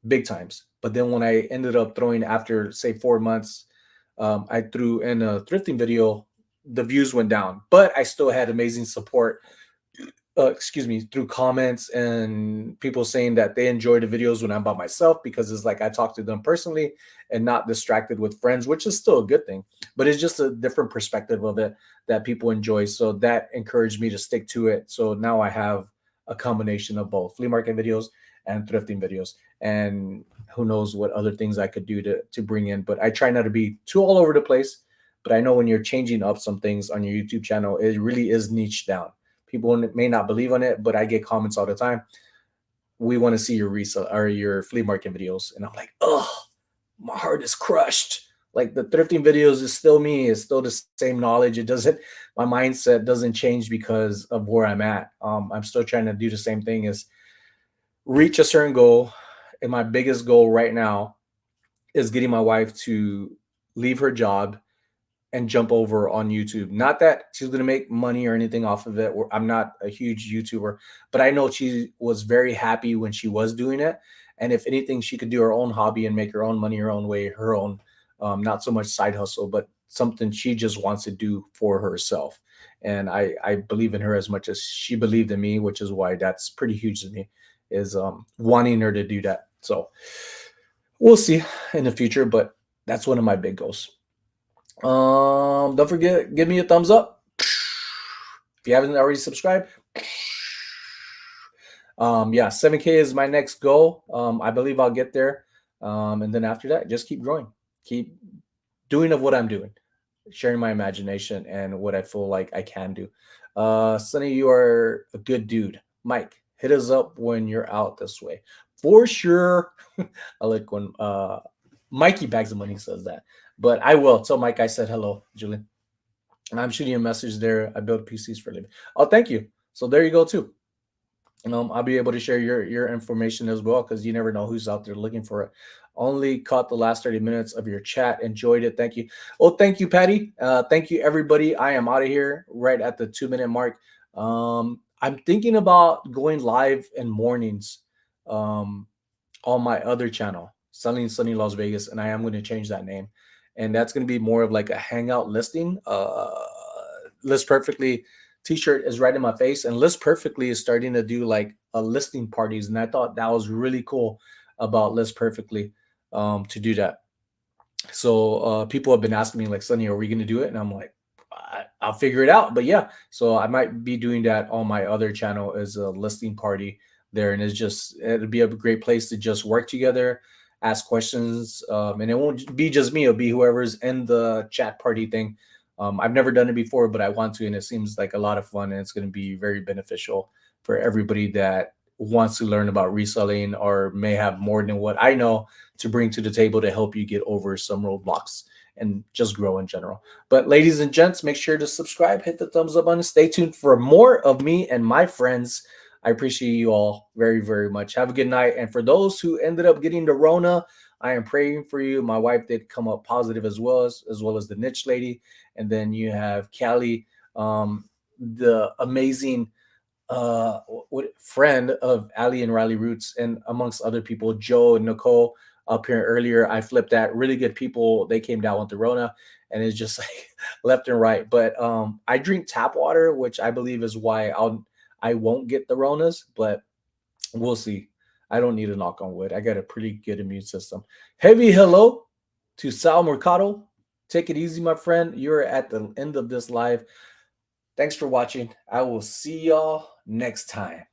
S2: big times. But then when I ended up throwing after say 4 months, I threw in a thrifting video, the views went down, but I still had amazing support. Excuse me, through comments and people saying that they enjoy the videos when I'm by myself because it's like I talk to them personally and not distracted with friends, which is still a good thing. But it's just a different perspective of it that people enjoy. So that encouraged me to stick to it. So now I have a combination of both flea market videos and thrifting videos. And who knows what other things I could do to bring in. But I try not to be too all over the place. But I know when you're changing up some things on your YouTube channel, it really is niche down. People may not believe on it, but I get comments all the time. We want to see your resale or your flea market videos, and I'm like, oh, my heart is crushed. Like the thrifting videos is still me. It's still the same knowledge. It doesn't. My mindset doesn't change because of where I'm at. I'm still trying to do the same thing as reach a certain goal. And my biggest goal right now is getting my wife to leave her job and jump over on YouTube. Not that she's going to make money or anything off of it. I'm not a huge YouTuber, but I know she was very happy when she was doing it. And if anything, she could do her own hobby and make her own money her own way, her own, not so much side hustle, but something she just wants to do for herself. And I believe in her as much as she believed in me, which is why that's pretty huge to me, is wanting her to do that. So we'll see in the future, but that's one of my big goals. Don't forget, give me a thumbs up. If you haven't already subscribed. Yeah, 7K is my next goal. I believe I'll get there. And then after that, just keep growing. Keep doing of what I'm doing. Sharing my imagination and what I feel like I can do. Sonny, you are a good dude. Mike, hit us up when you're out this way. For sure. I like when Mikey Bags of Money says that. But I will tell Mike I said hello, Julian. And I'm shooting a message there. I build PCs for a living. Oh, thank you. So there you go too. I'll be able to share your information as well because you never know who's out there looking for it. Only caught the last 30 minutes of your chat. Enjoyed it. Thank you. Oh, thank you, Patty. Thank you, everybody. I am out of here right at the 2-minute mark. I'm thinking about going live in mornings on my other channel, Selling Sonny Las Vegas, and I am going to change that name. And that's going to be more of like a hangout listing. List Perfectly t-shirt is right in my face, and List Perfectly is starting to do like a listing parties, and I thought that was really cool about List Perfectly to do that. So people have been asking me like, Sonny, are we going to do it? And I'm like, I'll figure it out. But yeah, so I might be doing that on my other channel as a listing party there, and it'll be a great place to just work together, ask questions, and it won't be just me. It'll be whoever's in the chat party thing. I've never done it before, but I want to, and it seems like a lot of fun, and it's going to be very beneficial for everybody that wants to learn about reselling or may have more than what I know to bring to the table to help you get over some roadblocks and just grow in general. But ladies and gents, make sure to subscribe, hit the thumbs up button, stay tuned for more of me and my friends. I appreciate you all very, very much. Have a good night. And for those who ended up getting the Rona, I am praying for you. My wife did come up positive as well as the niche lady. And then you have Callie, the amazing friend of Ali and Riley Roots, and amongst other people, Joe and Nicole up here earlier. I flipped that. Really good people. They came down with the Rona, and it's just like left and right. But I drink tap water, which I believe is why I won't get the Ronas, but we'll see. I don't need a knock on wood. I got a pretty good immune system. Heavy hello to Sal Mercado. Take it easy, my friend. You're at the end of this live. Thanks for watching. I will see y'all next time.